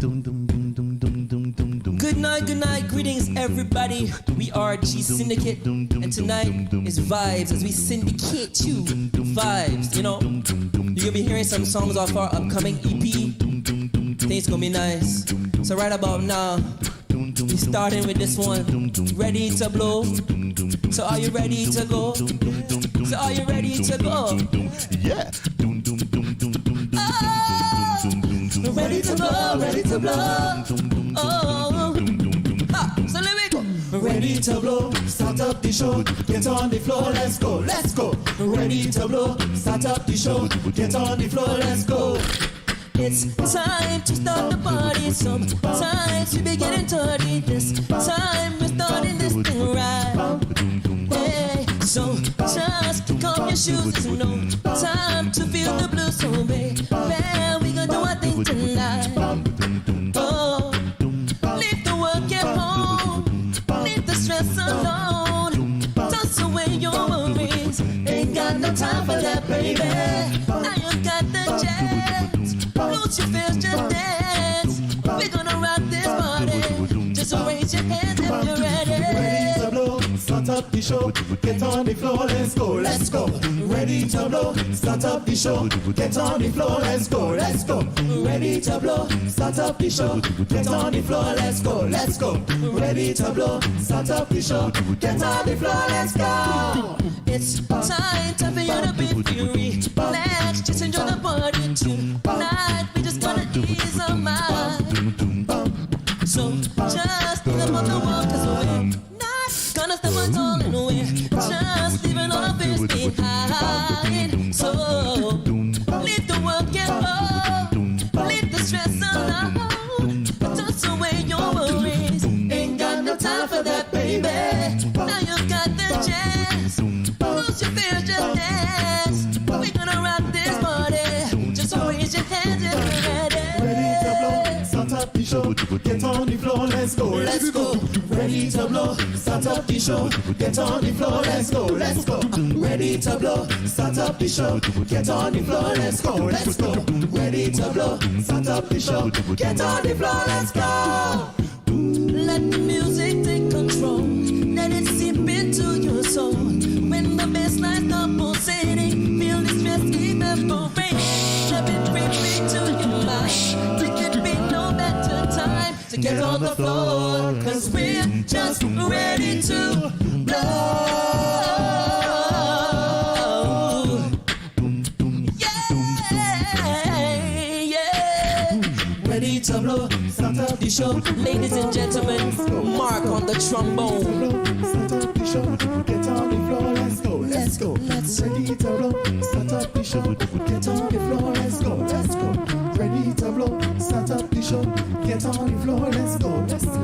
Good night, greetings everybody. We are G-Syndicate, and tonight is vibes as we syndicate you vibes, you know. You're gonna be hearing some songs off our upcoming EP. Things gonna be nice. So right about now, we starting with this one. Ready to blow? So are you ready to go? So are you ready to go? Yeah. Oh, ready to blow, ready to blow. Oh, so let me go. Ready to blow, start up the show, get on the floor, let's go, let's go. Ready to blow, start up the show, get on the floor, let's go. It's time to start the party. Sometimes we be getting dirty. This time we're starting this thing right. Hey, so just kick off your shoes. It's no time to feel the blues. So baby, we gonna do our thing tonight. Oh, leave the work at home, leave the stress alone. Toss away your worries. Ain't got no time for that, baby. Now you got the chance. Lose your fears, just dance. We're gonna rock this party. Just raise your hands if you're ready. Ready to blow, start up the show, get on the floor, let's go, let's go. Ready to blow, start up the show, get on the floor, let's go, let's go. Ready to blow, start up the show, get on the floor, let's go, let's go. Ready to blow, start up the show, get on the floor, let's go. It's time for you to be free. Relax, just enjoy the party tonight. We just gonna ease our mind. So just think about the world, 'cause we're not gonna step on all and we're just leaving all our fears behind. So leave the world get home, leave the stress alone, toss away your worries. Ain't got no time for that, baby. Now you've got the chance. Lose your fears, just dance. We're gonna rock this party. Just raise your hands if you're ready. Ready to blow, start up the show, get on the floor, let's go, let's go. Ready to blow, start up the show, get on the floor, let's go, let's go. Ready to blow, start up the show, get on the floor, let's go, let's go. Ready to blow, start up the show, get on the floor, let's go. Let the music take control. Let it seep into your soul. When the bass line starts pulsating, feel the stress keep evaporating. Let it bring me to your mind. There could be no better time to get on the floor, 'cause we're just ready to blow. Ready to blow, start up the show. Ladies and gentlemen, Mark on the trombone. Start up the show, get on the floor, let's go, let's go. Ready to blow, start up the show, get on the floor, let's go, let's go. Ready to blow, start up the show, get on the floor, let's go, let's go.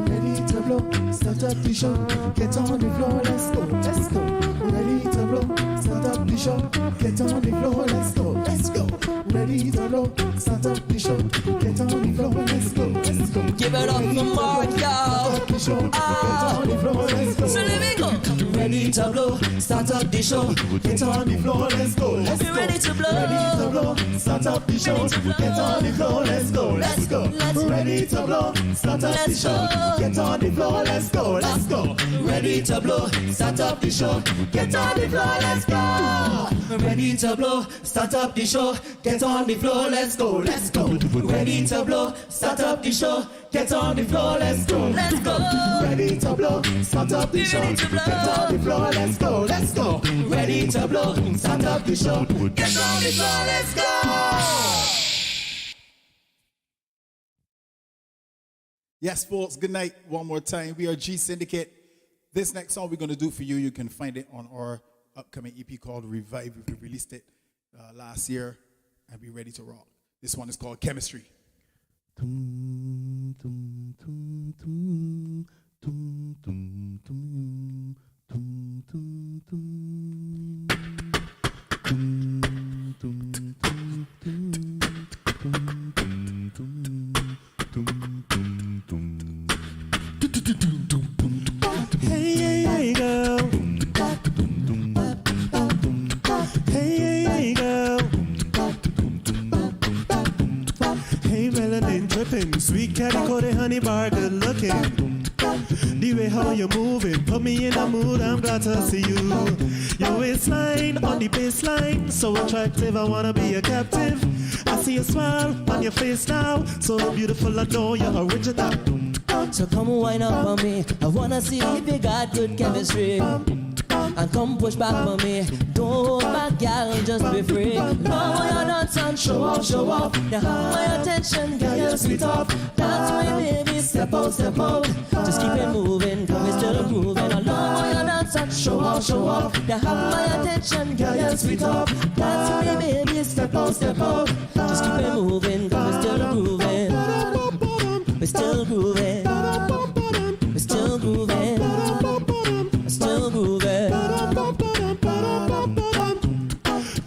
Ready to blow, start up the show, get on the floor, let's go, let's go. Ready to blow, start up the show, get on the floor, let's go, let's go. Ready to blow, start up the show, get on the floor, let's go, let's go. Give it up for Mark, y'all. So let me go. Ready to blow, start up the show, get on the floor, let's go, let's go. Ready to blow, ready to blow, start up the show, get on the floor, let's go, let's go. Ready to blow, start up the show, get on the floor, let's go, let's go. Ready to blow, start up the show, get on the floor, let's go. Ready to blow, start up the show, get on the floor, let's go, let's go. Ready to blow, start up the show, get on the floor, let's go, let's go. Ready to blow, start up the show, get on the floor, let's go, let's go. Ready to blow, start up the show, get on the floor, let's go. Yes, folks, good night one more time. We are G-Syndicate. This next song we're going to do for you, you can find it on our upcoming EP called Revive. We released it last year, and we're ready to rock. This one is called Chemistry. Tum, tum, tum, tum, tum, tum, tum, tum, tum, tum. Tum, tum, tum, tum, tum, tum, tum, tum, tum, tum. Hey, hey, hey, girl. Hey, hey, hey, girl. Hey, melanin dripping, sweet calico, the honey bar, good looking. The way how you move it, put me in a mood, I'm glad to see you. Your waistline on the baseline, so attractive, I wanna be a captive. I see a smile on your face now, so beautiful, I know you're original. So come wind up on me, I wanna see if you got good chemistry. And come push back on me, don't hold back, gal, just be free. Now you're not son, show off, show off. You have my attention, girl, you're sweet off. That's my baby, step out, step out. Just keep it moving, cause we're still grooving. Now you're not son, show off, show off. You have my attention, girl, you're sweet off. That's my baby, step out, step out. Just keep it moving, cause we're still grooving. We're still grooving. We're still grooving. We're still grooving.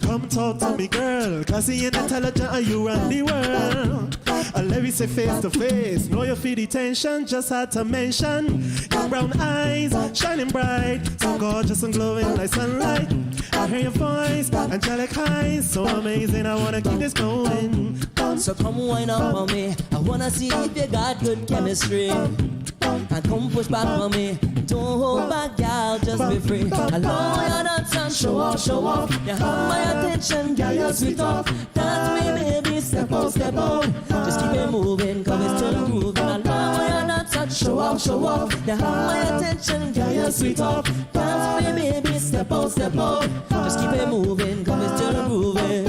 Come talk to me, girl. Classy and intelligent, and you run the world. I'll let me say face to face. Know you feel the tension, just had to mention. Your brown eyes, shining bright, so gorgeous and glowing like sunlight. I hear your voice, angelic eyes, so amazing. I wanna keep this going. So come wind up on me, I wanna see if you got good chemistry. And come push back on me, don't hold back, gal, just be free. Allow your dance and show off, show off. You have my attention, gal, you're sweet off. Dance me, baby, step out, step out. Just keep it moving, cause it's still grooving. Allow your dance and show off, show off. You have my attention, gal, you're sweet off. Dance me, baby, step out, step out. Just keep it moving, cause it's still grooving.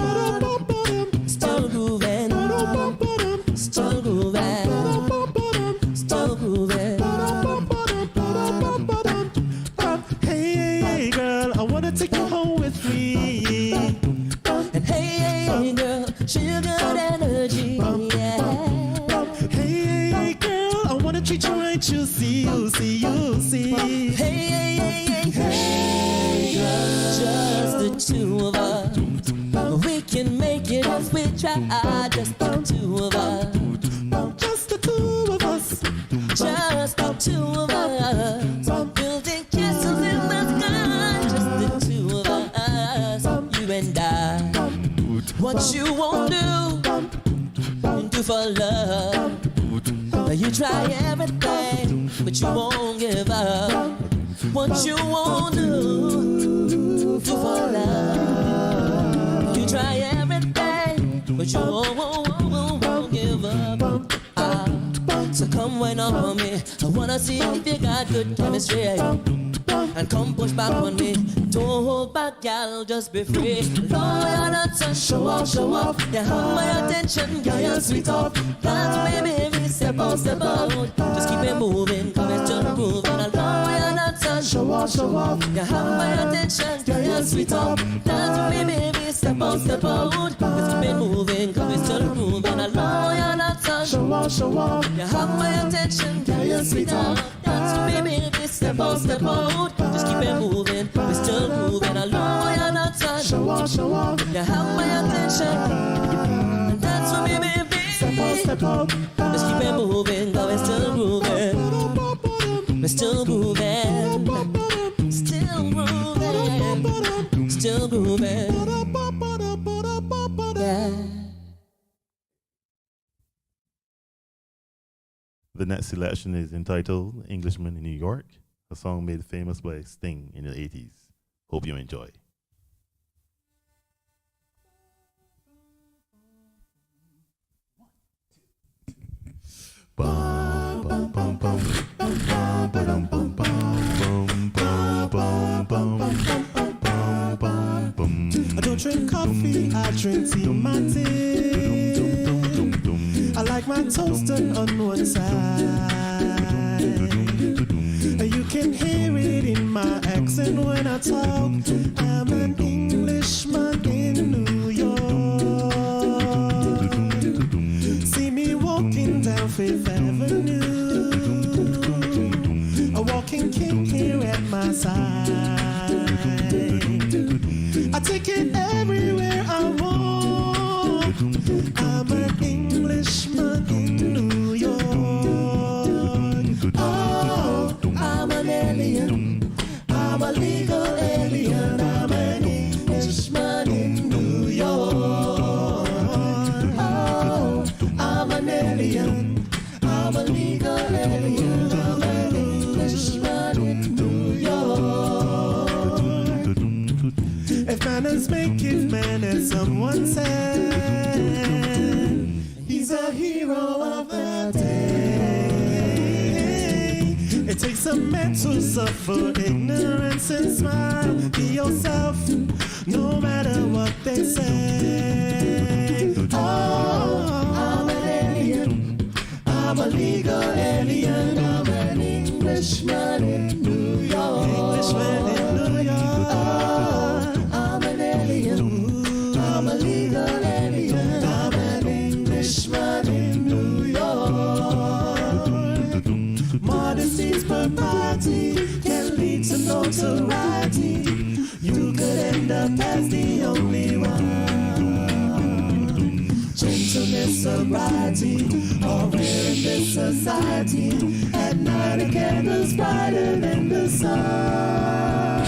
Still grooving. Still grooving. Still grooving. Hey, girl, I wanna take you home with me. And hey, girl, show you good energy. Yeah. Hey, girl, I wanna treat you right. You see, you see, you see. Hey, just the two of us. We can make it if we try. Just the two of us. Just the two of us. Just the two of us. Building castles in the sky. Just the two of us. You and I. What you won't do for love. You try everything, but you won't give up. What you won't do for love. You try everything, but you won't give up. So come wind up on me, I wanna see if you got good chemistry. And come push back on me, don't hold back, gal, just be free. Lower your nuts and show off, show off. You have my attention, girl, you're sweet off. Dance me, baby, step out, step out. Just keep it moving, cause it's just grooving. Lower your nuts and show off, show off. You have my attention, girl, you're sweet off. Dance me, baby, step out, step out. Just keep it moving, cause it's just grooving. Lower your nuts and show off, show off. You have my attention, girl, you're sweet off. Dance me, baby, step out, step out. Just keep it moving, we're still moving. Along you're not touch. Show off, show off. You have my attention. And that's for me, baby. Step out, step out. Just keep it moving, cause we're still grooving. We're still grooving. Still grooving. Still grooving. Yeah. The next selection is entitled Englishman in New York, a song made famous by Sting in the 80s. Hope you enjoy. I don't drink coffee, I drink tea mate. I like my toaster on one side. You can hear it in my accent when I talk. I'm an Englishman in New York. See me walking down Fifth Avenue, a walking king here at my side. I take it everywhere I walk. I'm an Englishman in New York. Oh, I'm an alien. I'm a legal alien. I'm an Englishman in New York. Oh, I'm an alien. alien. I'm a legal alien. I'm an Englishman in New York. If manners make it man, as someone said, he's a hero of the day. It takes a man to suffer ignorance and smile. Be yourself, no matter what they say. Oh, I'm an alien. I'm a legal alien. I'm an Englishman in New York. Englishman in New York. Oh, I'm an alien. I'm a legal alien. I'm an Englishman in New York. Modesty's propriety can lead to notoriety. You could end up as the only one. Gentleness, sobriety, all rare in this society. At night a candle's brighter than the sun.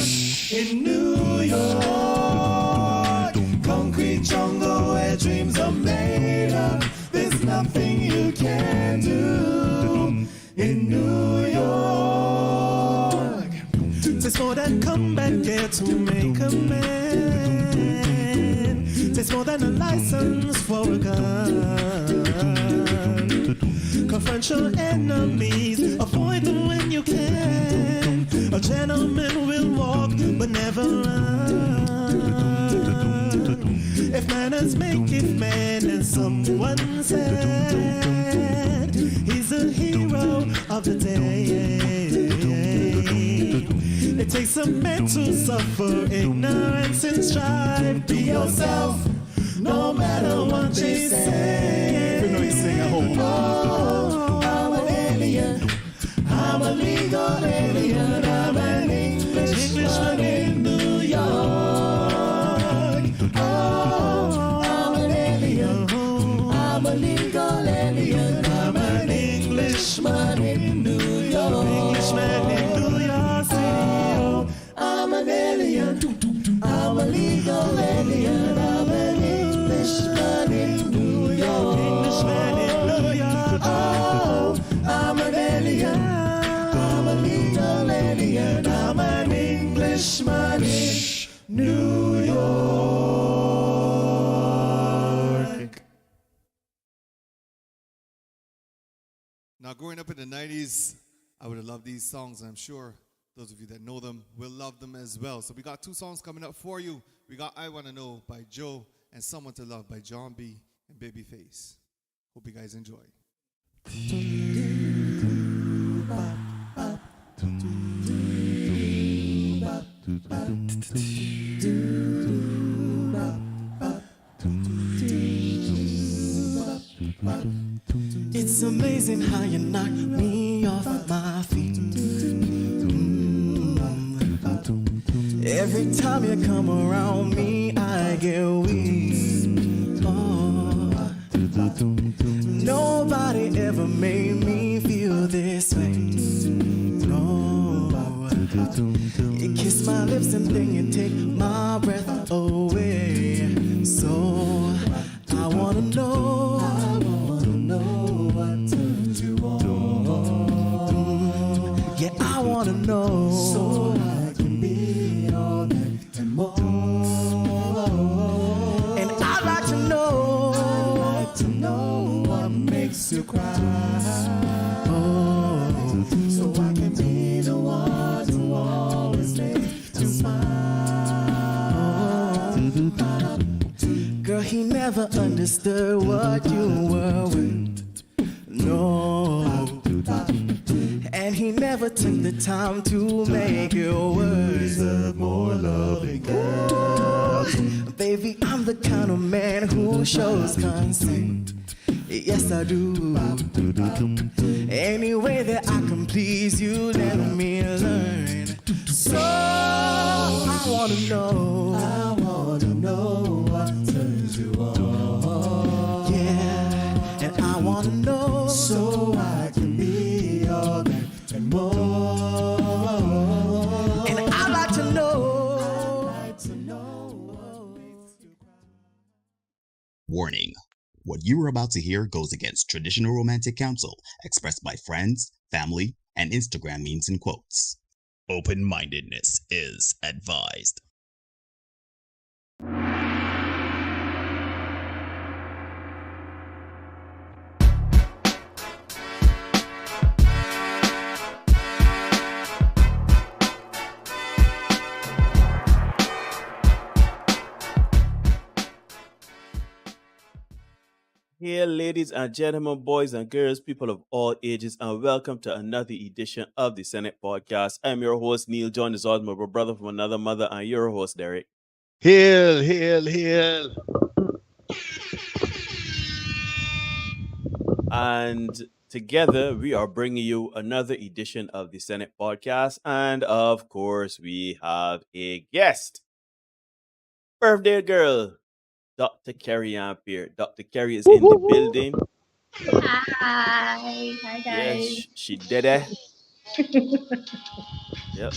In New York, concrete jungle where dreams are made up. There's nothing you can do. In New York, there's more than combat gear to make a man. There's more than a license for a gun. Confront your enemies, avoid them when you can. A gentleman will walk but never run. If manners make it man, and someone said he's a hero of the day. It takes a man to suffer ignorance and strive. Be yourself, no matter what they say. You know you sing at home. Oh, I'm an alien. I'm a legal alien. I'm an Englishman in New York. Oh, I'm an alien. I'm a legal alien. I'm an Englishman in New York. Englishman in New York City. Oh, I'm an alien. I'm a legal alien. I'm an Englishman in New York. Englishman in New York. Oh, I'm an alien. I'm a legal alien. I'm an Englishman in New York. Now, growing up in the 90s, I would have loved these songs, and I'm sure those of you that know them will love them as well. So we got two songs coming up for you. We got I Wanna Know by Joe and Someone to Love by John B. and Babyface. Hope you guys enjoy. It's amazing how you knock me off my feet. Every time you come around me, I get weak. Oh. Nobody ever made me feel this way. No. You kiss my lips and then you take my breath away. So I wanna know what turns you on. Yeah, I wanna know, so I can be all that and more. And I'd like to know what makes you cry. Oh, so I can be the one to always make you smile. Girl, he never understood what you were with. No. And he never took the time to make it work. Deserve more loving, girl. Baby, I'm the kind of man who shows consent. Yes, I do. Any way that I can please you, let me learn. So I wanna know what turns you on. Yeah, and I wanna know, so I can be all that and more. And I'd like to know what makes you cry. Warning. What you are about to hear goes against traditional romantic counsel expressed by friends, family, and Instagram memes and quotes. Open-mindedness is advised. Here, ladies and gentlemen, boys and girls, people of all ages, and welcome to another edition of the Senate Podcast. I'm your host, Neil John, is my brother from another mother, and your host, Derek. Hail, hail, hail. And together, we are bringing you another edition of the Senate Podcast. And of course, we have a guest, birthday girl, Dr. Carrie Ampere. Dr. Carrie is in the building. Hi. Hi, guys. Yes, she did it. Yep.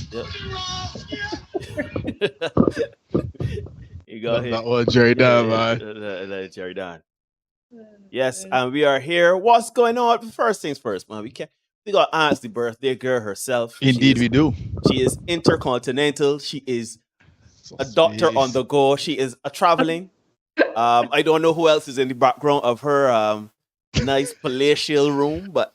You got That was Jerry Dunn, man. Jerry Dunn. Yes, and we are here. What's going on? First things first, man. We got to ask the birthday girl herself. Indeed, we do. She is intercontinental. She is a doctor on the go. She is a traveling. I don't know who else is in the background of her nice palatial room, but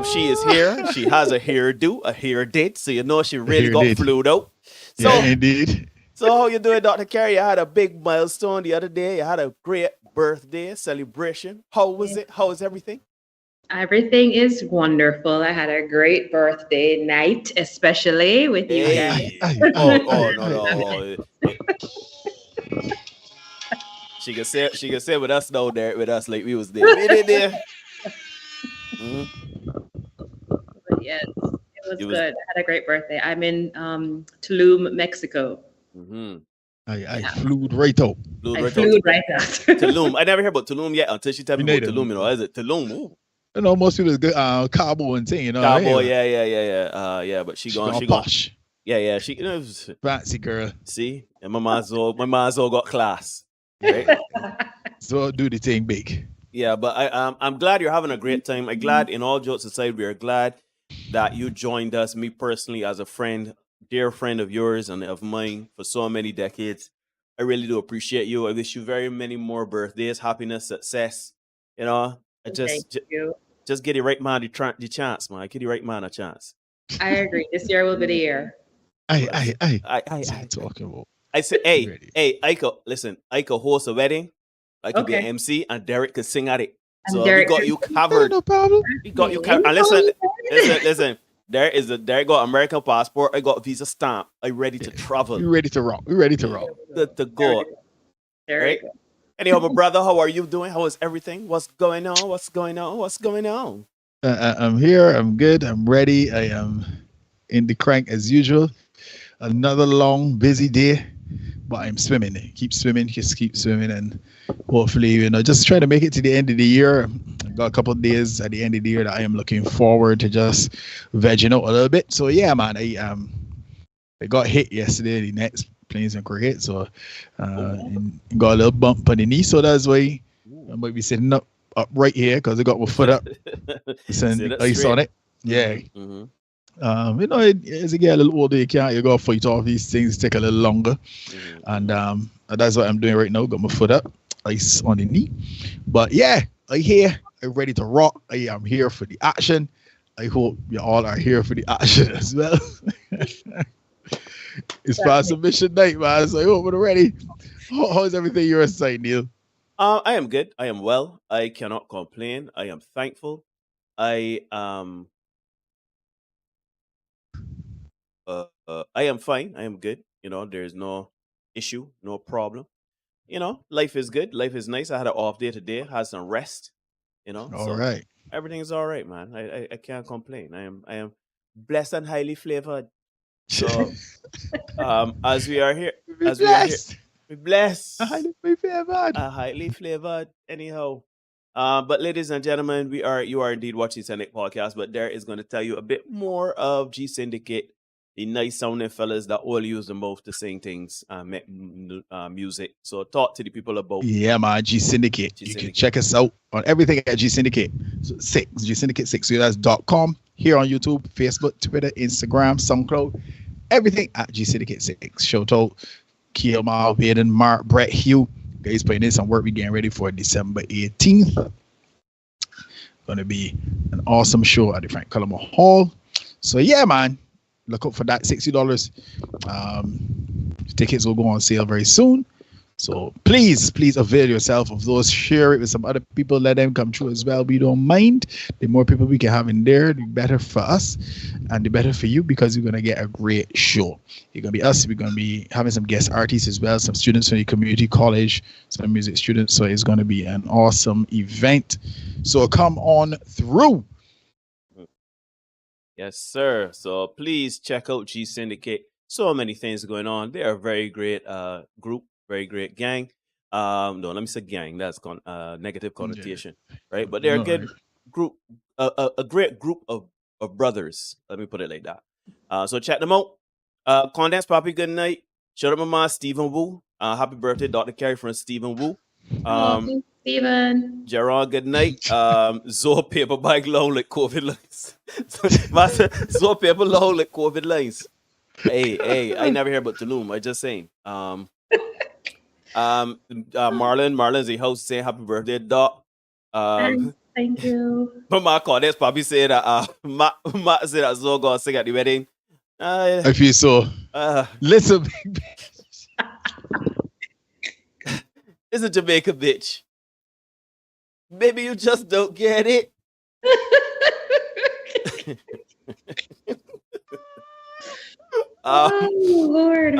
she is here. She has a hairdo, a hair date, so you know she really got flued out. So, yeah, indeed. So how you doing, Dr. Carrie? You had a big milestone the other day. You had a great birthday celebration. How was it? How was everything? Everything is wonderful. I had a great birthday night, especially with you guys. No. She can say with us down there, with us like we was there. We did there. But yes, it was good. I had a great birthday. I'm in Tulum, Mexico. Mm-hmm. I flew right out. Flew right out. Tulum. I never heard about Tulum yet until she told me about Tulum. You know, is it Tulum? Ooh. You know, most people good Cabo and thing, you know. Cabo, yeah. But she gone posh. Yeah. She fancy girl. See, and my man's all got class. Right? So do the thing big. Yeah, but I'm glad you're having a great time. I'm glad, in all jokes aside, we are glad that you joined us. Me personally, as a friend, dear friend of yours and of mine for so many decades. I really do appreciate you. I wish you very many more birthdays, happiness, success. You know, just get the right man the chance, man. Get the right man a chance. I agree. This year will be the year. I talking about. I said, hey, Ika, listen, I could host a wedding. I could be an MC, and Derek could sing at it. So we got you covered. No problem. We got you covered. And listen. Derek got American passport. I got visa stamp. I'm ready to travel. We're ready to rock. Good to go. Right? Anyhow, my brother, how are you doing? How is everything? What's going on? I'm here. I'm good. I'm ready. I am in the crank as usual. Another long, busy day. But I'm swimming. Keep swimming, and hopefully, you know, just try to make it to the end of the year. I've got a couple of days at the end of the year that I am looking forward to just vegging out a little bit. So yeah, man, I got hit yesterday. The Nets playing some cricket, so and got a little bump on the knee. So that's why I might be sitting up right here because I got my foot up. Send ice on it. Yeah. Mm-hmm. You know, as you get a little older, you gotta fight off these things, take a little longer. And that's what I'm doing right now. Got my foot up, ice on the knee. But yeah, I'm here. I'm ready to rock. I am here for the action. I hope you all are here for the action as well. It's past submission night, man. So I hope we're ready. How's everything your side, Neil? I am good. I am well. I cannot complain. I am thankful. I am fine. I am good. You know, there's no issue, no problem. You know, life is good. Life is nice. I had an off day today. Had some rest. You know, all right. Everything is all right, man. I can't complain. I am blessed and highly flavored. So, as we are here, we're blessed. Highly flavored. Anyhow. But ladies and gentlemen, you are indeed watching Senate Podcast, but Derek is going to tell you a bit more of G-Syndicate the nice sounding fellas that all use the mouth to sing things and make music. So talk to the people about Yeah, man, G-Syndicate. You can G-Syndicate. check us out on everything at G-Syndicate. So 6, G-Syndicate 6. So that's .com here on YouTube, Facebook, Twitter, Instagram, SoundCloud. Everything at G-Syndicate 6. Shout out Kiel, Mal, Baden, Mark, Brett, Hugh. Guys putting in some work. We getting ready for December 18th. Going to be an awesome show at the Frank Cullimore Hall. So yeah, man, look out for that $60. Tickets will go on sale very soon. So please avail yourself of those. Share it with some other people. Let them come through as well. We don't mind. The more people we can have in there, the better for us and the better for you, because you're going to get a great show. It's going to be us. We're going to be having some guest artists as well, some students from the community college, some music students. So it's going to be an awesome event. So come on through. Yes, sir. So please check out G-Syndicate. So many things going on. They are a very great group, very great gang. No, let me say gang. That's negative connotation, right? But they're a good group, a great group of brothers. Let me put it like that. So check them out. Condensed Poppy, good night. Shout out my mom, Stephen Wu. Happy birthday, Dr. Carey from Stephen Wu. Thanks, Stephen. Gerard, good night. Zo paper bag long like COVID lines. Zo paper long like COVID lines. Hey, I never hear about Tulum. I just saying. Marlon's the host saying happy birthday, Doc. Thank you. But my Condensed Poppy said that Matt said that Zo gonna sing at the wedding. I feel so. Listen, it's a Jamaica bitch. Maybe you just don't get it. Oh Lord.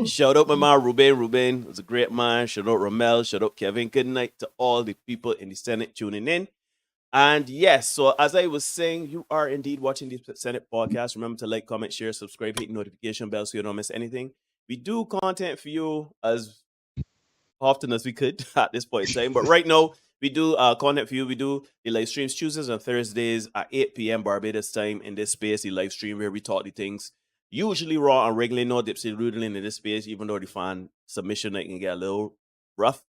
Shout out my man Ruben. It was a great man. Shout out Ramel. Shout out Kevin. Good night to all the people in the Senate tuning in. And yes, so as I was saying, you are indeed watching the Senate podcast. Remember to like, comment, share, subscribe, hit the notification bell so you don't miss anything. We do content for you as often as we could at this point in time. But right now, we do content for you. We do the live streams Tuesdays and Thursdays at 8 p.m. Barbados time in this space, the live stream where we talk the things usually raw and regularly, no dipsy doodling in this space, even though the fan submission night can get a little rough.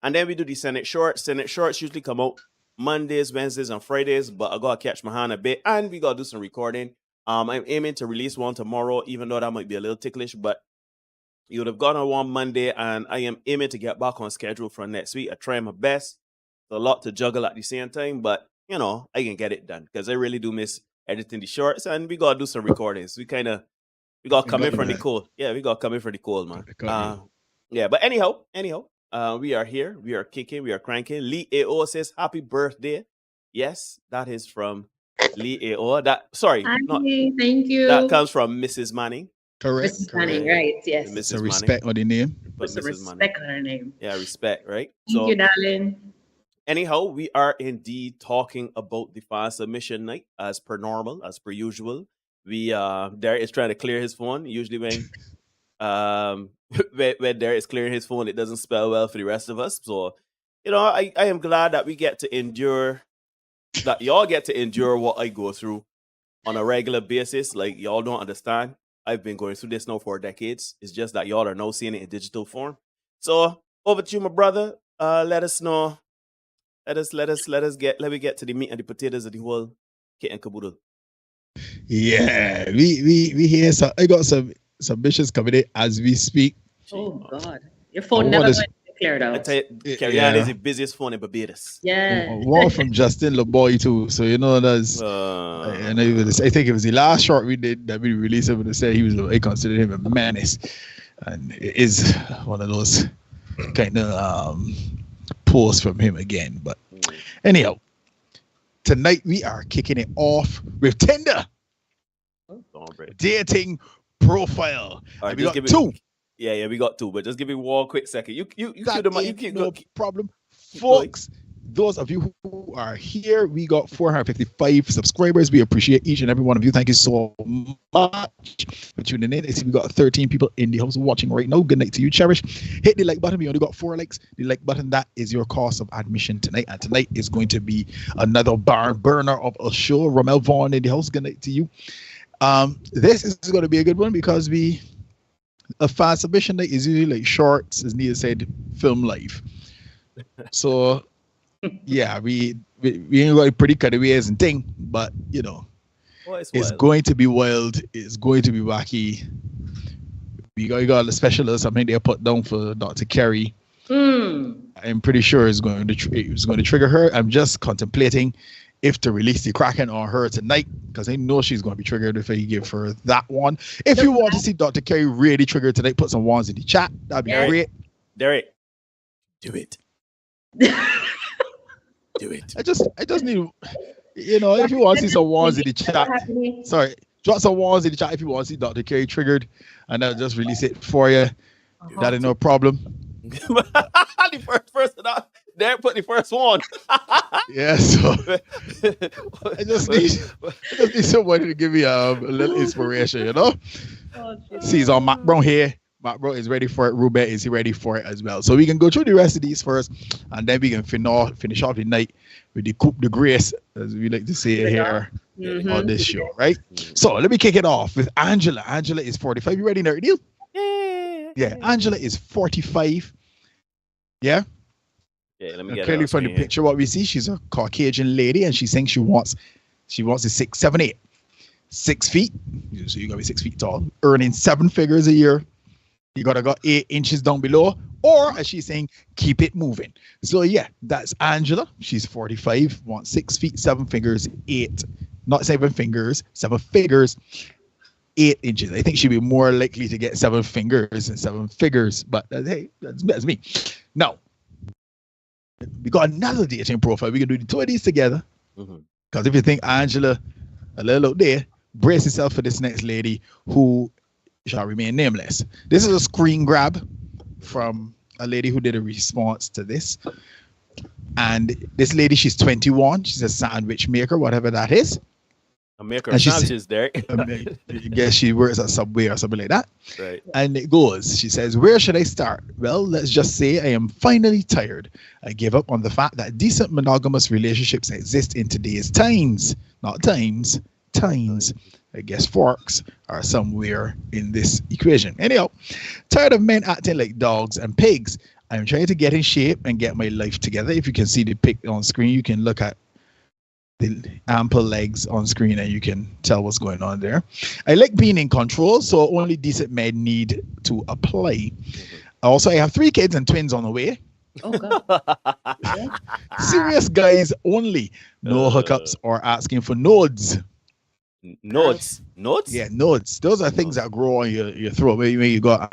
And then we do the Senate shorts. Senate shorts usually come out Mondays, Wednesdays, and Fridays, but I gotta catch my hand a bit, and we gotta do some recording. I'm aiming to release one tomorrow, even though that might be a little ticklish, but you would have gone on one Monday, and I am aiming to get back on schedule for next week. I try my best. It's a lot to juggle at the same time, but you know, I can get it done because I really do miss editing the shorts, and we gotta do some recordings. We gotta come in from the cold. Yeah, we gotta come in for the cold, man. Yeah, but anyhow, we are here. We are kicking. We are cranking. Lee A.O. says happy birthday. Yes, that is from Lee A.O. Thank you. That comes from Mrs. Manning. Correct. Mrs. Manning, right? Yes. Mrs. So respect on the name. But Put some Mrs. Manning. respect on her name. Yeah, respect, right? Thank you, darling. Anyhow, we are indeed talking about the fan submission night as per normal, as per usual. We Derek is trying to clear his phone. Usually when when Derek is clearing his phone, it doesn't spell well for the rest of us. So, you know, I am glad that we get to endure, that y'all get to endure what I go through on a regular basis. Like, y'all don't understand. I've been going through this now for decades. It's just that y'all are now seeing it in digital form. So over to you, my brother. Let us know. Let me get to the meat and the potatoes of the whole kit and caboodle. Yeah, we hear some. I got some submissions coming in as we speak. Oh God, your phone never went cleared out. I tell you, Carrie-Ann is the busiest phone in Barbados. Yeah. One from Justin LeBoy too. So you know that's. And I think it was the last short we did that we released him and said I considered him a menace, and it is one of those kind of posts from him again. But anyhow, tonight we are kicking it off with Tinder dating profile. All right, we got two. Yeah, we got two. But just give me one quick second. You keep no problem, folks. Those of you who are here, we got 455 subscribers. We appreciate each and every one of you. Thank you so much for tuning in. I see we got 13 people in the house watching right now. Good night to you, Cherish. Hit the like button. We only got 4 likes. The like button, that is your cost of admission tonight. And tonight is going to be another barn burner of a show. Ramel Vaughn in the house. Good night to you. This is going to be a good one because a fast submission night is usually like shorts, as Nia said, film live. So yeah, we ain't got pretty cutaways and thing, but you know, it's wild. going to be wild. It's going to be wacky. We got the specialist. I think they put down for Dr. Kerry. I'm pretty sure it's going to trigger her. I'm just contemplating if to release the Kraken on her tonight because I know she's going to be triggered if I give her that one. If you want to see Dr. Kerry really triggered tonight, put some ones in the chat. That'd be great. Derek, do it. Do it. I just need, you know, if you want to see some ones in the chat. Sorry, drop some ones in the chat if you want to see Dr. Kerry triggered, and I'll just release it for you. That is no problem. The first person out there put the first one. Yeah, so I just need somebody to give me a little inspiration, you know. See, it's on Mac Brown here. Mac Brown is ready for it. Ruben is ready for it as well. So we can go through the rest of these first, and then we can finish off the night with the coup de grace, as we like to say here on this show, right? So let me kick it off with Angela. Angela is 45. You ready, Nerd Deal? Yeah, Angela is 45. Yeah. Yeah, let me get clearly from the picture, what we see, she's a Caucasian lady, and she's saying she wants a 6, 7, 8, 6 feet. So you gotta be 6 feet tall, earning 7 figures a year. You gotta go 8 inches down below, or as she's saying, keep it moving. So yeah, that's Angela. She's 45, wants 6 feet, 7 figures, 8, not 7 fingers, 7 figures, 8 inches. I think she'd be more likely to get 7 fingers than 7 figures, but hey, that's me. Now, we got another dating profile. We can do the two of these together. Because if you think Angela a little out there, brace yourself for this next lady who shall remain nameless. This is a screen grab from a lady who did a response to this. And this lady, she's 21. She's a sandwich maker, whatever that is. A maker of sandwiches, Derek. I guess she works at Subway or something like that. Right. And it goes, she says, where should I start? Well, let's just say I am finally tired. I give up on the fact that decent monogamous relationships exist in today's times. Not times, times. I guess forks are somewhere in this equation. Anyhow, tired of men acting like dogs and pigs. I'm trying to get in shape and get my life together. If you can see the pic on screen, you can look at the ample legs on screen and you can tell what's going on there. I like being in control, so only decent men need to apply. Also, I have 3 kids and twins on the way. Oh, God. Serious guys only. No hookups or asking for nodes. Nodes? Yeah, nodes. Those are things that grow on your throat. When you got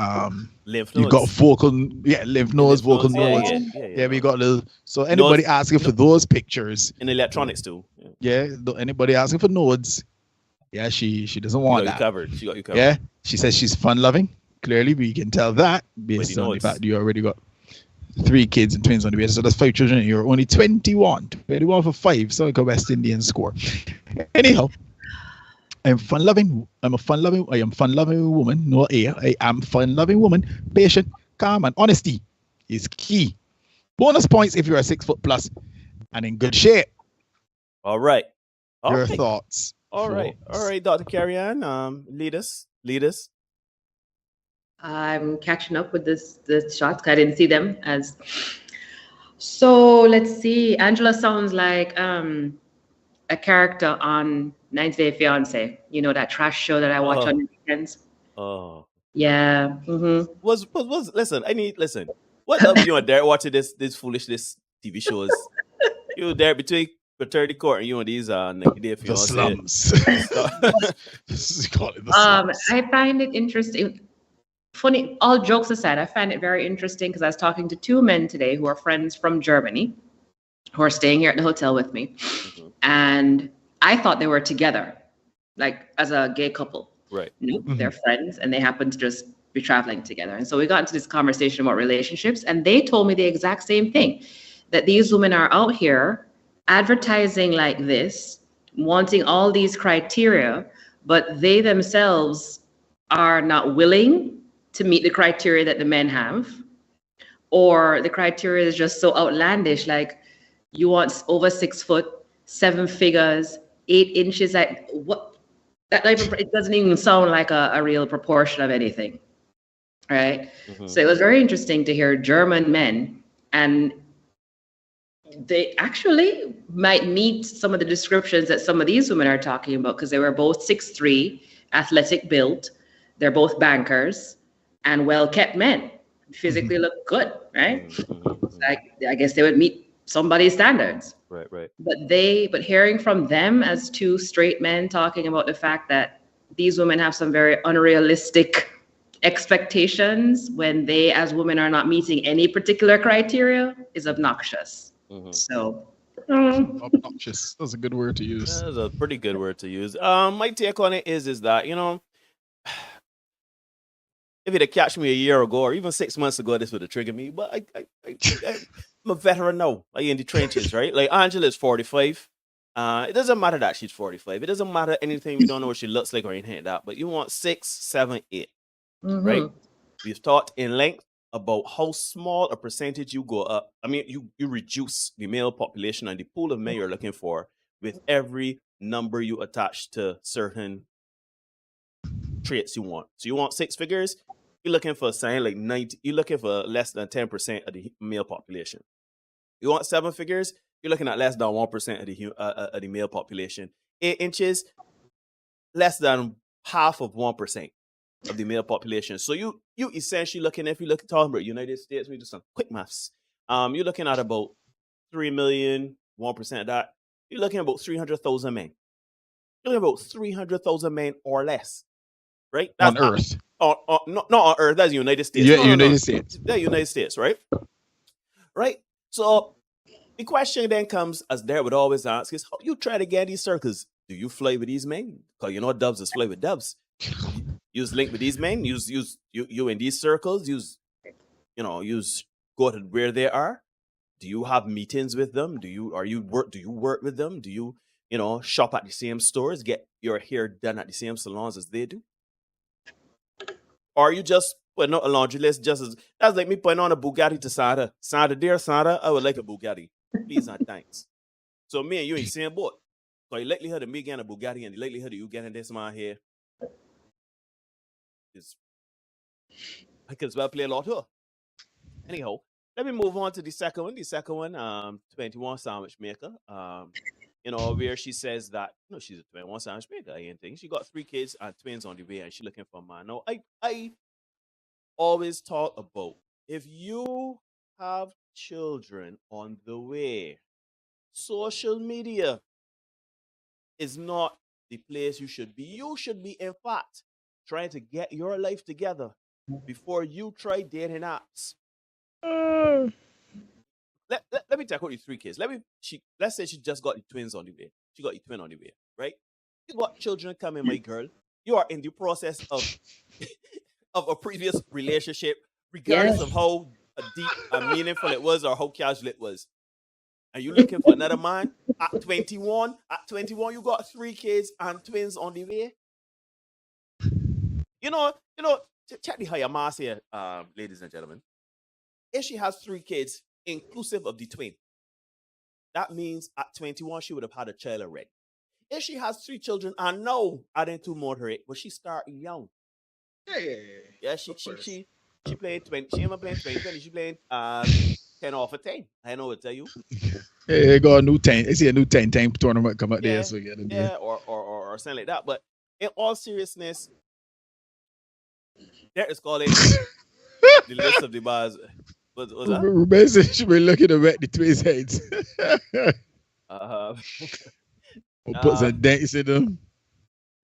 lymph nodes. You got vocal, lymph nodes, vocal nodes. Yeah, we got little. So anybody nodes, asking for those pictures in electronics too. Yeah, anybody asking for nodes? Yeah, she doesn't want that. She got you covered. Yeah, she says she's fun loving. Clearly, we can tell that based on the fact you already got 3 kids and twins on the way. So that's 5 children. And you're only 21 for 5. So like a West Indian score. Anyhow. I am a fun loving woman. No A. I am fun loving woman. Patient, calm, and honesty is key. Bonus points if you are 6 foot plus and in good shape. All right. Your thoughts. All right, Dr. Carrie Ann. Lead us. I'm catching up with the shots. I didn't see them as. So let's see. Angela sounds like a character on 90 Day Fiance, you know, that trash show that I watch on the weekends. Oh, yeah. Listen. What up you and Derek watching this foolishness TV shows? You there between paternity court and you and these 90 Day Fiance. The slums. I find it interesting. Funny, all jokes aside, I find it very interesting because I was talking to 2 men today who are friends from Germany who are staying here at the hotel with me. And I thought they were together, like as a gay couple. Right. You know, they're friends and they happen to just be traveling together. And so we got into this conversation about relationships and they told me the exact same thing, that these women are out here advertising like this, wanting all these criteria, but they themselves are not willing to meet the criteria that the men have, or the criteria is just so outlandish, like you want over 6 foot, 7 figures, 8 inches. Like what? it doesn't even sound like a real proportion of anything, right? Mhm. So it was very interesting to hear German men, and they actually might meet some of the descriptions that some of these women are talking about, because they were both 6'3", athletic built. They're both bankers and well-kept men. Physically look good, right? I guess they would meet somebody's standards. Right. But hearing from them as two straight men talking about the fact that these women have some very unrealistic expectations when they as women are not meeting any particular criteria is obnoxious. So Obnoxious. That's a good word to use. That's a pretty good word to use. My take on it is that, you know, if you'd have catch me a year ago or even 6 months ago, this would have triggered me. But I'm a veteran now. Like in the trenches, right? Like Angela's 45. It doesn't matter that she's 45. It doesn't matter anything. We don't know what she looks like or anything like that. But you want 6, 7, 8, right? We've talked in length about how small a percentage you go up. I mean, you reduce the male population and the pool of men you're looking for with every number you attach to certain traits you want. So you want 6 figures, you're looking for something like 90, you're looking for less than 10% of the male population. You want 7 figures, you're looking at less than 1% of the male population. 8 inches, less than half of 1% of the male population. So you essentially looking, if you look talking about United States, we do some quick maths. You're looking at about 3 million, 1% of that. You're looking at about 300,000 men. You're looking at about 300,000 men or less. Right? That's on Earth. Not on Earth. That's United States. Yeah, United States. That's United States, right? Right? So the question then comes, as Derek would always ask, is how you try to get these circles? Do you fly with these men? Because you know dubs is fly with dubs. Use link with these men. Use you in these circles. Use go to where they are. Do you have meetings with them? Do you work with them? Do you shop at the same stores? Get your hair done at the same salons as they do? Or are you just putting out a laundry list that's like me putting on a Bugatti to Santa. Santa, dear Santa, I would like a Bugatti. Please and thanks. So me and you in the same boat. So the likelihood of me getting a Bugatti and the likelihood of you getting this man here is, I could as well play a lot here. Anyhow, let me move on to the second one. The second one, 21 sandwich maker. Where she says that she's a 21 sandwich maker. I ain't think she got 3 kids and twins on the way, and she's looking for a man. Now, I always talk about if you have children on the way, social media is not the place you should be. You should be, in fact, trying to get your life together before you try dating apps. Let me take out the 3 kids. Let's say she just got the twins on the way. She got the twin on the way, right? You got children coming, my girl. You are in the process of of a previous relationship, regardless of how deep and meaningful it was or how casual it was. Are you looking for another man at 21? At 21, you got 3 kids and twins on the way. Check the higher mass here, ladies and gentlemen. If she has 3 kids, inclusive of the twin, that means at 21 she would have had a child already. If she has 3 children, I know adding 2 more to it, but she starting young. Yeah. She playing 20. She ain't even playing 20. She playing 10 off of 10. I know what to tell you. Yeah, got a new 10. It's a new 10 tournament come out there. So or something like that. But in all seriousness, there is calling the list of the bars. What's that? Basically, she be looking to wreck the twins' heads. Or put some dents in them.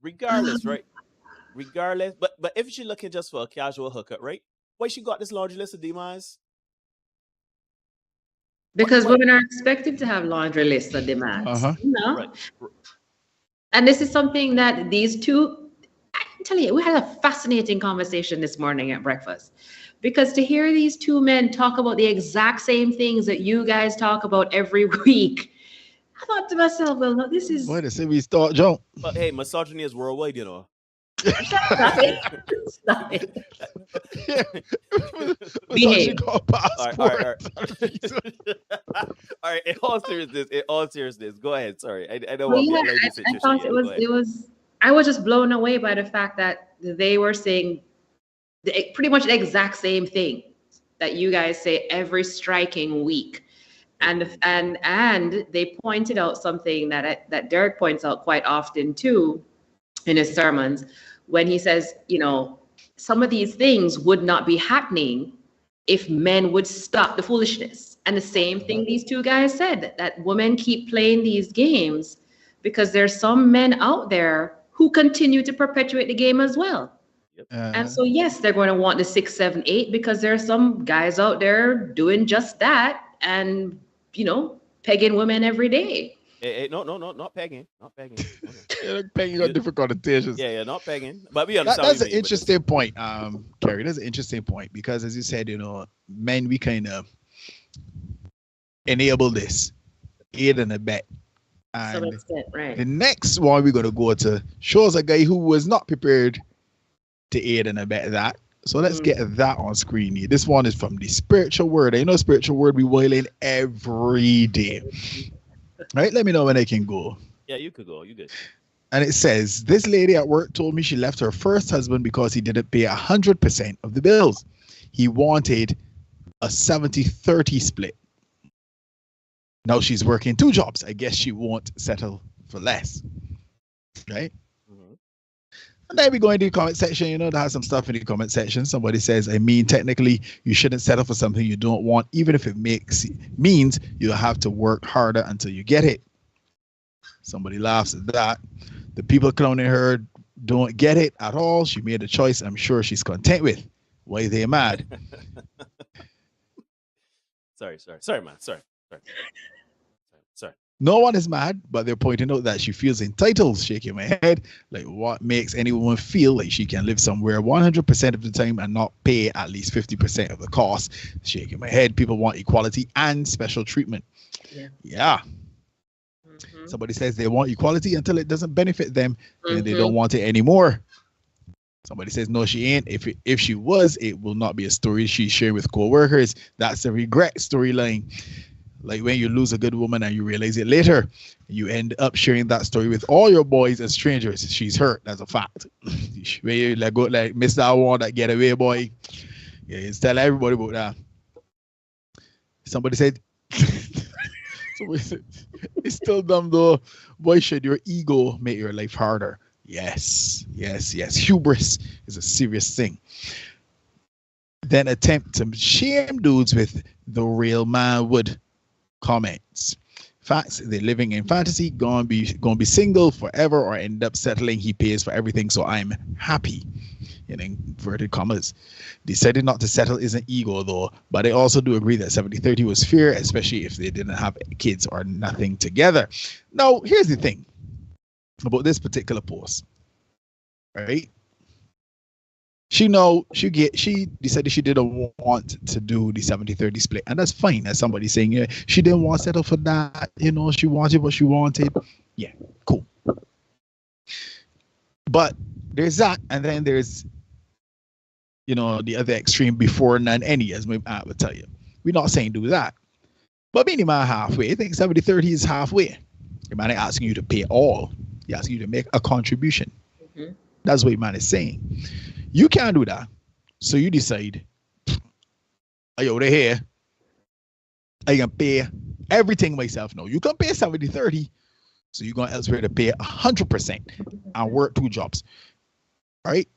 Regardless, right? Regardless, but if she's looking just for a casual hookup, right? Why she got this laundry list of demands? Because women are expected to have laundry lists of demands. Right. And this is something that these two, I'm telling you, we had a fascinating conversation this morning at breakfast. Because to hear these 2 men talk about the exact same things that you guys talk about every week, I thought to myself, well, no, this is... Why they say we start jump? But hey, misogyny is worldwide, Stop it. Behave. All right. In all seriousness, go ahead. Sorry, I don't want to get lady situation. I thought it was I was just blown away by the fact that they were saying pretty much the exact same thing that you guys say every striking week. And they pointed out something that Derek points out quite often too in his sermons, when he says, you know, some of these things would not be happening if men would stop the foolishness. And the same thing these two guys said, that women keep playing these games because there's some men out there who continue to perpetuate the game as well. And so, yes, they're going to want the 6, 7, 8 because there are some guys out there doing just that and, you know, pegging women every day. No, not pegging. Not pegging. Pegging got different connotations. Yeah, not pegging. But we understand. That's an interesting point, Kerry. That's an interesting point because, as you said, you know, men, we kind of enable this, aid and abet. And to some extent, right. The next one we're going to go to shows a guy who was not prepared to aid and abet that. So let's get that on screen here. This one is from the Spiritual Word. You know, Spiritual Word we boil in every day. Right? Let me know when I can go. Yeah, you could go. You good. And it says, this lady at work told me she left her first husband because he didn't pay 100% of the bills. He wanted a 70-30 split. Now she's working 2 jobs. I guess she won't settle for less. Right? And then we go into the comment section, you know, there has some stuff in the comment section. Somebody says, I mean, technically, you shouldn't settle for something you don't want, even if it means you'll have to work harder until you get it. Somebody laughs at that. The people clowning her don't get it at all. She made a choice I'm sure she's content with. Why they mad? Sorry, man. Sorry. No one is mad, but they're pointing out that she feels entitled, shaking my head. Like, what makes any woman feel like she can live somewhere 100% of the time and not pay at least 50% of the cost? Shaking my head. People want equality and special treatment. Yeah. Somebody says they want equality until it doesn't benefit them and they don't want it anymore. Somebody says, no, she ain't. If she was, it will not be a story she shared with co-workers. That's a regret storyline. Like when you lose a good woman and you realize it later, you end up sharing that story with all your boys and strangers. She's hurt. That's a fact. When you let go, like Mr. I want that getaway boy. Yeah, you tell everybody about that. Somebody said, it's still dumb though. Boy, should your ego make your life harder? Yes. Hubris is a serious thing. Then attempt to shame dudes with the real man would. Comments. Facts, they're living in fantasy, gonna be single forever or end up settling. He pays for everything, so I'm happy. In inverted commas. Decided not to settle isn't ego though, but I also do agree that 70-30 was fair, especially if they didn't have kids or nothing together. Now, here's the thing about this particular post. Right? She decided she didn't want to do the 70-30 split, and that's fine. As somebody saying, yeah, she didn't want to settle for that. You know, she wanted what she wanted. Yeah, cool. But there's that, and then there's, you know, the other extreme, before none any, as my aunt would tell you. We're not saying do that, but meaning man halfway. I think 70-30 is halfway. The man ain't asking you to pay all. He asking you to make a contribution. That's what man is saying. You can't do that. So you decide, are you over here? I can pay everything myself. No, you can pay 70-30. So you're going elsewhere to pay 100% and work 2 jobs. Right?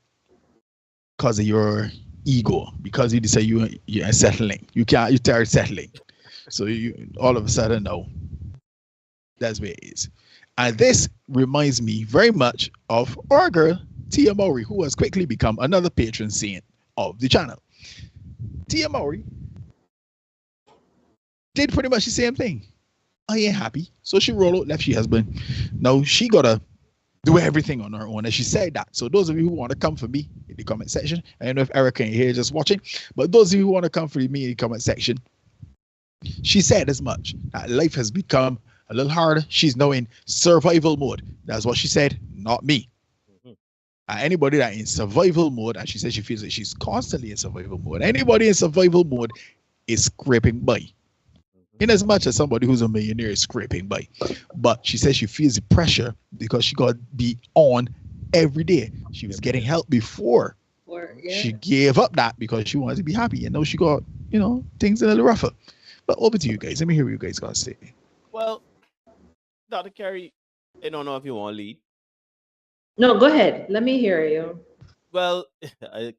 Because of your ego. Because you decide you're settling. You start settling. So you all of a sudden, no. That's where it is. And this reminds me very much of our girl, Tia Mowry, who has quickly become another patron saint of the channel. Tia Mowry did pretty much the same thing. I ain't happy. So she rolled out, left she husband. Now she gotta do everything on her own. And she said that. So those of you who want to come for me in the comment section, I don't know if Erica ain't here just watching, but those of you who want to come for me in the comment section, she said as much, that life has become a little harder. She's now in survival mode. That's what she said, not me. Anybody that in survival mode, and she says she feels like she's constantly in survival mode. Anybody in survival mode is scraping by. In as much as somebody who's a millionaire is scraping by. But she says she feels the pressure because she got to be on every day. She was getting help before. Or, She gave up that because she wanted to be happy. And now she got, things a little rougher. But over to you guys. Let me hear what you guys got to say. Well, Dr. Carey, I don't know if you want to lead. No, go ahead. Let me hear you. Well,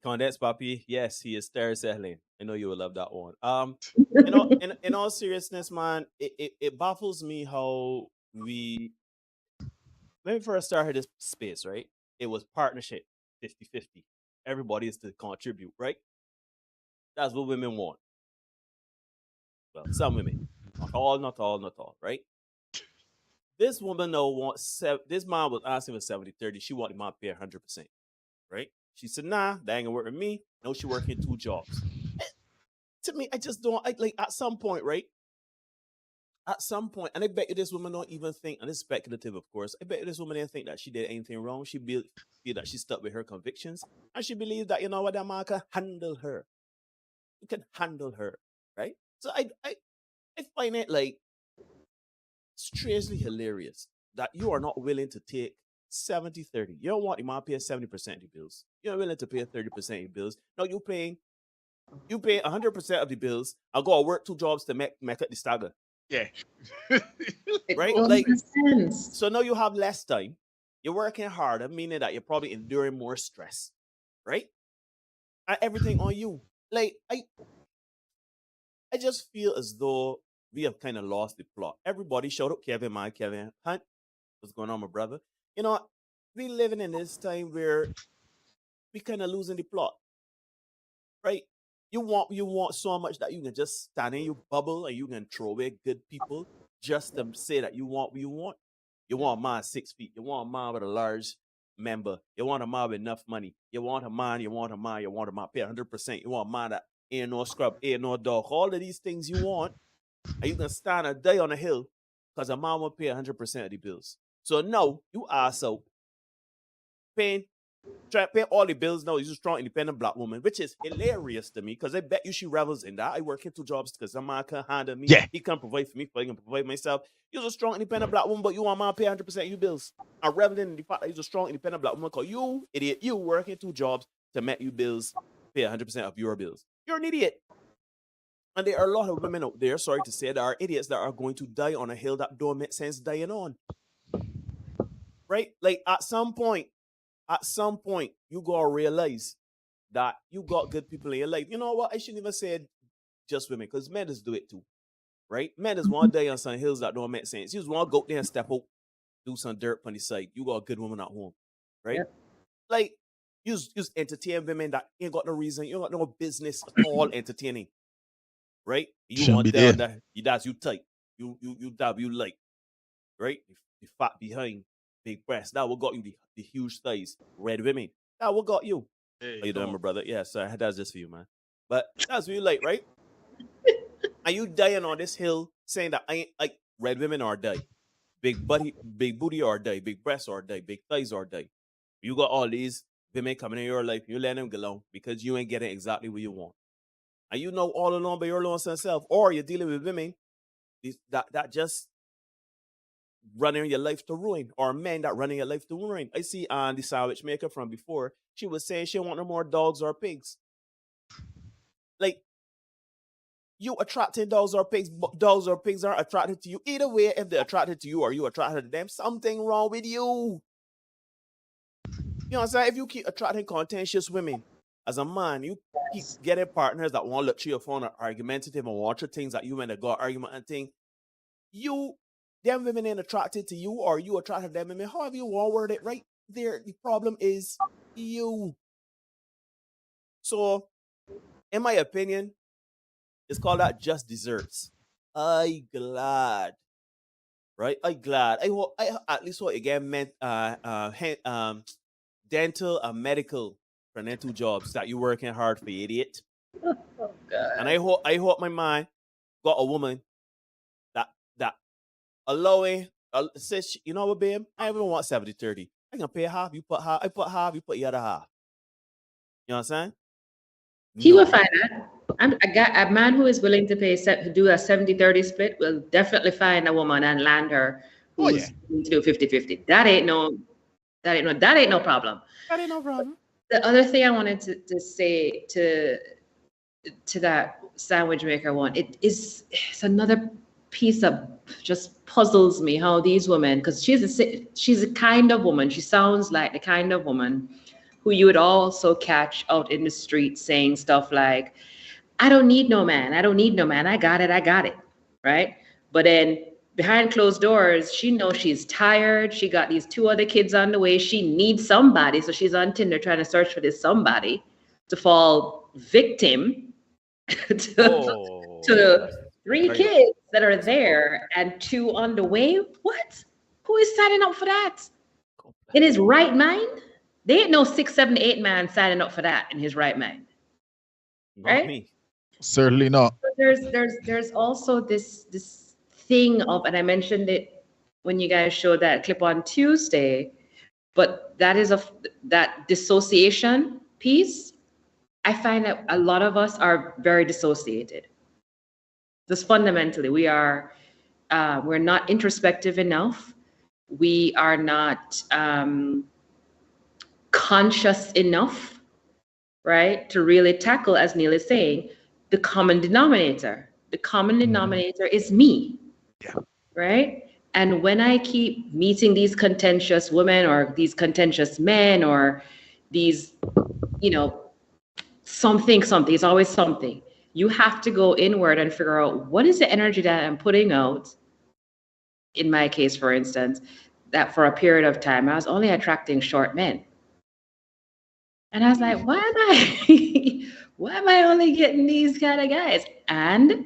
Condensed Papi, yes, he is Terry Sehlin. I know you will love that one. In all seriousness, man, it baffles me how when we first started this space, right? It was partnership, 50-50. Everybody is to contribute, right? That's what women want. Well, some women. Not all, right? This woman now wants this man was asking for 70-30. She wanted my pay 100%, right? She said, nah, that ain't gonna work with me. No, she working 2 jobs. To me, I just don't like at some point, right? At some point, and I bet you this woman don't even think, and it's speculative, of course. I bet you this woman didn't think that she did anything wrong. She feel that she stuck with her convictions, and she believes that that man can handle her. You can handle her, right? So I find it like strangely hilarious that you are not willing to take 70-30. You don't want your man pay 70% of the bills. You're willing to pay 30% of the bills. No, you pay 100% of the bills. I'll go work 2 jobs to make up the stagger. Yeah. Right? Like, so now you have less time. You're working harder, meaning that you're probably enduring more stress. Right? And everything on you. Like, I just feel as though we have kind of lost the plot. Everybody shout out Kevin Hunt. What's going on, my brother? We living in this time where we kind of losing the plot. Right? You want so much that you can just stand in your bubble and you can throw away good people just to say that you want what you want. You want a man 6 feet. You want a man with a large member. You want a man with enough money. You want a man pay 100%. You want a man that ain't no scrub, ain't no dog. All of these things you want, and you can stand a day on a hill because a man will pay 100% of the bills. So now you are try to pay all the bills now. You're a strong, independent black woman, which is hilarious to me because I bet you she revels in that. I work in 2 jobs because a man can handle me. Yeah. He can provide for me, but he can provide myself. You're a strong, independent black woman, but you want a man pay 100% of your bills. I revel in the fact that you're a strong, independent black woman because you, idiot, you work in 2 jobs to make you bills, pay 100% of your bills. You're an idiot. And there are a lot of women out there, sorry to say, that are idiots that are going to die on a hill that don't make sense dying on. Right? Like at some point, you gotta realize that you got good people in your life. You know what? I shouldn't even say just women, because men just do it too. Right? Men just want to die on some hills that don't make sense. You just want to go up there and step out, do some dirt on the side. You got a good woman at home. Right? Yep. Like, you just entertain women that ain't got no reason, you ain't got no business at all entertaining. Right? You want them that you tight. You like. Right? The fat behind, big breasts. That what got you the huge thighs. Red women. That what got you. Hey, how you doing, my brother? Yeah, sorry, that's just for you, man. But that's what you like, right? Are you dying on this hill saying that I ain't like red women or die? Big booty or die, big breasts or die, big thighs or die. You got all these women coming in your life, you let them go along because you ain't getting exactly what you want. And you know all along by your own self, or you're dealing with women that just running your life to ruin, or men that running your life to ruin. I see the sandwich maker from before, she was saying she want no more dogs or pigs. Like, you attracting dogs or pigs are attracted to you. Either way, if they're attracted to you or you attracted to them, something wrong with you. You know what I'm saying? If you keep attracting contentious women, as a man, you keep getting partners that want to look through your phone, are argumentative and watch things that you and a got argument and thing. Them women ain't attracted to you, or you attracted to them women. However you want to word it, right there. The problem is you. So, in my opinion, it's called that just desserts. I glad, right? I glad. I at least what again meant dental and medical for them 2 jobs that you working hard for, idiot. Oh God. And I hope my man got a woman that allowing says, you know what, babe? I even want 70-30. I can pay half, you put half, I put half, you put the other half. You know what I'm saying? He will find that. A man who is willing to do a 70-30 split will definitely find a woman and land her who's to do 50-50. That ain't no That ain't no problem. That ain't no problem. The other thing I wanted to say to that sandwich maker one, it's another piece of just puzzles me how these women, because she's a kind of woman. She sounds like the kind of woman who you would also catch out in the street saying stuff like, I don't need no man. I don't need no man. I got it. Right? But then behind closed doors, she knows she's tired. She got these 2 other kids on the way. She needs somebody. So she's on Tinder trying to search for this somebody to fall victim to 3 kids that are there and 2 on the way. What? Who is signing up for that? In his right mind? There ain't no 6, 7, 8 man signing up for that in his right mind. Right? Not me. Certainly not. But there's also this thing of, and I mentioned it when you guys showed that clip on Tuesday, but that dissociation piece, I find that a lot of us are very dissociated. Just fundamentally, we're not introspective enough. We are not conscious enough, right, to really tackle, as Neil is saying, the common denominator. The common denominator is me. Yeah. Right? And when I keep meeting these contentious women or these contentious men or these, something, it's always something. You have to go inward and figure out what is the energy that I'm putting out. In my case, for instance, that for a period of time, I was only attracting short men. And I was like, why am I only getting these kind of guys? And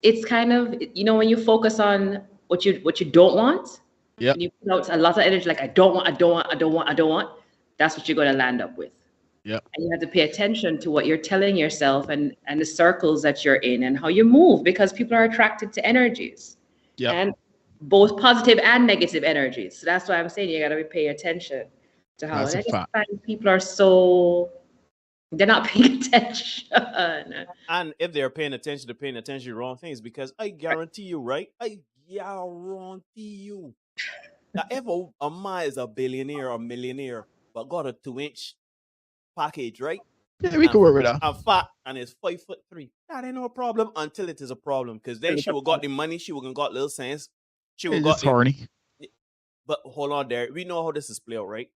it's kind of, when you focus on what you don't want, yeah, you put out a lot of energy, like I don't want, that's what you're going to land up with. Yeah. And you have to pay attention to what you're telling yourself and the circles that you're in and how you move, because people are attracted to energies. Yeah. And both positive and negative energies. So that's why I'm saying you got to be paying attention to how. That's a fact. People are they're not paying attention. And if they're paying attention, they're paying attention to wrong things, because I guarantee you, right? I guarantee you that if a man is a billionaire or millionaire but got a 2-inch package, right? Yeah, we can work with that. And fat and is 5'3", that ain't no problem until it is a problem, because then she will got the money, she will got little sense. She will It's got just horny. But hold on there. We know how this is played out, right?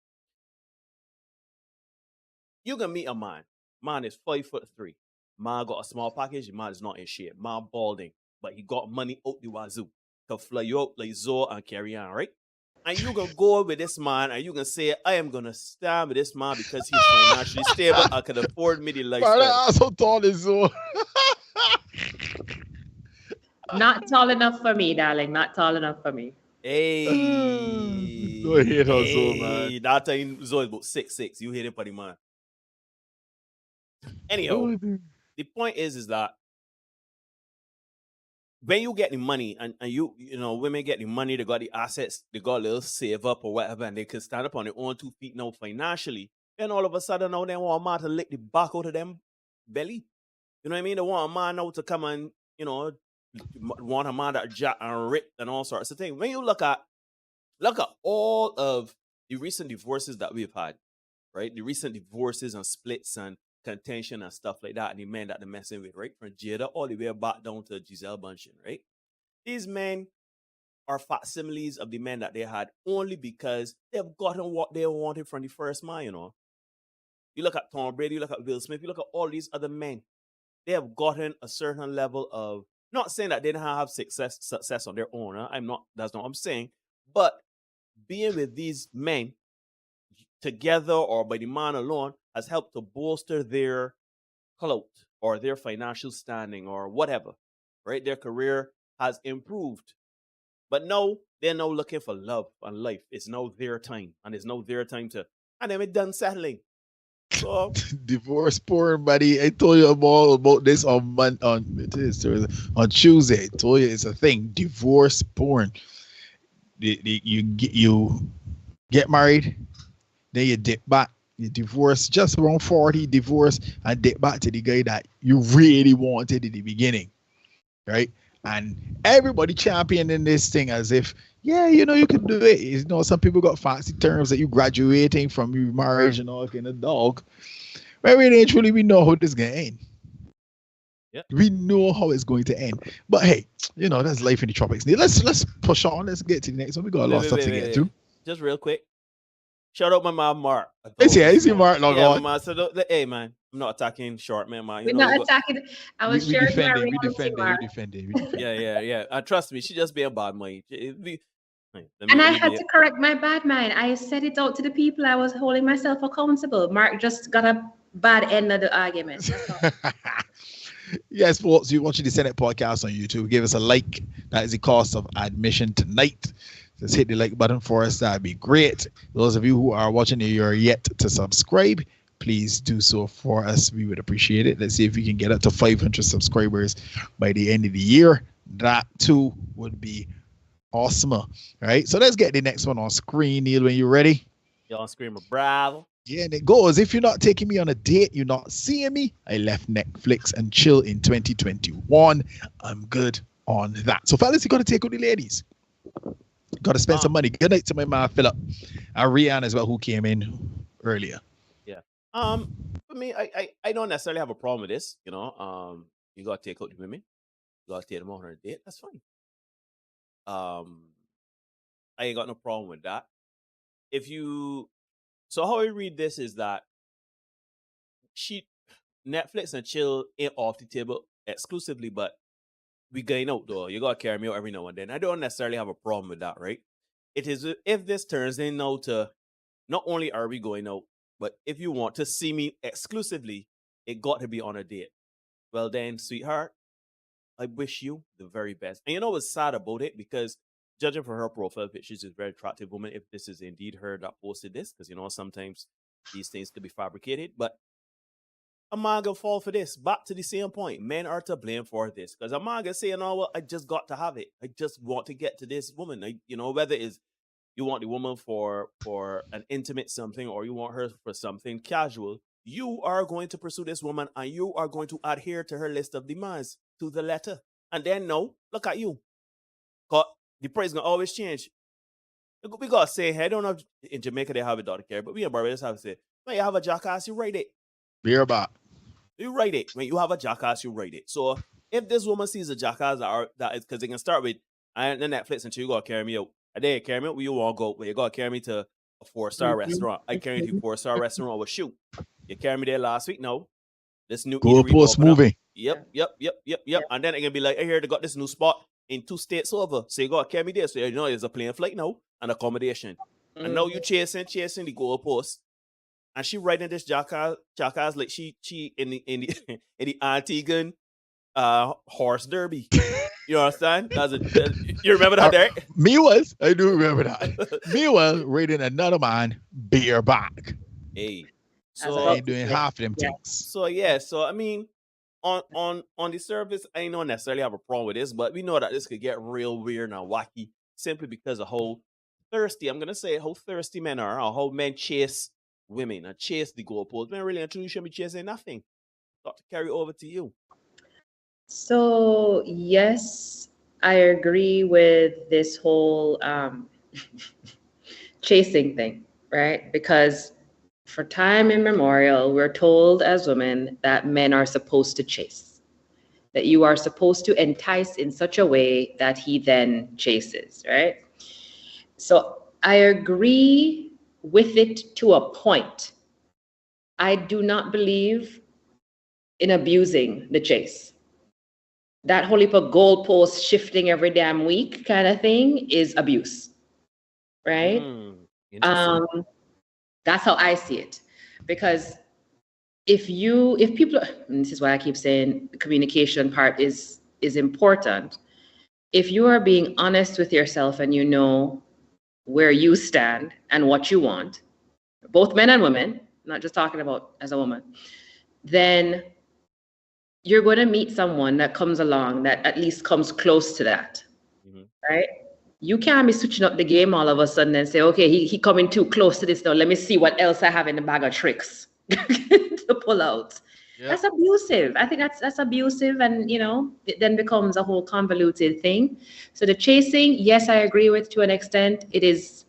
You can meet a man. Man is 5'3". Man got a small package. The man is not in shape. Man balding, but he got money out the wazoo to fly you out like Zoe and carry on, right? And you can go with this man and you can say, I am gonna stand with this man because he's financially stable. I can afford me the lifestyle. Man, so tall is Zoe. Not tall enough for me, darling. Not tall enough for me. Hey, Don't hate her so, man. That time Zoe is about 6'6". You hit it for the man. Anyhow, the point is that when you get the money and women get the money, they got the assets, they got a little save up or whatever, and they can stand up on their own 2 feet now financially, then all of a sudden now they want a man to lick the back out of them belly. You know what I mean? They want a man now to come and, want a man that jack and rip and all sorts of things. When you look at all of the recent divorces that we've had, right? The recent divorces and splits and contention and stuff like that, and the men that they're messing with, right? From Jada all the way back down to Giselle Bundchen, right? These men are facsimiles of the men that they had only because they've gotten what they wanted from the first man, You look at Tom Brady, you look at Will Smith, you look at all these other men. They have gotten a certain level of, not saying that they didn't have success on their own. That's not what I'm saying. But being with these men together or by the man alone has helped to bolster their clout or their financial standing or whatever, right? Their career has improved. But no, they're now looking for love and life. It's now their time, and it's now their time and then we're done settling. So divorce porn, buddy. I told you about this on Tuesday. I told you it's a thing. Divorce porn. You get married, then you dip back. You divorce just around 40, divorce and dip back to the guy that you really wanted in the beginning, right? And everybody championing this thing as if, yeah, you know, you can do it. You know, some people got fancy terms that you graduating from your marriage and all kind of dog. But really and truly, we know how this going to end. Yeah. We know how it's going to end. But hey, you know, that's life in the tropics. Let's push on. Let's get to the next one. We got a lot of stuff to get to. Just real quick. Shout out my mom, Mark. Is he Mark? No, yeah, my mom. So hey, man, I'm not attacking short man. We're not attacking. I was sharing my defending. Yeah. Trust me, she just be a bad mind. And I had to correct my bad mind. I said it out to the people. I was holding myself accountable. Mark just got a bad end of the argument. Yes, folks, you're watching the Senate podcast on YouTube. Give us a like. That is the cost of admission tonight. Just hit the like button for us. That'd be great. Those of you who are watching and you're yet to subscribe, please do so for us. We would appreciate it. Let's see if we can get up to 500 subscribers by the end of the year. That too would be awesome. All right, so let's get the next one on screen. Neil, when you're ready. You're on screen, bravo. Yeah, and it goes, if you're not taking me on a date, you're not seeing me. I left Netflix and chill in 2021. I'm good on that. So fellas, you got to take out the ladies. Got to spend some money. Good night to my man Philip and Rihanna as well, who came in earlier. Yeah. For me, I don't necessarily have a problem with this. You know, you got to take out the women. You got to take them on a date. That's fine. I ain't got no problem with that. So how I read this is that Netflix and chill ain't off the table exclusively, but we going out though. You gotta carry me out every now and then. I don't necessarily have a problem with that, right? It is if this turns in now to not only are we going out, but if you want to see me exclusively, it got to be on a date. Well then, sweetheart, I wish you the very best. And you know what's sad about it? Because judging from her profile picture, she's a very attractive woman. If this is indeed her that posted this, because you know sometimes these things could be fabricated, but a man gonna fall for this. Back to the same point, men are to blame for this because a man gonna say, you know what, I just got to have it. I just want to get to this woman. Whether it's you want the woman for an intimate something or you want her for something casual, you are going to pursue this woman and you are going to adhere to her list of demands to the letter. And then no, look at you. Cause the price gonna always change. We gotta say, hey, I don't know if in Jamaica they have it, Dr. Care, but we in Barbados have to say, when you have a jackass, you write it. Beer back. You write it. When you have a jackass, you write it. So if this woman sees a jackass that is because they can start with, and then Netflix and you gotta carry me out. And then you carry me out where you want to go, but you gotta carry me to a 4-star restaurant. I carry you to a 4-star restaurant with shoot. You carried me there last week, no. This new Goalpost movie. Yep. And then it can be like, I hear they got this new spot in 2 states over. So you gotta carry me there. So you know there's a plane flight now and accommodation. And now you chasing the goalpost. And she writing this jackass like she in the Antiguan horse derby. You understand? You remember that, Derek? I do remember that. Me rating another man beer back. Hey. So ain't doing half of them things. So yeah, I mean, on the surface, I don't necessarily have a problem with this, but we know that this could get real weird and wacky simply because of how thirsty men are, or how men chase women and chase the goalpost. Men really and truly shouldn't be chasing nothing. Got to carry over to you. So yes, I agree with this whole chasing thing, right? Because for time immemorial, we're told as women that men are supposed to chase, that you are supposed to entice in such a way that he then chases, right? So I agree with it to a point. I do not believe in abusing the chase. That whole heap of goalpost shifting every damn week kind of thing is abuse, right? That's how I see it. Because if people, and this is why I keep saying the communication part is important. If you are being honest with yourself and you know where you stand and what you want, both men and women, not just talking about as a woman, then you're going to meet someone that comes along that at least comes close to that, right? You can't be switching up the game all of a sudden and say, okay, he coming too close to this now. Let me see what else I have in the bag of tricks to pull out. That's abusive. I think that's abusive, and it then becomes a whole convoluted thing. So the chasing, yes, I agree with to an extent. It is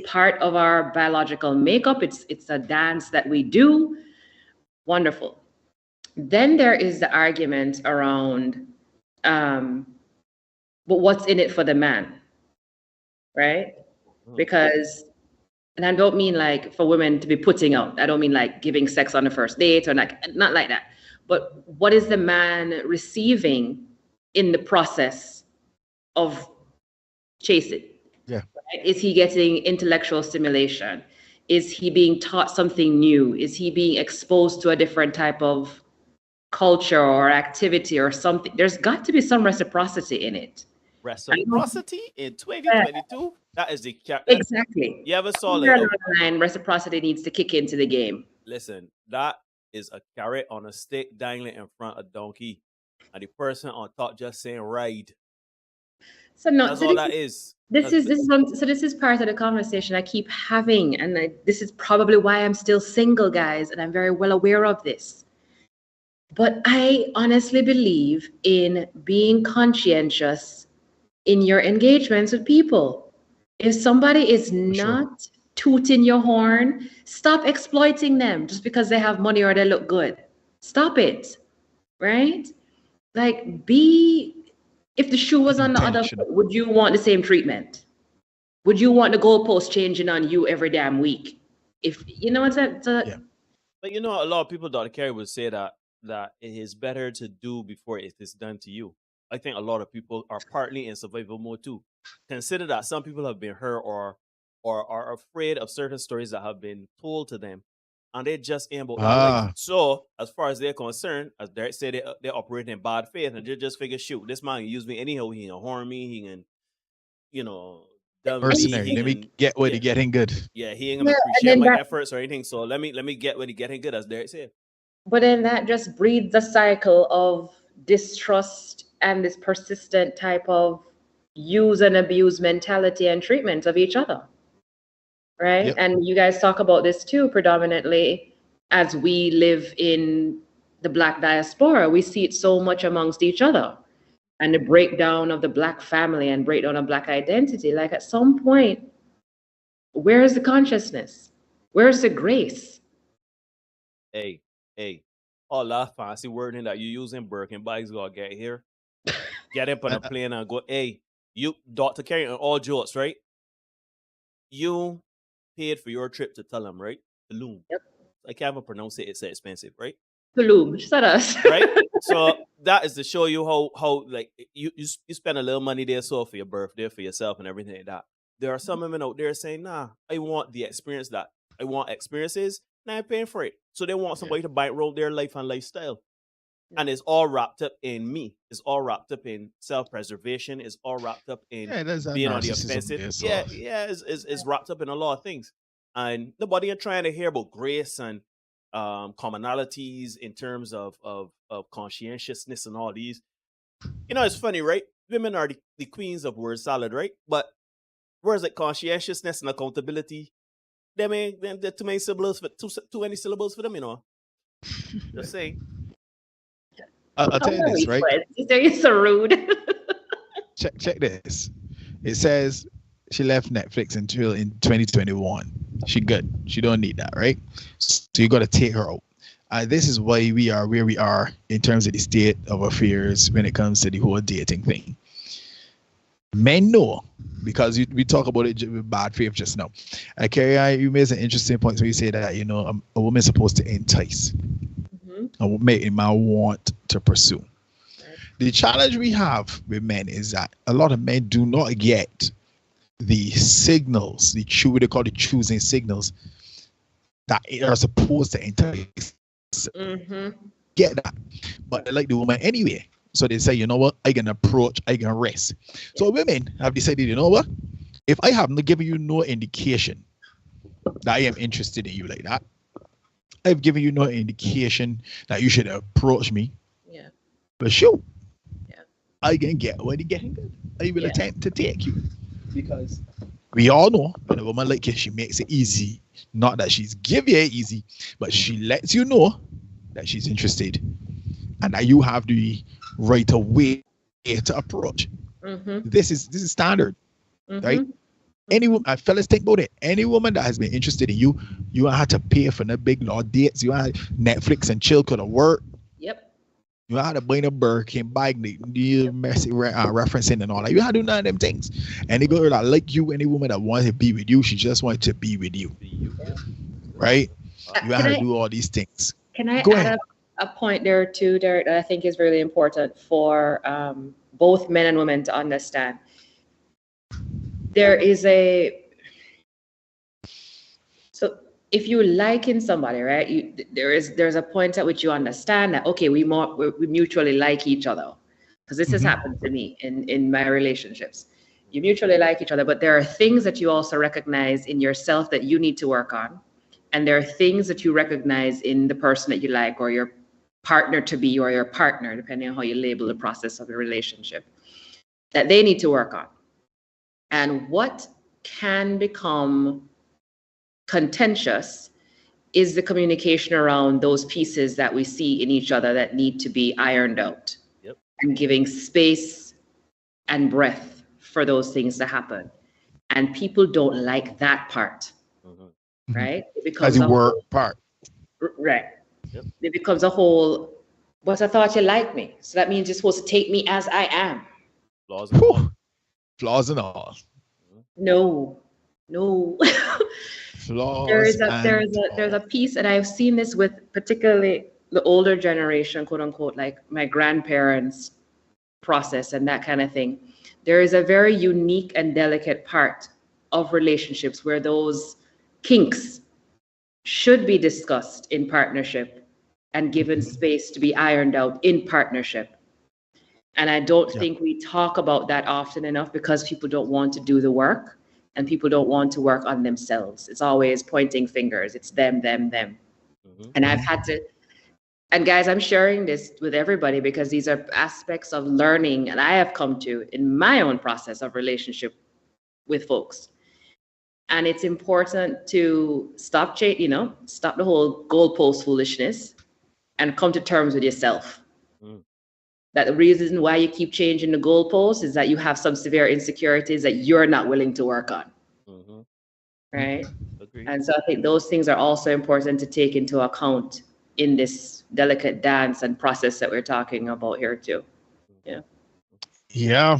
part of our biological makeup. It's a dance that we do. Wonderful. Then there is the argument around, but what's in it for the man, right? Because, and I don't mean like for women to be putting out. I don't mean like giving sex on the first date or not like that. But what is the man receiving in the process of chasing? Yeah. Right? Is he getting intellectual stimulation? Is he being taught something new? Is he being exposed to a different type of culture or activity or something? There's got to be some reciprocity in it. Reciprocity in 2022? That is the exactly. You ever saw like reciprocity needs to kick into the game. Listen, that is a carrot on a stick dangling in front of a donkey, and the person on top just saying ride. So no, that's all that is. This is part of the conversation I keep having, and this is probably why I'm still single, guys, and I'm very well aware of this. But I honestly believe in being conscientious in your engagements with people. If somebody is not tooting your horn, stop exploiting them just because they have money or they look good. Stop it, right? Like, if the shoe was on the other foot, would you want the same treatment? Would you want the goalpost changing on you every damn week? If you know what's that? Yeah. But a lot of people, Dr. Carey, would say that it is better to do before it is done to you. I think a lot of people are partly in survival mode too. Consider that some people have been hurt or are afraid of certain stories that have been told to them, and they just ain't about that life. So, as far as they're concerned, as Derek said, they're operating in bad faith, and they just figure, shoot, this man can use me anyhow. He can harm me. He can, mercenary. Let me get what he getting good. Yeah, he ain't gonna appreciate my efforts or anything. So let me get what he getting good, as Derek said. But then that just breeds a cycle of distrust and this persistent type of use and abuse mentality and treatment of each other. Right? Yep. And you guys talk about this too, predominantly as we live in the Black diaspora. We see it so much amongst each other, and the breakdown of the Black family and breakdown of Black identity. Like, at some point, where is the consciousness? Where's the grace? Hey, all that fancy wording that you use in Birkin bags gotta get here. Get up on a plane and go, hey, you, Dr. Carey, and all jokes, right? You paid for your trip to Tulum, right? Tulum. Yep. I can't even pronounce it. It's expensive, right? Tulum. Shut us. Right? So that is to show you how like you spend a little money there so for your birthday, for yourself and everything like that. There are some women out there saying, nah, I want the experience that I want experiences, and I'm paying for it. So they want somebody to bankroll their life and lifestyle. And it's all wrapped up in me. It's all wrapped up in self-preservation. It's all wrapped up in being on the offensive. It's wrapped up in a lot of things. And nobody are trying to hear about grace and commonalities in terms of conscientiousness and all these. It's funny, right? Women are the queens of word salad, right? But words like conscientiousness and accountability, they're too many syllables for too many syllables for them, Just saying. I'll tell you this, right? You're so rude. Check this. It says she left Netflix in 2021. She good. She don't need that, right? So you got to take her out. This is why we are where we are in terms of the state of affairs when it comes to the whole dating thing. Men know, because we talk about it with bad faith just now. Carrie, you made some interesting points where you say that a woman is supposed to entice. And make a man want to pursue. Right. The challenge we have with men is that a lot of men do not get the signals, what they call the choosing signals that are supposed to entice. Get that, but they like the woman anyway. So they say, you know what, I can approach, I can rest. So women have decided, you know what, if I have not given you no indication that I am interested in you like that, I've given you no indication that you should approach me. Yeah. But sure, I can get what you getting good. I will attempt to take you. Because we all know when a woman like you, she makes it easy. Not that she's giving you it easy, but she lets you know that she's interested, and that you have the right away to approach. This is standard, right? Any woman, fellas, think about it. Any woman that has been interested in you, you don't have to pay for the big law dates. You have Netflix and chill could have work. Yep. You have to buy the Birkin, buy the messy referencing and all that. You have to do none of them things. Any girl that like you, any woman that wants to be with you, she just wants to be with you, right? You have to do all these things. Can I add a point there too, Derek, that I think is really important for both men and women to understand? There is so if you liking somebody, right? There's a point at which you understand that, okay, we mutually like each other, because this has happened to me in my relationships. You mutually like each other, but there are things that you also recognize in yourself that you need to work on, and there are things that you recognize in the person that you like, or your partner to be, or your partner, depending on how you label the process of the relationship, that they need to work on. And what can become contentious is the communication around those pieces that we see in each other that need to be ironed out. Yep. And giving space and breath for those things to happen. And people don't like that part, right? It becomes a work part. Right. Yep. It becomes a whole, but I thought you liked me. So that means you're supposed to take me as I am. Flaws and all. No. Flaws. There's a piece, and I've seen this with particularly the older generation, quote unquote, like my grandparents' process and that kind of thing. There is a very unique and delicate part of relationships where those kinks should be discussed in partnership and given space to be ironed out in partnership. And I don't think we talk about that often enough, because people don't want to do the work and people don't want to work on themselves. It's always pointing fingers. It's them. And I've had to, and guys, I'm sharing this with everybody because these are aspects of learning and I have come to in my own process of relationship with folks. And it's important to stop the whole goalpost foolishness and come to terms with yourself. That the reason why you keep changing the goalposts is that you have some severe insecurities that you're not willing to work on. Right? Agreed. And so I think those things are also important to take into account in this delicate dance and process that we're talking about here too. Yeah.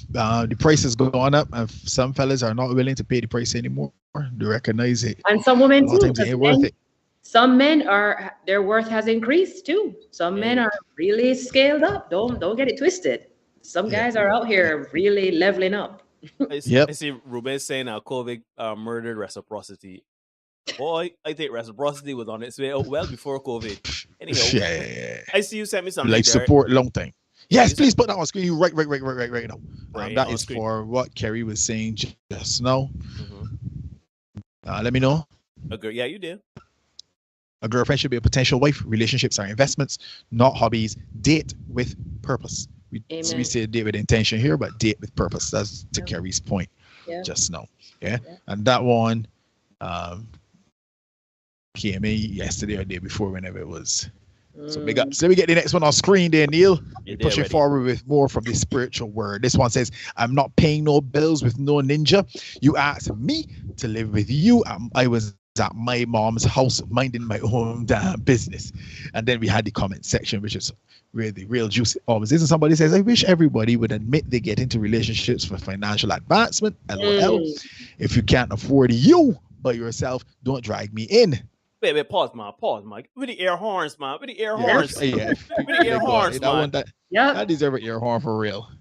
The price is going up, and some fellas are not willing to pay the price anymore. They recognize it. And some women too. It ain't worth it. Some men their worth has increased too. Some men are really scaled up. Don't get it twisted. Some guys are out here really leveling up. I see Ruben saying COVID murdered reciprocity. Boy, I think reciprocity was on its way out well before COVID. Anyhow, I see you sent me something. Like Derek. support long time. Yes, please put that on screen right now. Right that on is screen. for what Kerry was saying just now. Let me know. Yeah, you did. A girlfriend should be a potential wife. Relationships are investments, not hobbies. Date with purpose. We say date with intention here, but date with purpose. That's to Kerry's point just now. Yeah. And that one came in yesterday or the day before, whenever it was. So big ups. Let me get the next one on screen there, Neil. Pushing forward with more from the spiritual word. This one says, I'm not paying no bills with no ninja. You asked me to live with you. I was at my mom's house minding my own damn business. And then we had the comment section, which is where the real juice always is. And somebody says, I wish everybody would admit they get into relationships for financial advancement. LOL. If you can't afford you by yourself, don't drag me in. Wait, pause, man. With the air horns, man. With the air horns. Yeah. With the air horns, man. That deserves an air horn for real.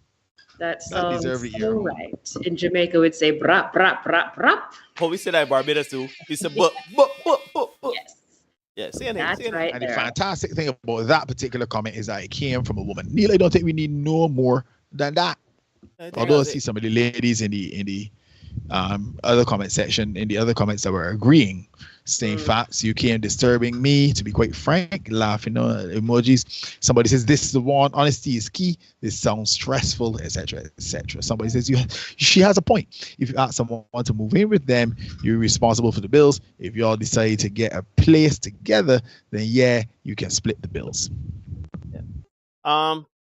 That sounds so right. In Jamaica, we'd say brap, brap, brap, brap. Oh, we said that in Barbados too. We said but. Yes. Yeah, see it. Right. And the fantastic thing about that particular comment is that it came from a woman. Neil, I don't think we need no more than that. Although I see some of the ladies in the other comment section, in the other comments that were agreeing, saying facts, you came disturbing me, to be quite frank, laughing emojis. Somebody says this is the one, honesty is key, this sounds stressful, etc., etc. Somebody says she has a point. If you ask someone to move in with them, you're responsible for the bills. If y'all decide to get a place together, then yeah, you can split the bills.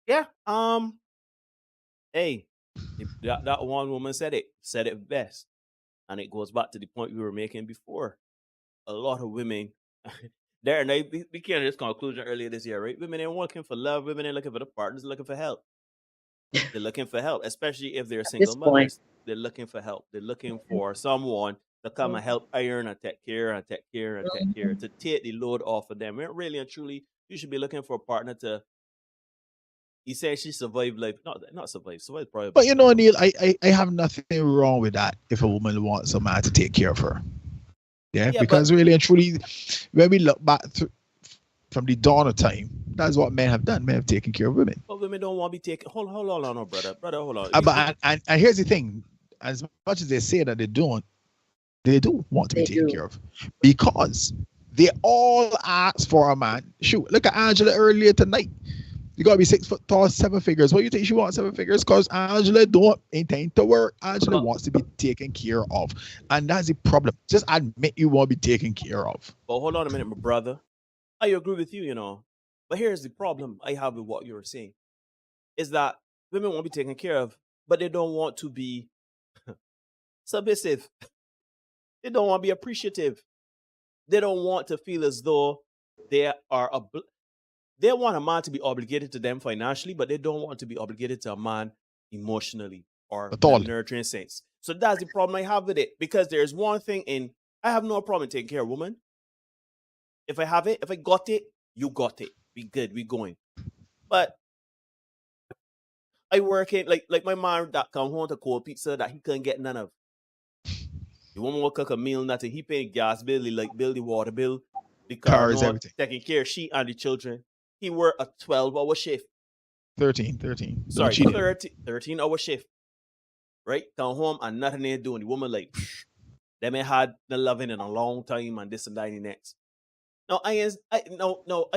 Yeah. Hey, that one woman said it best, and it goes back to the point we were making before. A lot of women, there, and we came to this conclusion earlier this year, right? Women ain't looking for love. Women ain't looking for the partners. They're looking for help. They're looking for help, especially if they're single mothers. They're looking for help. They're looking for someone to come and help iron and take care and take care and take care, to take the load off of them. Really and truly, you should be looking for a partner to essentially survive life. Not survive probably. But Neil, I have nothing wrong with that if a woman wants a man to take care of her. Yeah, because really and truly, when we look back from the dawn of time, that's what men have done. Men have taken care of women. But women don't want to be taken. Hold on, no, brother, hold on. And here's the thing: as much as they say that they do want to be taken care of, because they all ask for a man. Shoot, look at Angela earlier tonight. You gotta be 6 foot tall, 7 figures. What do you think she wants 7 figures? Because Angela don't intend to work. Angela wants to be taken care of. And that's the problem. Just admit you want to be taken care of. But hold on a minute, my brother. I agree with you, But here's the problem I have with what you were saying. Is that women want to be taken care of, but they don't want to be submissive. They don't want to be appreciative. They don't want to feel as though they are they want a man to be obligated to them financially, but they don't want to be obligated to a man emotionally or in a nurturing sense. So that's the problem I have with it. Because there's one thing I have no problem taking care of a woman. If I have it, if I got it, you got it. We good, we going. But I work in, like my man that come home to cold pizza that he couldn't get none of. The woman will cook a meal, nothing. He paying gas bill, bill the water bill, the car, everything. Taking care of she and the children. He worked a 12-hour shift. 13. Sorry, 13-hour shift. Right? Come home and nothing they doing. The woman them ain't had the loving in a long time and this and that and next. Now, I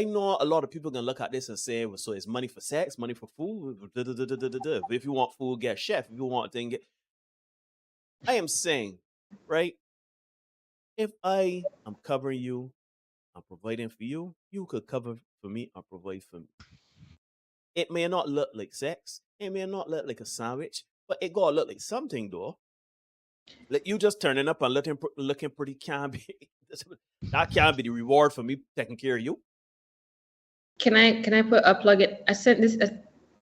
know a lot of people gonna look at this and say, well, so it's money for sex, money for food. If you want food, get a chef. If you want thing, get. I am saying, right? If I am covering you, I'm providing for you, you could cover for me or provide for me. It may not look like sex. It may not look like a sandwich, but it gotta look like something, though. Like you just turning up and looking pretty can't be. That can't be the reward for me taking care of you. Can I put a plug it? I sent this,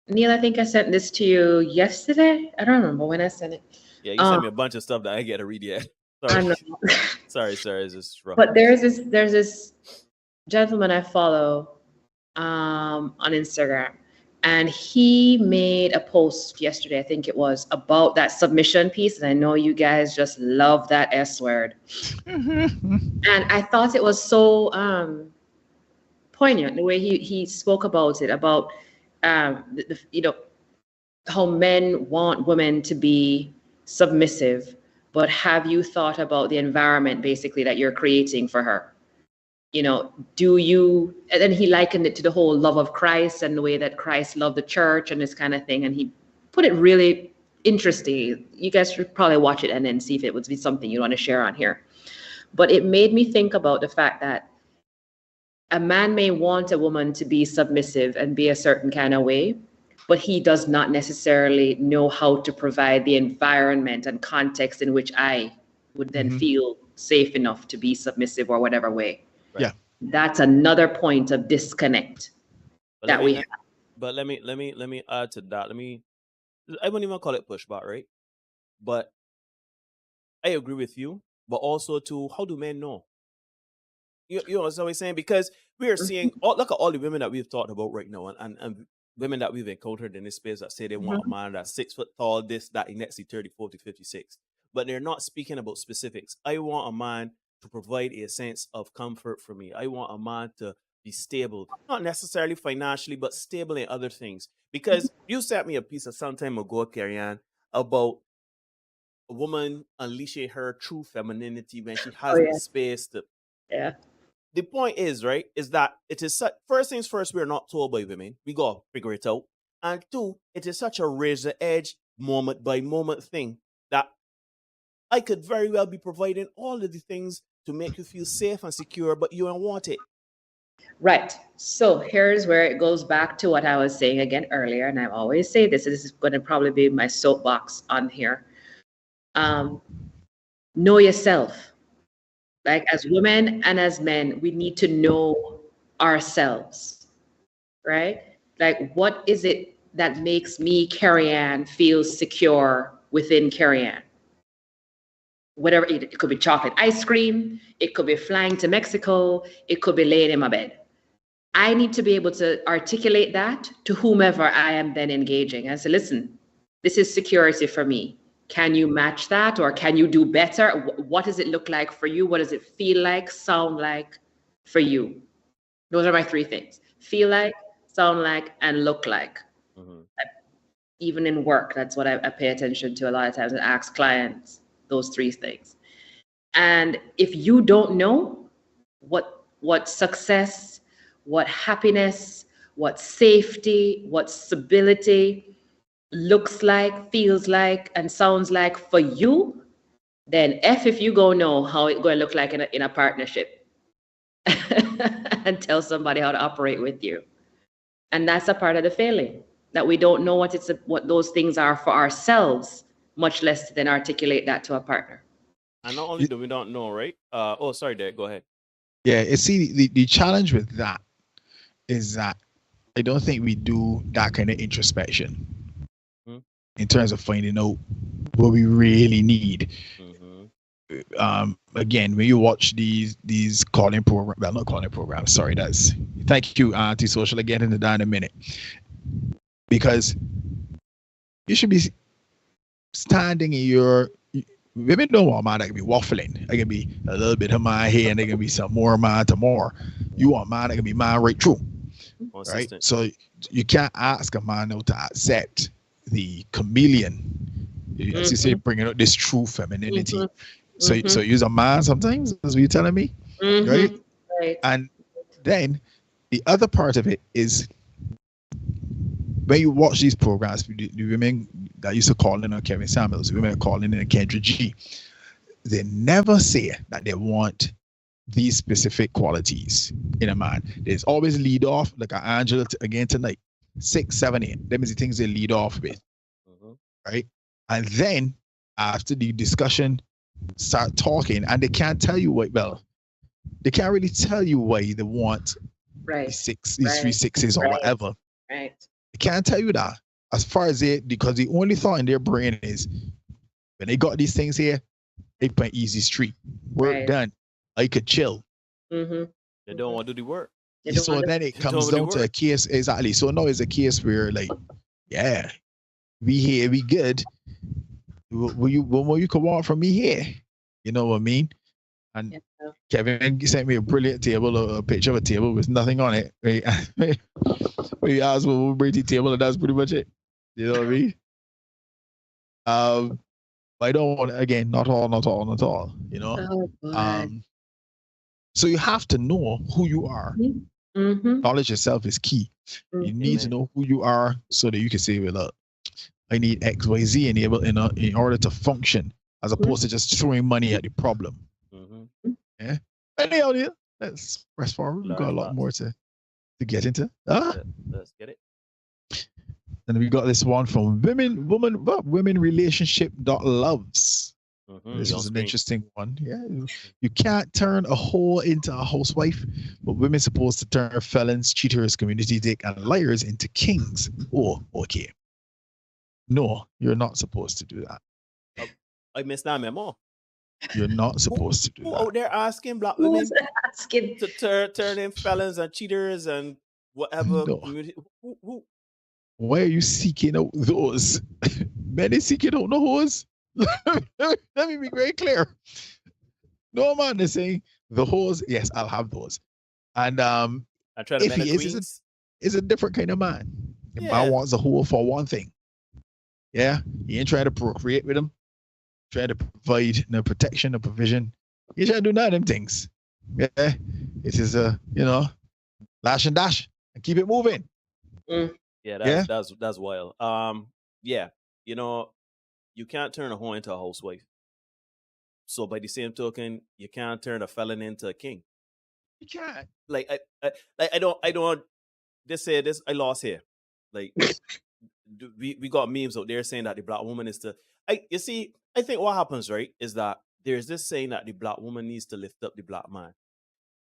Neil. I think I sent this to you yesterday. I don't remember when I sent it. Yeah, you sent me a bunch of stuff that I get to read yet. Sorry. I know. sorry, it's just rough. But there's this gentleman I follow on Instagram, and he made a post yesterday, I think it was, about that submission piece. And I know you guys just love that S word. And I thought it was so poignant the way he spoke about it, about how men want women to be submissive, but have you thought about the environment basically that you're creating for her? Do you, and then he likened it to the whole love of Christ and the way that Christ loved the church and this kind of thing. And he put it really interesting. You guys should probably watch it and then see if it would be something you want to share on here. But it made me think about the fact that a man may want a woman to be submissive and be a certain kind of way, but he does not necessarily know how to provide the environment and context in which I would then feel safe enough to be submissive or whatever way. Right? Yeah. That's another point of disconnect we have. But let me add to that. I wouldn't even call it pushback, right? But I agree with you. But also too, how do men know? You know what I'm saying? Because we are seeing look at all the women that we've talked about right now, and women that we've encountered in this space that say they want a man that's 6 foot tall, this, that, and next 30, 40, 56. But they're not speaking about specifics. I want a man to provide a sense of comfort for me. I want a man to be stable, not necessarily financially, but stable in other things. Because you sent me a piece of some time ago, Carrie Ann, about a woman unleashing her true femininity when she Oh has the yeah, space to. yeah. The point is, right, is that it is first things first, we're not told by women. We gotta figure it out. And two, it is such a razor edge, moment by moment thing that I could very well be providing all of the things to make you feel safe and secure, but you don't want it. Right. So here's where it goes back to what I was saying again earlier, and I always say this. This is going to probably be my soapbox on here. Know yourself. Like as women and as men, we need to know ourselves, right? Like what is it that makes me, Carrie Ann, feel secure within Carrie Ann? Whatever it could be chocolate ice cream, it could be flying to Mexico, it could be laying in my bed. I need to be able to articulate that to whomever I am then engaging. I say, listen, this is security for me. Can you match that or can you do better? What does it look like for you? What does it feel like, sound like for you? Those are my three things. Feel like, sound like, and look like. Mm-hmm. Even in work, that's what I pay attention to a lot of times and ask clients those three things. And if you don't know what success, what happiness, what safety, what stability looks like, feels like, and sounds like for you, then if you go know how it's going to look like in a partnership and tell somebody how to operate with you. And that's a part of the failing, that we don't know what those things are for ourselves, much less to then articulate that to a partner. And not only do we not know, right? Oh, sorry, Derek, go ahead. Yeah, see, the challenge with that is that I don't think we do that kind of introspection in terms of finding out what we really need. Again, when you watch these calling programs, well, not calling programs, sorry, thank you, Anti-Social, again into that in a minute. Because you should be standing in your, women don't want man that can be waffling. There can be a little bit of man here and there can be some more man tomorrow. You want man that can be man right through. Right? So you can't ask a man now to accept the chameleon. As you say, bringing out this true femininity. So you're a man sometimes, that's what you're telling me, right? And then the other part of it is when you watch these programs, the women that used to call in on Kevin Samuels, the women calling in on Kendra G, they never say that they want these specific qualities in a man. There's always lead off, like Angela again tonight, 6, 7, 8. Them is the things they lead off with, right? And then after the discussion, start talking, and they can't tell you what. Well, they can't really tell you why they want these 3 6s or whatever. Right. They can't tell you that as far as because the only thought in their brain is when they got these things here, they put easy street work done. I could chill. They don't want to do the work. So then it comes down to a case, exactly. So now it's a case where, like, yeah, we here, we good. What more you could want from me here? You know what I mean? And Kevin sent me a brilliant table, a picture of a table with nothing on it. We asked what we'll bring to the table, and that's pretty much it. You know what I mean? I don't want, again, not all. You know? So you have to know who you are. Knowledge yourself is key. You need to know who you are so that you can say, well, look, I need X, Y, Z in order to function, as opposed to just throwing money at the problem. Yeah. Anyhow, let's press forward. We've got a lot more to get into. Let's get it. And we got this one from womenrelationship.loves. This is an interesting one. Yeah. You can't turn a whore into a housewife, but women supposed to turn felons, cheaters, community dick, and liars into kings. Oh, okay. No, you're not supposed to do that. I missed that memo. You're not supposed to do who that. out there asking black women asking to turn in felons and cheaters and whatever? No. Who? Why are you seeking out those? Men is seeking out the whores. Let me be very clear. No man is saying the whores. Yes, I'll have those. And I try to if he is a different kind of man. The man wants a whore for one thing. Yeah, he ain't trying to procreate with him. try to provide no protection, no provision. You try to do none of them things. Yeah, it is lash and dash and keep it moving. Yeah, that's wild. Yeah, you can't turn a whore into a housewife. So by the same token, you can't turn a felon into a king. You can't. Like I don't. They say this. I lost here. Like we got memes out there saying that the black woman is you see. I think what happens, right, is that there's this saying that the black woman needs to lift up the black man.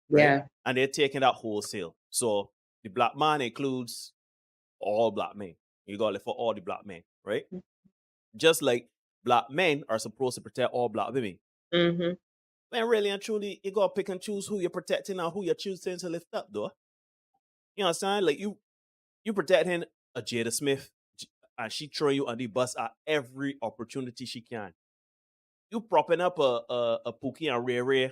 Right? Yeah. And they're taking that wholesale. So the black man includes all black men. You got to lift up all the black men, right? Just like black men are supposed to protect all black women. Mm-hmm. And really and truly, you got to pick and choose who you're protecting and who you're choosing to lift up, though. You know what I'm saying? Like, you protecting a Jada Smith, and she throw you on the bus at every opportunity she can. You propping up a Pookie and Ray Ray,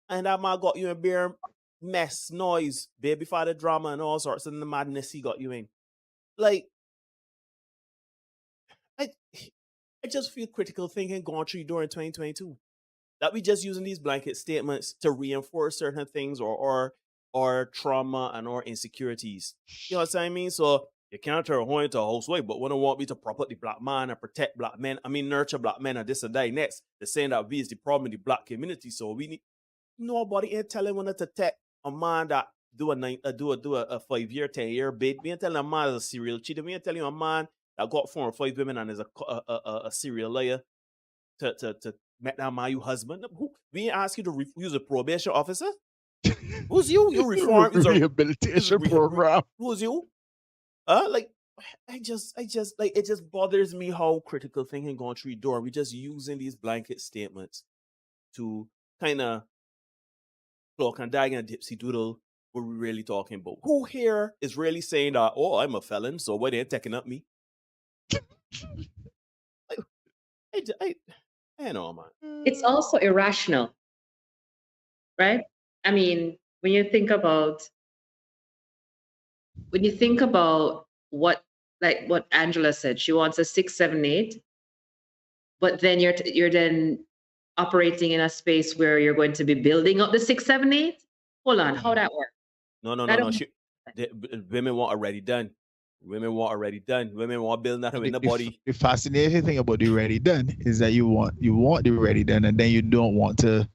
and that man got you in bare mess, noise, baby father drama, and all sorts of the madness he got you in. Like, I just feel critical thinking going through during 2022. That we just using these blanket statements to reinforce certain things or trauma and or insecurities. You know what I mean? So you can't turn a whore into a housewife, but when I want me to prop up the black man and protect black men, nurture black men and this and that next. They're saying that we is the problem in the black community. So we need nobody ain't telling one to take a man that do a 5-year, 10-year bid. We ain't telling a man is a serial cheater. We ain't telling a man that got 4 or 5 women and is a serial liar to make that man your husband. We ain't ask you to use a probation officer. Who's you? You reform rehabilitation program. Who's you? Like I just like it just bothers me how critical thinking going through the door. We just using these blanket statements to kind of cloak and dag and dipsy doodle what we're really talking about. Who here is really saying that, oh, I'm a felon, so why they ain't taking up me? I know, man. It's also irrational, right? I mean, when you think about what Angela said, she wants a 6, 7, 8, but then you're then operating in a space where you're going to be building up the 6, 7, 8. Hold on, how that work? No. Women want already done. Women want already done. Women want building that in the body. The fascinating thing about the ready done is that you want the ready done, and then you don't want to.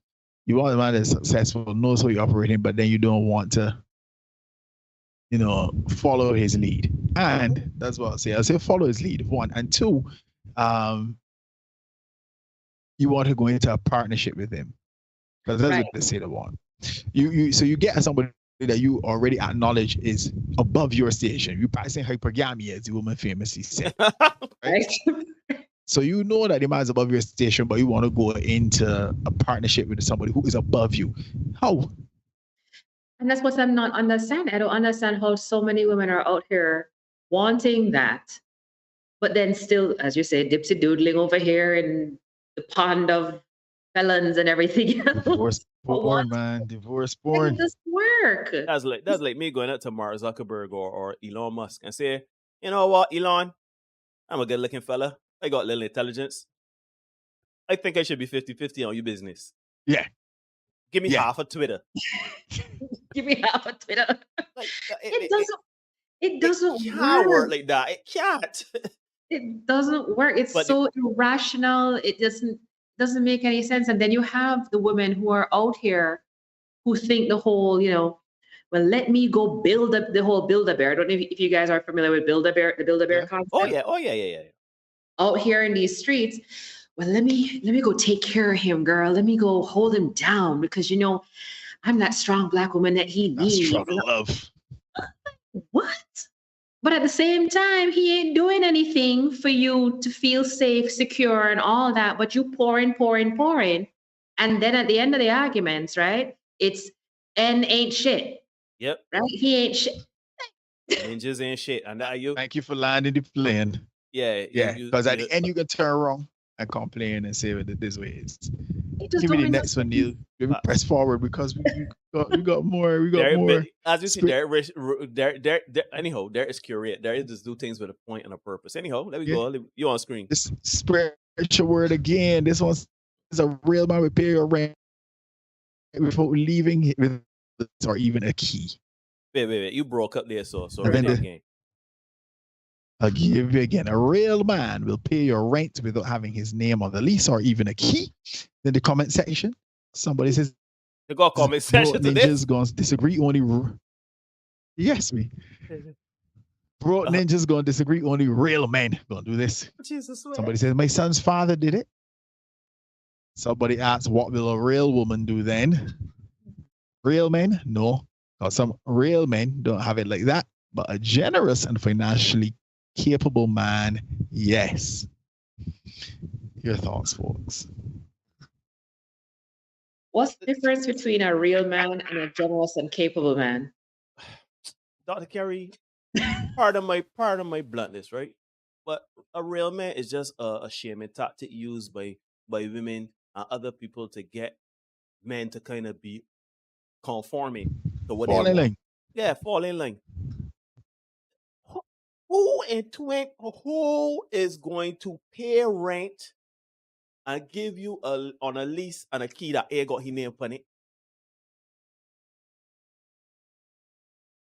You want a man that's successful, knows how you're operating, but then you don't want to, follow his lead. And that's what I'll say. I'll say follow his lead, 1. And 2, you want to go into a partnership with him. Because that's what they say they want. So you get somebody that you already acknowledge is above your station. You're practicing hypergamy, as the woman famously said. Right? So you know that the man is above your station, but you want to go into a partnership with somebody who is above you. How? And that's what I'm not understanding. I don't understand how so many women are out here wanting that, but then still, as you say, dipsy doodling over here in the pond of felons and everything. Divorce porn, man. Divorce porn. It doesn't work. That's like me going up to Mark Zuckerberg or Elon Musk and say, you know what, Elon, I'm a good looking fella. I got little intelligence. I think I should be 50-50 on your business. Yeah. Give me half of Twitter. Give me half of Twitter. Like, it doesn't can't work like that. It can't. It doesn't work. It's so irrational. It doesn't make any sense. And then you have the women who are out here who think the whole, well, let me go build up the whole Build-A-Bear. I don't know if you guys are familiar with Build-A-Bear, the Build-A-Bear concept. Oh yeah. Out here in these streets, well, let me go take care of him, girl. Let me go hold him down because I'm that strong black woman that he needs. Strong love. What? But at the same time, he ain't doing anything for you to feel safe, secure, and all that. But you pouring. And then at the end of the arguments, right? It's N ain't shit. Yep. Right? He ain't shit. Ninjas ain't shit. And that you. Thank you for landing the plane. Yeah. Yeah. Because at the end, you can turn wrong. and complain and say that this way is. It just Give me don't the make no next one, sense. Neil. Let me press forward because we got more. We got There, more. but as you see, Spirit- anyhow, there is curate. There is just do things with a point and a purpose. Anyhow, let me Yeah. go. You on screen. This spiritual word again. This one's a real man with pay your rent without leaving with or even a key. Wait. You broke up there, so And read then that the- again. I'll give you again. A real man will pay your rent without having his name on the lease or even a key. Then the comment section, somebody says, You got a comment section to this. ninjas gonna disagree only. Yes, me. Bro, ninjas gonna disagree. Only real men gonna do this. Jesus, man. Somebody says, my son's father did it. Somebody asks, what will a real woman do then? Real men? No. Because some real men don't have it like that. But a generous and financially capable man, yes. Your thoughts, folks. What's the difference between a real man and a generous and capable man? Dr. Kerry, pardon my bluntness, right? But a real man is just a shaming tactic used by women and other people to get men to kind of be conforming to what Fall they in want. line. Yeah, fall in line. Who is going to pay rent and give you on a lease and a key that ain't got his name on it?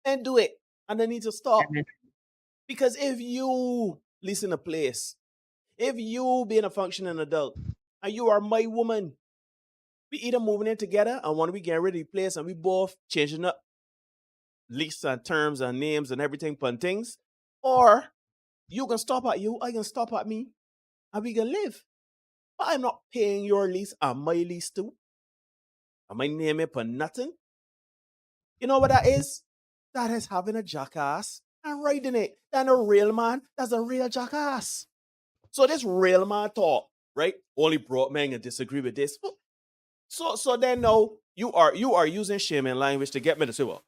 And do it. And they need to stop. Because if you leasing a place, if you being a functioning adult, and you are my woman, we either moving in together and when we get rid of the place and we both changing up lease and terms and names and everything fun things, or you can stop at you, I can stop at me, and we can live. But I'm not paying your lease and my lease too. And my name it for nothing. You know what that is? That is having a jackass and riding it. That's a real man. That's a real jackass. So this real man talk, right? Only broke men and disagree with this. So then now you are using shaming language to get me to say, well,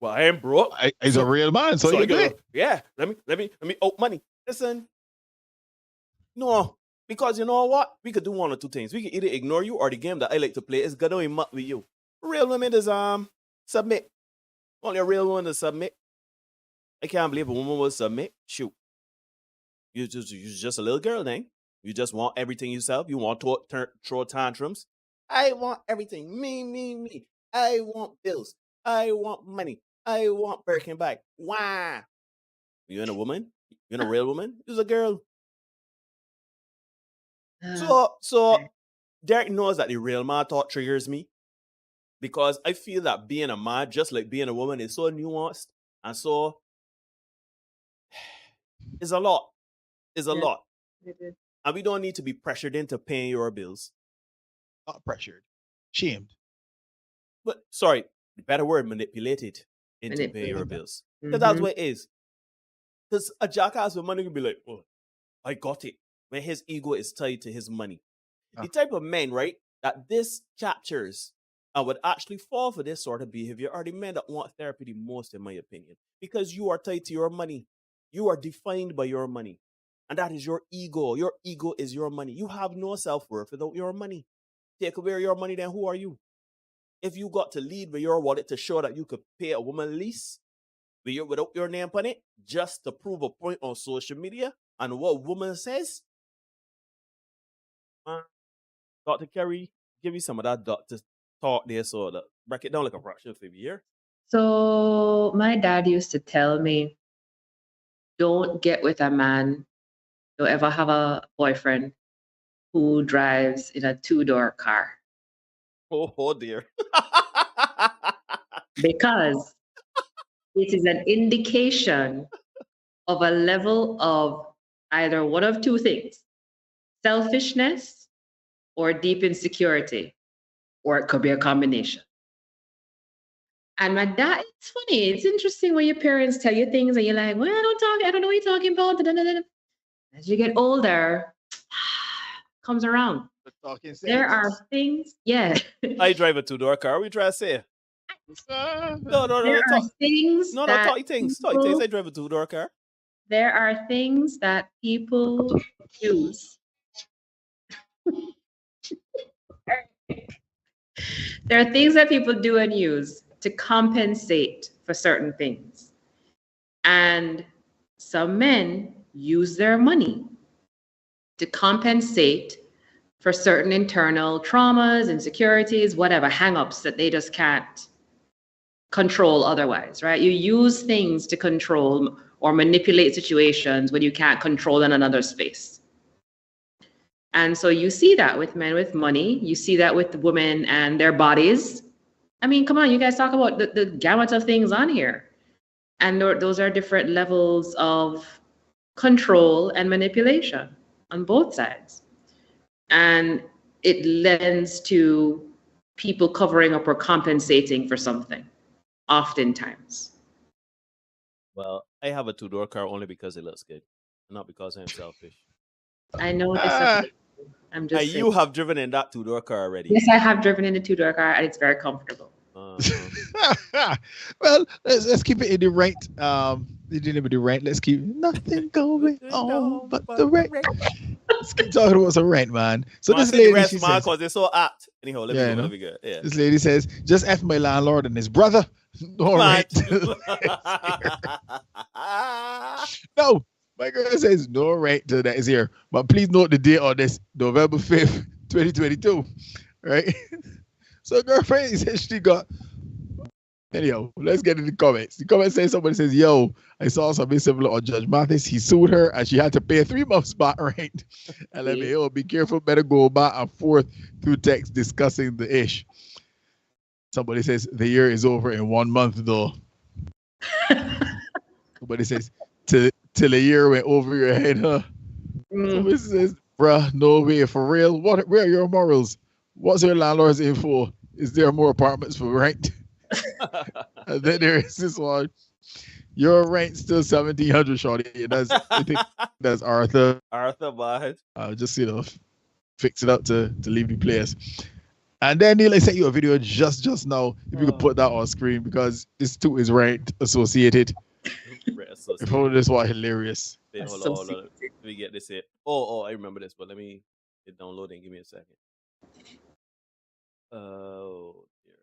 I ain't broke. He's a real man, so you do it. Yeah, let me owe money. Listen. No, because you know what? We could do one or two things. We could either ignore you or the game that I like to play is gonna muck with you. Real women is submit. Only a real woman to submit. I can't believe a woman will submit. Shoot. You're just a little girl then. You just want everything yourself. You want to throw tantrums. I want everything. Me. I want bills. I want money. I want Birkin bag. Why? You ain't a woman? You ain't a real woman? You're a girl. So Derek knows that the real man thought triggers me. Because I feel that being a man, just like being a woman, is so nuanced. And so it's a lot. It's a lot. And we don't need to be pressured into paying your bills. Not pressured. Shamed. But sorry, the better word, manipulated into paying your bills. Because that's what it is. Because a jackass with money will be like, oh, I got it. When his ego is tied to his money. The type of men, right, that this captures and would actually fall for this sort of behavior are the men that want therapy the most, in my opinion. Because you are tied to your money. You are defined by your money. And that is your ego. Your ego is your money. You have no self-worth without your money. Take away your money, then who are you? If you got to lead with your wallet to show that you could pay a woman lease without your name on it, just to prove a point on social media and what woman says, Dr. Kerry, give you some of that doctor talk there so that break it down like a fraction for a year. So my dad used to tell me, don't get with a man, don't ever have a boyfriend who drives in a two-door car. Oh dear. Because it is an indication of a level of either one of two things, selfishness or deep insecurity, or it could be a combination. And my dad, it's funny, it's interesting when your parents tell you things and you're like, well, I don't know what you're talking about. As you get older, comes around. There are things, yeah. I drive a two-door car. We try to say. No. There are things No, that talk things. I drive a two-door car. There are things that people use There are things that people do and use to compensate for certain things. And some men use their money to compensate for certain internal traumas, insecurities, whatever, hang-ups that they just can't control otherwise, right? You use things to control or manipulate situations when you can't control in another space. And so you see that with men with money. You see that with women and their bodies. I mean, come on, you guys talk about the gamut of things on here. And those are different levels of control and manipulation on both sides. And it lends to people covering up or compensating for something, oftentimes. Well, I have a two-door car only because it looks good, not because I'm selfish. I know this. I'm just saying. You have driven in that two-door car already. Yes, I have driven in a two-door car, and it's very comfortable. Well, let's keep it in the right. The rent. Let's keep nothing going on but the rent. Let's keep talking about some rent, man. So this lady, she says, because they're so apt. Anyhow, let me go. Yeah. This lady says, just F my landlord and his brother. No rent. No, my girl says no rent till that is here. But please note the date on this, November 5th, 2022. Right? So girlfriend essentially got. Anyhow, let's get into the comments. The comment says somebody says, yo, I saw something similar on Judge Mathis. He sued her and she had to pay 3 months back rent. And let me, yo, be careful, better go back and forth through text discussing the ish. Somebody says the year is over in 1 month though. Somebody says till a year went over your head, huh? Somebody says, bruh, no way, for real. Where are your morals? What's your landlord's in for? Is there more apartments for rent? And then there is this one. Your rent still 1,700, shorty. I think that's Arthur. Arthur, bud. Just fix it up to leave the place. And then Neil, I sent you a video just now. If you could put that on screen because this too is rent associated. If only this was hilarious. Wait, hold on. Let me get this here. Oh, I remember this, but let me get downloading. Give me a second. Oh dear.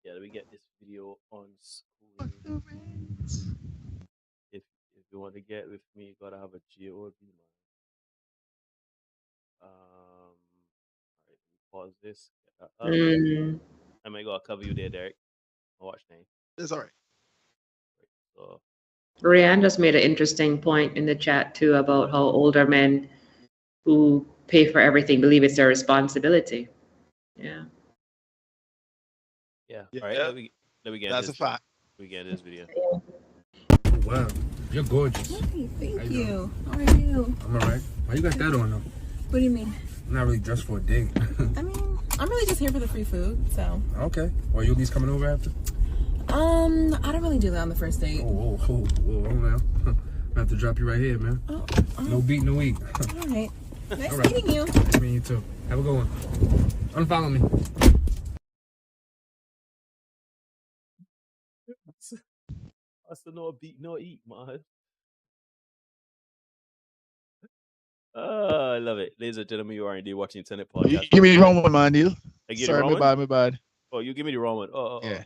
Yeah, let me get this video on screen. If you want to get with me, you gotta have a GOD, man. Alright, pause this. I might go cover you there, Derek. Watch name. It's all right. So Rianne just made an interesting point in the chat too about how older men who pay for everything believe it's their responsibility. Yeah. Yeah. All right. Let me get That's this. a fact. We get this video. Oh, wow, you're gorgeous. Hey, thank you. How are you? I'm all right. Why you got that on though? What do you mean? I'm not really dressed for a date. I mean, I'm really just here for the free food, so. Okay. Well, you'll be coming over after? I don't really do that on the first date. Whoa, now. I have to drop you right here, man. No beat, no eat. All right. Nice All right. meeting you. Nice meeting you too. Have a good one. Unfollow me. That's the no beat, no eat, man. I love it. Ladies and gentlemen, you are indeed watching Internet Podcast. You give me the wrong one, man, Neil. Sorry, my bad. Oh, you give me the wrong one. Oh. Yeah.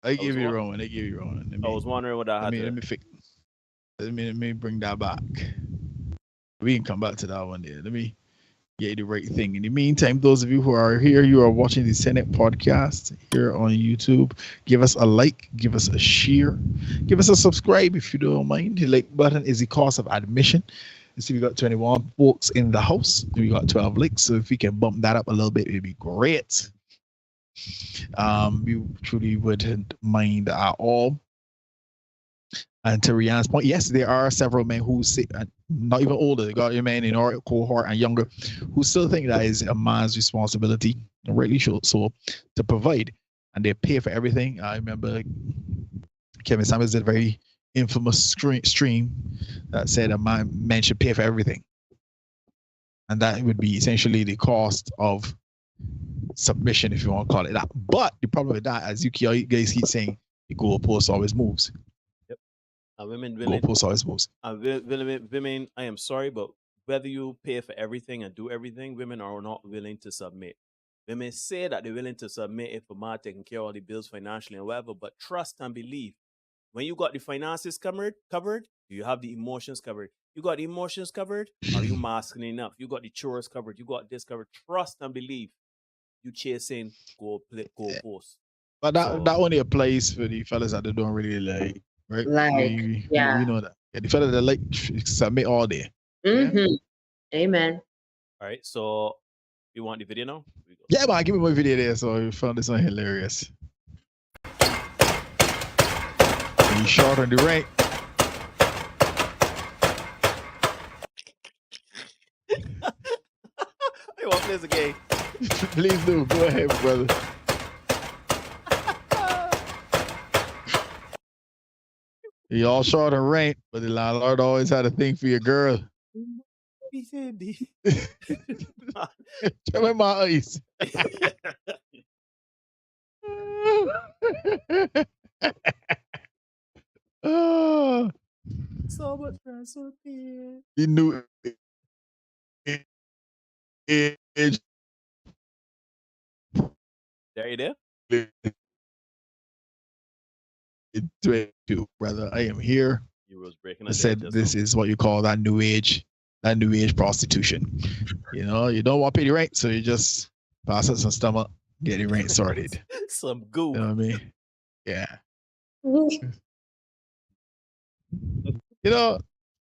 I give you the wrong one. I give you the wrong one. I was wondering what I had. Let me fix. Let me bring that back. We can come back to that one there. Let me get you the right thing. In the meantime, those of you who are here, you are watching the Senate podcast here on YouTube. Give us a like, give us a share, give us a subscribe if you don't mind. The like button is the cost of admission. You see, we got 21 folks in the house. We got 12 likes. So if we can bump that up a little bit, it'd be great. We truly wouldn't mind at all. And to Rianne's point, yes, there are several men who say, not even older, they got your men in our cohort and younger, who still think that is a man's responsibility, and rightly so, to provide, and they pay for everything. I remember Kevin Samuels did a very infamous stream that said a man should pay for everything, and that would be essentially the cost of submission, if you want to call it that. But the problem with that, as you guys keep saying, the goalpost always moves. Women, Goalposts always moves. women, I am sorry, but whether you pay for everything and do everything, women are not willing to submit. Women say that they're willing to submit if a man taking care of all the bills financially and whatever, but trust and believe. When you got the finances covered, you have the emotions covered. You got the emotions covered, are you masking enough? You got the chores covered, you got this covered. Trust and believe. You chasing goal post. But that only applies for the fellas that they don't really like, right? We know that. Yeah, the fellas that like submit all day. Mm-hmm. Amen. All right, so you want the video now? Yeah, man, give me my video there. So I found this one hilarious. He's short on the right. You want to play the game? Please do. Go ahead, brother. You all short and rank, but the landlord always had a thing for your girl. Tell me my eyes. Oh. So much recipe. The new age. There you there? 22, brother. I am here. You was breaking. I said this is what you call that new age prostitution. You know, you don't want to pay the rent, so you just pass out some stomach, get the rent sorted. Some goo. You know what I mean? Yeah. You know,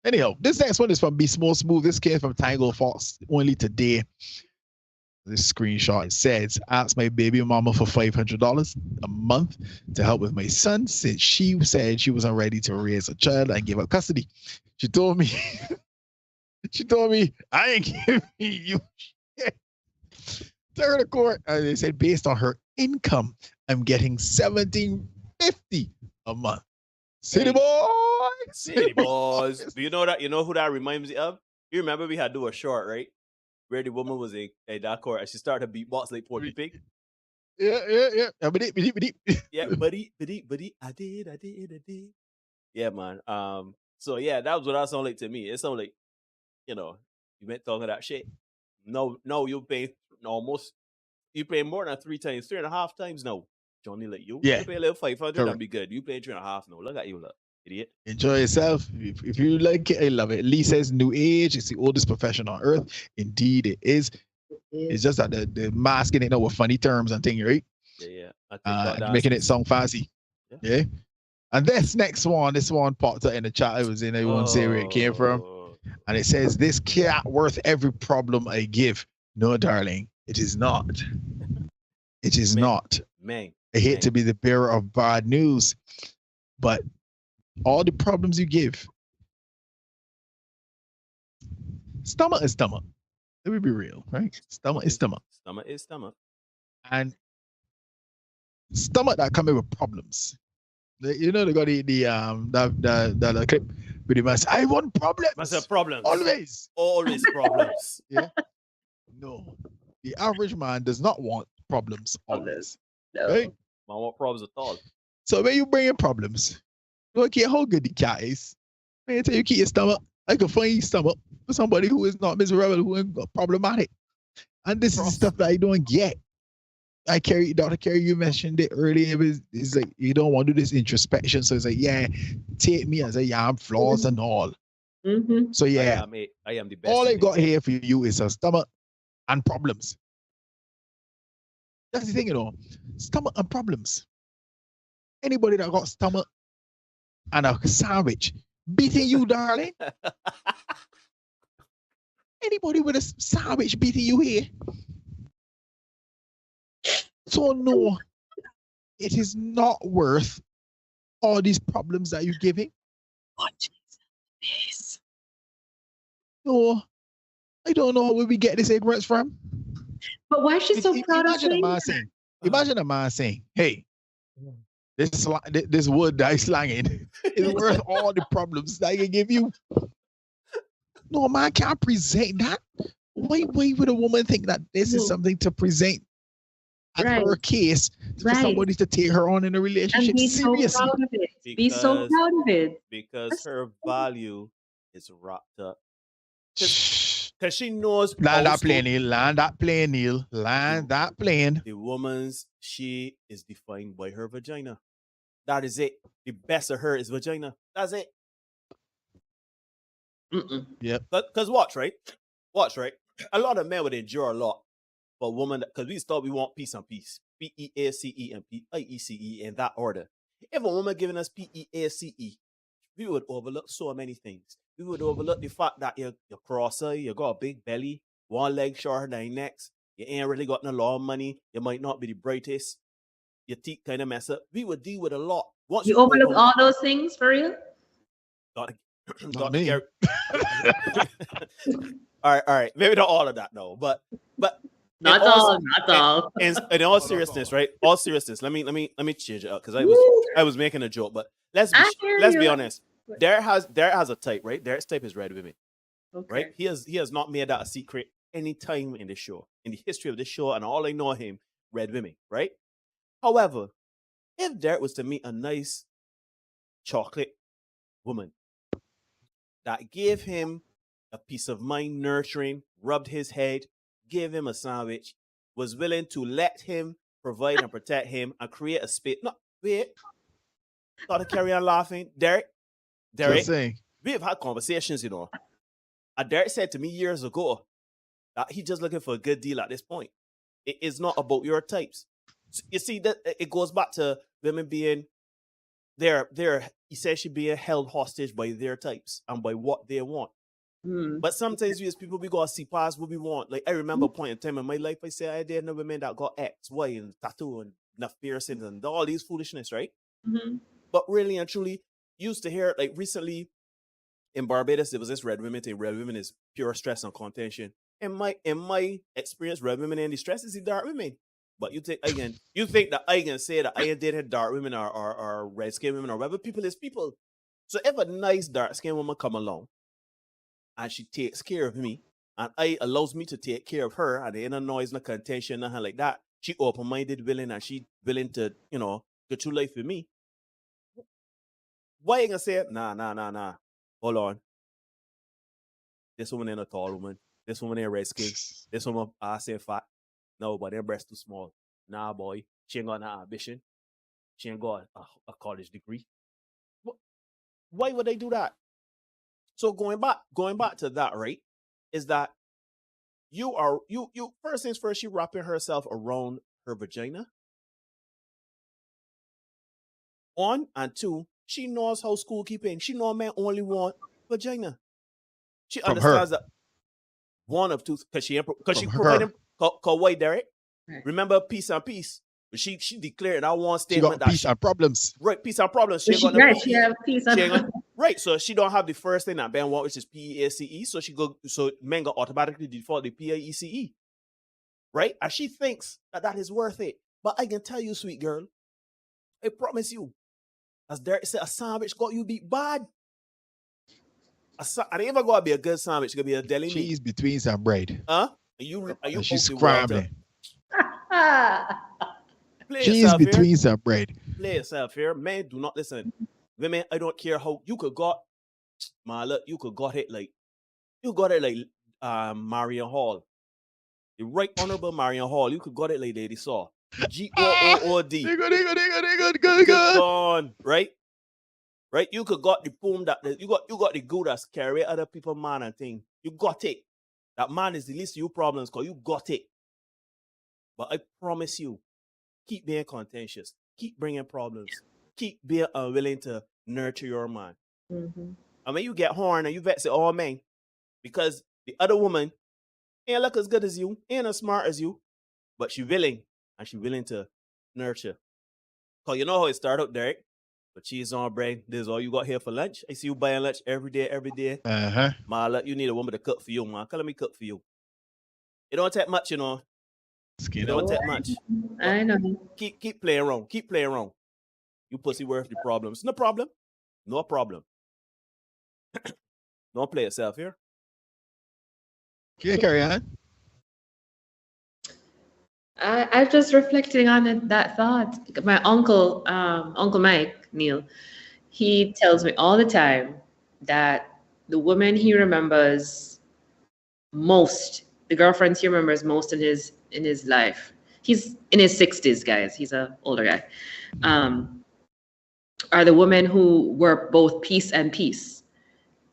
anyhow, this next one is from Be Small Smooth. This came from Tango Fox only today. This screenshot, it says, asked my baby mama for $500 a month to help with my son since she said she wasn't ready to raise a child and give up custody. She told me, I ain't giving you shit. Took her to court, and they said based on her income, I'm getting $1,750 a month. City boys. City boys. Do you know that? You know who that reminds me of? You remember we had to do a short, right? Where the woman was in that court and she started to beatbox like Porky Pig. Yeah. Yeah, buddy, I did. Yeah, man. So yeah, that was what that sounded like to me. It sounded like, you know, you been talking that shit. No, you pay more than 3.5 times now. Johnny, like you pay a little 500 and be good. You pay 3.5 now. Look at you, look. Idiot. Enjoy yourself. If you like it, I love it. Lee says new age is the oldest profession on earth. Indeed, it is. It's just that the masking it with funny terms and things, right? Yeah. Making it sound fancy. Yeah. And this one popped up in the chat I was in. Everyone say where it came from. And it says, this cat worth every problem I give. No, darling, it is not. It is not. Man. I hate to be the bearer of bad news, but all the problems you give, stomach is stomach. Let me be real, right? Stomach is stomach. Stomach is stomach. And stomach that come in with problems. You know they got the clip with the man say, I want problems. I said problems. Always problems. Yeah. No, the average man does not want problems always. No. Right? Man want problems at all. So when you bring in problems, you don't care how good the cat is. Man, until you keep your stomach, I can find your stomach for somebody who is not miserable, who is problematic. And this is stuff that I don't get. Dr. Carey, you mentioned it earlier. It's like you don't want to do this introspection. So it's like, yeah, take me as I'm flaws and all. Mm-hmm. So yeah, I am the best. All I got here for you is a stomach and problems. That's the thing, stomach and problems. Anybody that got stomach and a sandwich beating you, darling. Anybody with a sandwich beating you here. So no, it is not worth all these problems that you're giving. What is? No, I don't know where we get this ignorance from. But why is she so proud of Imagine a man saying, hey, this wood that I slanging is worth all the problems that I can give you. No, man can't present that. Why would a woman think that this is something to present at Right. her case for Right. somebody to take her on in a And relationship be so seriously. proud of it. Be so Because proud of it. because her value is wrapped up. Shh. Because she knows Land old that plane, school- Neil. Land that plane, Neil. Land that plane. the woman's she is defined by her vagina. That is it. The best of her is vagina. That's it. Mm-mm. Yep. Because watch, right? Watch, right? A lot of men would endure a lot for a woman because we thought we want peace and peace. P-E-A-C-E and P-I-E-C-E in that order. If a woman giving us P-E-A-C-E, we would overlook so many things. We would overlook the fact that you're crosser, you got a big belly, one leg shorter than your next, you ain't really got no lot of money, you might not be the brightest, your teeth kind of mess up. We would deal with a lot. Once You overlook all those things for real? Got Not me. all right. Maybe not all of that, no. But Not all, not all. And in all seriousness, right? All seriousness. Let me change it up because I was making a joke, but let's be honest. Derek has a type, right? Derek's type is red women. Okay. Right? He has not made that a secret any time in the show, in the history of this show, and all I know of him, red women, right? However, if Derek was to meet a nice chocolate woman that gave him a peace of mind, nurturing, rubbed his head, gave him a sandwich, was willing to let him provide and protect him and create a space. No, wait. Started carry on laughing. Derek, Just saying. we have had conversations, you know. And Derek said to me years ago that he's just looking for a good deal at this point. It is not about your types. So you see, that it goes back to women being they're essentially being held hostage by their types and by what they want. But sometimes we as people, we gotta see past what we want. Like I remember a point in time in my life, I said I dated women that got X, Y, and tattoo and enough piercings and all these foolishness, right? Mm-hmm. But really and truly, used to hear like recently in Barbados, there was this red women thing. Red women is pure stress and contention. In my experience, red women and the stress is the dark women. But you think that I can say that I dated dark women or red skinned women or whatever. People is people. So if a nice dark skinned woman come along and she takes care of me and I allows me to take care of her and there ain't no noise, no contention, nothing like that, she open minded, willing, and she willing to, go through life with me. Why you gonna say, nah, hold on. This woman ain't a tall woman. This woman ain't red skin. This woman ass ain't fat. No, but their breast too small. Nah, boy. She ain't got no ambition. She ain't got a college degree. Why would they do that? So going back to that, right? Is that you first things first, she wrapping herself around her vagina. One and two, she knows how school keeping. She know men only want vagina. She From understands her. that one of two because she providing white Derek. Right. Remember peace and peace. But she declared that one She statement got that peace and problems. right, peace and problems. So She ain't got no she have peace and right, so she don't have the first thing that Ben want, which is P-E-A-C-E. So men got automatically default the P-I-E-C-E. Right? And she thinks that is worth it. But I can tell you, sweet girl, I promise you, as Derek said, a sandwich got you beat bad. I ain't even gonna be a good sandwich. It's gonna be a deli meat. Cheese between some bread. Huh? Are you And she's open water? scrambling. Play Cheese yourself between here. some bread. Play yourself here. Men, do not listen. Women, I don't care how you could got you could got it like Marion Hall. The Right Honorable Marion Hall. You could got it like Lady Saw. G-O-O-O-D. Good. Gone. Right? Right? You could got the poem that you got the good that scary other people man and thing. You got it. That man is the least of your problems because you got it. But I promise you, keep being contentious. Keep bringing problems. Keep being unwilling to nurture your man. Mm-hmm. And when you get horn and you vex it all man, because the other woman ain't look as good as you, ain't as smart as you, but she willing, and she willing to nurture. Because you know how it started out, Derek? But cheese on bread, this is all you got here for lunch. I see you buying lunch every day. Uh-huh. Man, you need a woman to cook for you, man. Let me cook for you. It don't take much, you know. It don't take much. I know. Keep playing around. Keep playing around. You pussy worth the problems. No problem. No problem. Don't play yourself here. Yeah, carry on. I'm just reflecting on that thought. My uncle, Uncle Mike Neil, he tells me all the time that the woman he remembers most, the girlfriends he remembers most in his life. He's in his 60s, guys. He's a older guy. Are the women who were both peace and peace.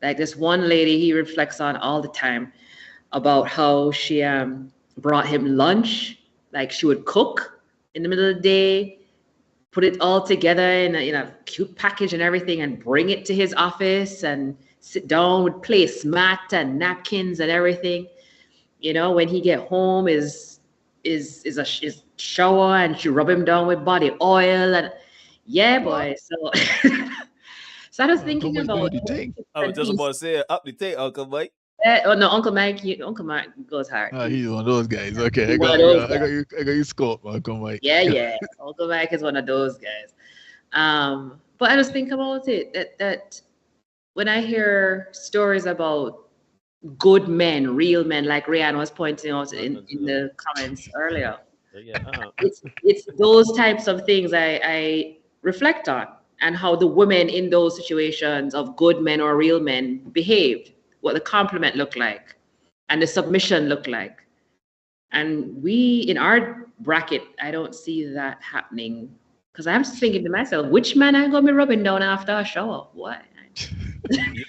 Like this one lady he reflects on all the time about how she brought him lunch. Like she would cook in the middle of the day, put it all together in a cute package and everything, and bring it to his office and sit down with placemat and napkins and everything. You know, when he get home is shower and she rub him down with body oil and yeah, boy. So so I was thinking about I was just about to say up the tape, Uncle Mike. oh no, Uncle Mike goes hard. He's one of those guys. Okay, He's I one got, of those I got you. I got you scope, Uncle Mike. Yeah. Uncle Mike is one of those guys. But I just think about it that when I hear stories about good men, real men, like Ryan was pointing out in the comments earlier, it's those types of things I reflect on, and how the women in those situations of good men or real men behaved, what the compliment looked like, and the submission looked like. And we, in our bracket, I don't see that happening. Because I'm just thinking to myself, which man I gonna be rubbing down after a shower? What?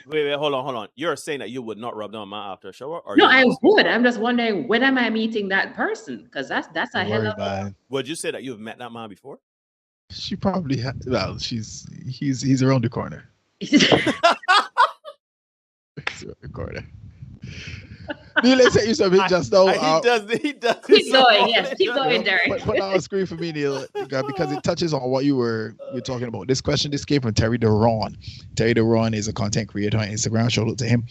Wait, hold on. You're saying that you would not rub down a man after a shower? Or No, I would. I'm just wondering, when am I meeting that person? Because that's a hell of a... Would you say that you've met that man before? She probably had. Well, he's around the corner. He's around the corner. Neil, let's say you something just now. He does. Keep going, yes. Keep going, Derek. Put on screen for me, Neil, because it touches on what you're talking about. This came from Terry Deron. Terry Deron is a content creator on Instagram. Shout out to him.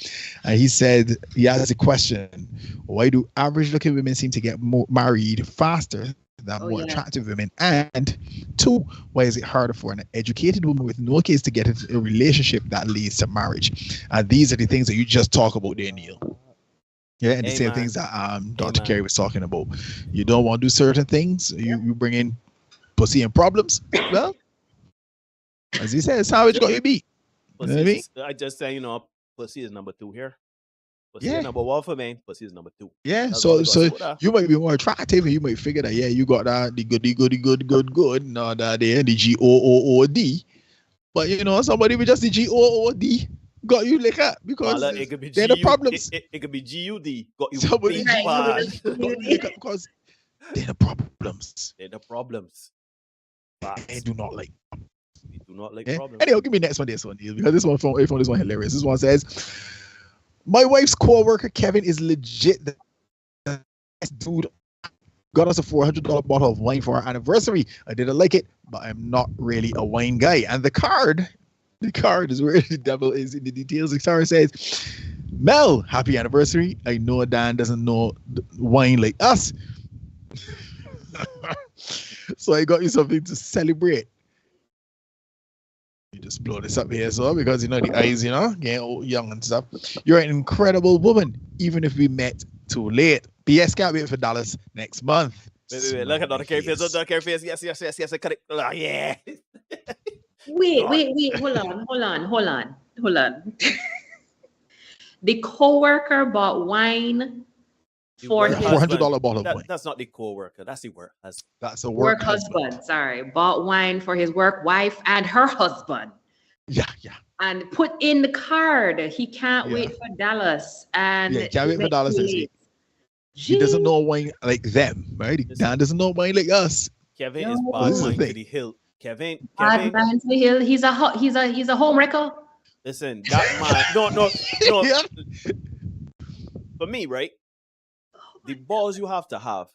He said, he asked a question: why do average-looking women seem to get married faster than more attractive women? And 2, why is it harder for an educated woman with no kids to get into a relationship that leads to marriage? And these are the things that you just talk about there, Neil. Yeah, and the same things that Dr. Carey was talking about. You don't want to do certain things. You bring in pussy and problems. Well, as he said, it's how it's got to be. You know what I mean? I just say, pussy is number 2 here. Pussy is number 1 for men. Pussy is number 2. Yeah, that's so you might be more attractive, and you might figure that you got that the good, no, that there the GOOD. But somebody with just the GOOD got you like that because it could be they're the problems. It could be GUD got you. Somebody because they're the problems. They're the problems. They do not like. We do not like problems. Anyway, give me next one, because this one hilarious. This one says, my wife's co-worker Kevin is legit the best dude. Got us a $400 bottle of wine for our anniversary. I didn't like it, but I'm not really a wine guy. And the card is where the devil is in the details. The card says, Mel, happy anniversary. I know Dan doesn't know wine like us. So I got you something to celebrate. You just blow this up here, so because the eyes, getting old, young and stuff. You're an incredible woman, even if we met too late. P.S. Can't wait for Dallas next month. Wait, look at Dr. Carey face. Dr. Carey face. Yes. I cut it. Oh, yeah. Wait. Hold on. The co-worker bought wine for his $400 bottle of wine. That's not the co-worker. That's the work. That's a work husband. Sorry, bought wine for his work wife and her husband. Yeah. And put in the card. He can't wait for Dallas. And can't wait for Dallas this week. He doesn't know wine like them, right? Dan doesn't know wine like us. Kevin is bad wine to the hill. Kevin. Bad wine to the hill. He's a home wrecker. Listen, that man. No. For me, right? The balls you have to have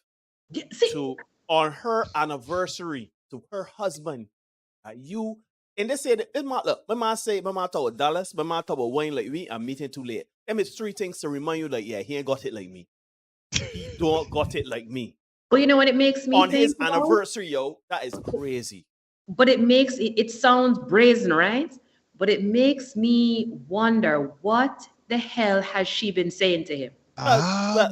to on her anniversary to her husband, you and they say that my man talk about Dallas, my man talk about wine like me, I'm meeting too late. Them is 3 things to remind you, like, he ain't got it like me. He don't got it like me. But you know what it makes me on think his anniversary, yo, that is crazy. But it sounds brazen, right? But it makes me wonder, what the hell has she been saying to him? Well,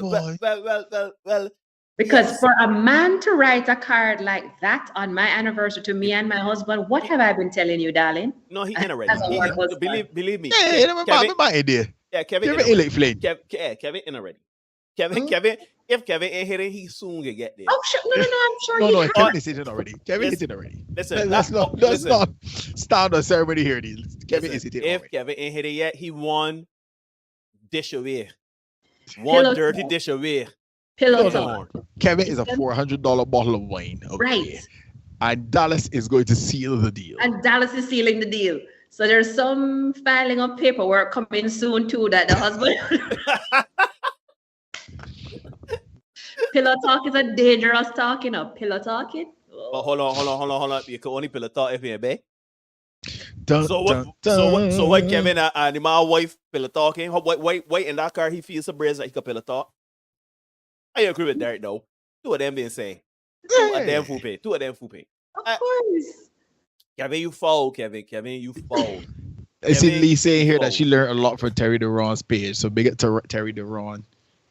Because for a man to write a card like that on my anniversary to me and my husband, what have I been telling you, darling? No, he ain't ready. As a work husband. Believe me. Yeah, my idea. Yeah, Kevin Kevin ain't like flame. Kevin ain't ready. Kevin, if Kevin ain't here, he soon can get there. Oh, sure. No, I'm sure No, he Kevin is hitting already. Kevin is Listen, hitting already. listen, Let's not start the ceremony here, Neil. Kevin is hitting If already. Kevin ain't here yet, he won dish away. Pillow One dirty talk. dish away. Pillow No. talk. Kevin is a $400 bottle of wine. Okay? Right. And Dallas is going to seal the deal. And Dallas is sealing the deal. So there's some filing of paperwork coming soon too that the husband. Pillow talk is a dangerous talking up. Pillow talking. But hold on. You can only pillow talk if you're bae. Dun, So dun, what? So what? dun. Kevin and my wife pillow talking. Wait in that car. He feels the brains that he can pillow talk. I agree with Derek though. Two of them been saying. Two of them fupe. Of course. Kevin, you foul. Kevin, you foul. I see Kevin, Lee saying here foul. that she learned a lot from Terry Deron's page. So big up to Terry Deron,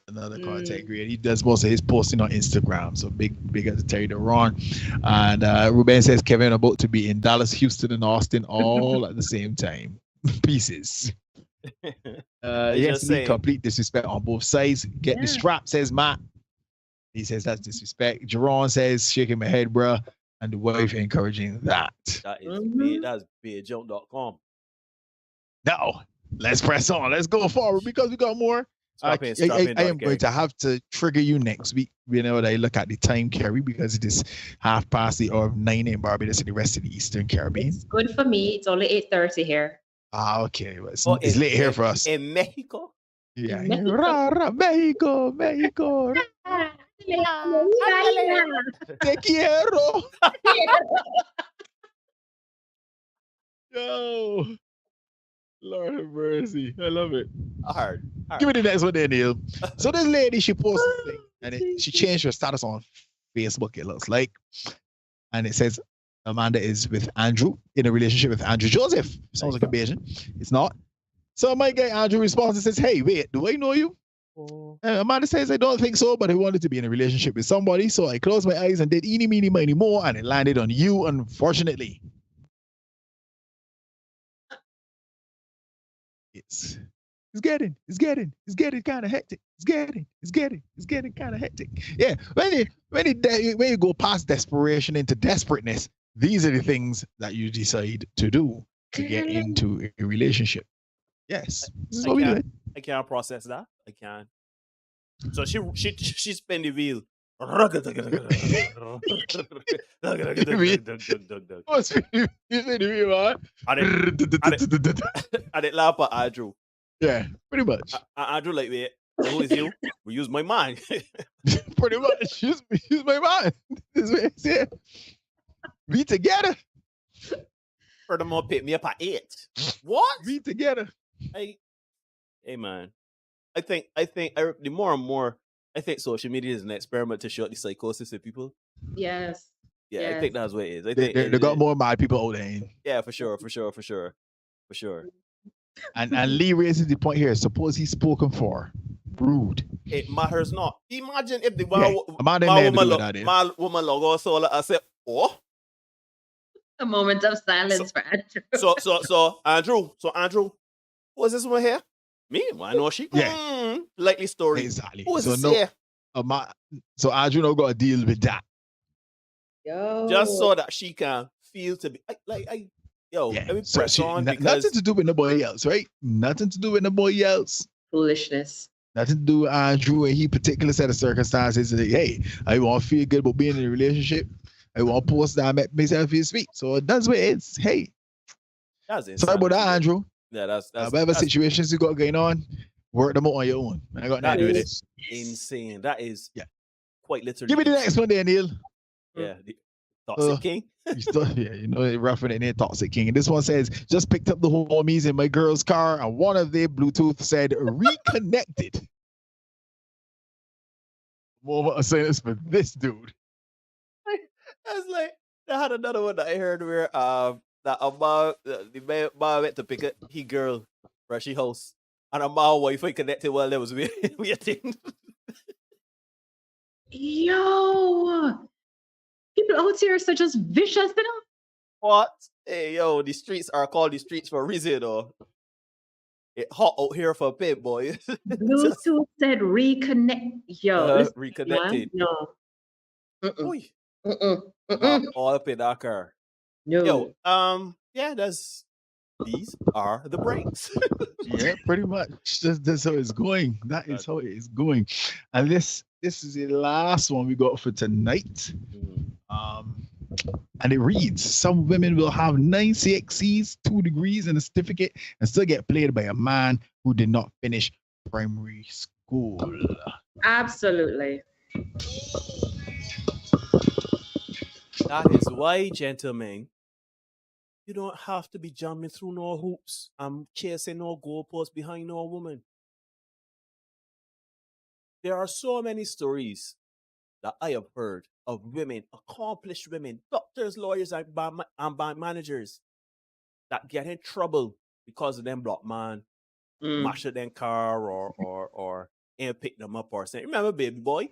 another content creator. He does most of his posting on Instagram. So big up to Terry Deron. And Ruben says Kevin about to be in Dallas, Houston, and Austin all at the same time. Pieces. Yes, Lee, complete disrespect on both sides. Get the strap, says Matt. He says that's disrespect. Jerron says shaking my head, bruh. And the wife encouraging that. That is that's beerjoke.com. Now, let's press on. Let's go forward because we got more. I am going to have to trigger you next week. You know, I look at the time, Kerry, because it is 9:30 in Barbados and the rest of the Eastern Caribbean. It's good for me. It's only 8:30 here. Okay. Well, it's late here for us. In Mexico? Yeah. Mexico. Te quiero. Yo. Lord have mercy. I love it. Hard. Give me the next one there, Neil. So this lady, she posted a thing, and she changed her status on Facebook, it looks like. And it says Amanda is with Andrew, in a relationship with Andrew Joseph. Sounds like a Bayesian. It's not. So my guy Andrew responds and says, hey, wait, do I know you? Amanda says, I don't think so, but I wanted to be in a relationship with somebody, so I closed my eyes and did eeny, meeny, miny, more, and it landed on you, unfortunately. It's getting kind of hectic. It's getting kind of hectic. Yeah, when you go past desperation into desperateness, these are the things that you decide to do to get into a relationship. Yes, this is what we do. I can't process that. I can't. So she spin the wheel. And it laugh at Andrew. Yeah, pretty much. Andrew like, wait, who is you? We use my mind. Pretty much. Use my mind. This is what I said. Be together. Furthermore, pick me up at 8. What? Be together. Hey man. I think the more and more I think social media is an experiment to show the psychosis of people. Yes. Yeah, yes. I think that's what it is. I think they got more mad people out there. Yeah, for sure. And Lee raises the point here. Suppose he's spoken for. Rude. It matters not. Imagine if the woman logo so I said, oh. A moment of silence for Andrew. So Andrew, who is this one here? Me? Well, I know she. Yeah. Likely story. Exactly. Who is this here? So Andrew now got to deal with that. Yo. Just so that she can feel to be let me press on because nothing to do with nobody else, right? Nothing to do with nobody else. Foolishness. Nothing to do with Andrew and he particular set of circumstances. Like, hey, I want to feel good about being in a relationship. I want to post that I make myself feel sweet. So that's what it is. Hey. Sorry about that, Andrew. Yeah, that's whatever situations you got going on, work them out on your own. I got nothing to do with it. Insane. That is quite literally. Give me the next one there, Neil. Yeah, the Toxic King. Roughing it in Toxic King. And this one says, just picked up the homies in my girl's car and one of their Bluetooth said reconnected. Moment of silence for this dude. That's like, I had another one that I heard where that the man went to pick up his girl for she house and my wife connected while they was waiting. Yo, people out here are such as vicious, you know? What? Hey, yo, the streets are called the streets for a reason, though. It hot out here for a pit, boy. Just Bluetooth said reconnect. Yo, listen, man. reconnected. No. Mm-mm. Oy. Mm-mm. Hop Mm-mm. all up in that car. No. Yo, yeah, these are the breaks. Yeah, pretty much. That's how it's going. That is how it is going. And this is the last one we got for tonight. And it reads: some women will have 9 CXCs, 2 degrees, and a certificate, and still get played by a man who did not finish primary school. Absolutely. That is why, gentlemen, you don't have to be jumping through no hoops and chasing no goalposts behind no woman. There are so many stories that I have heard of women, accomplished women, doctors, lawyers, and bank managers that get in trouble because of them block man, mash up their car or ain't pick them up or something. Remember Baby Boy?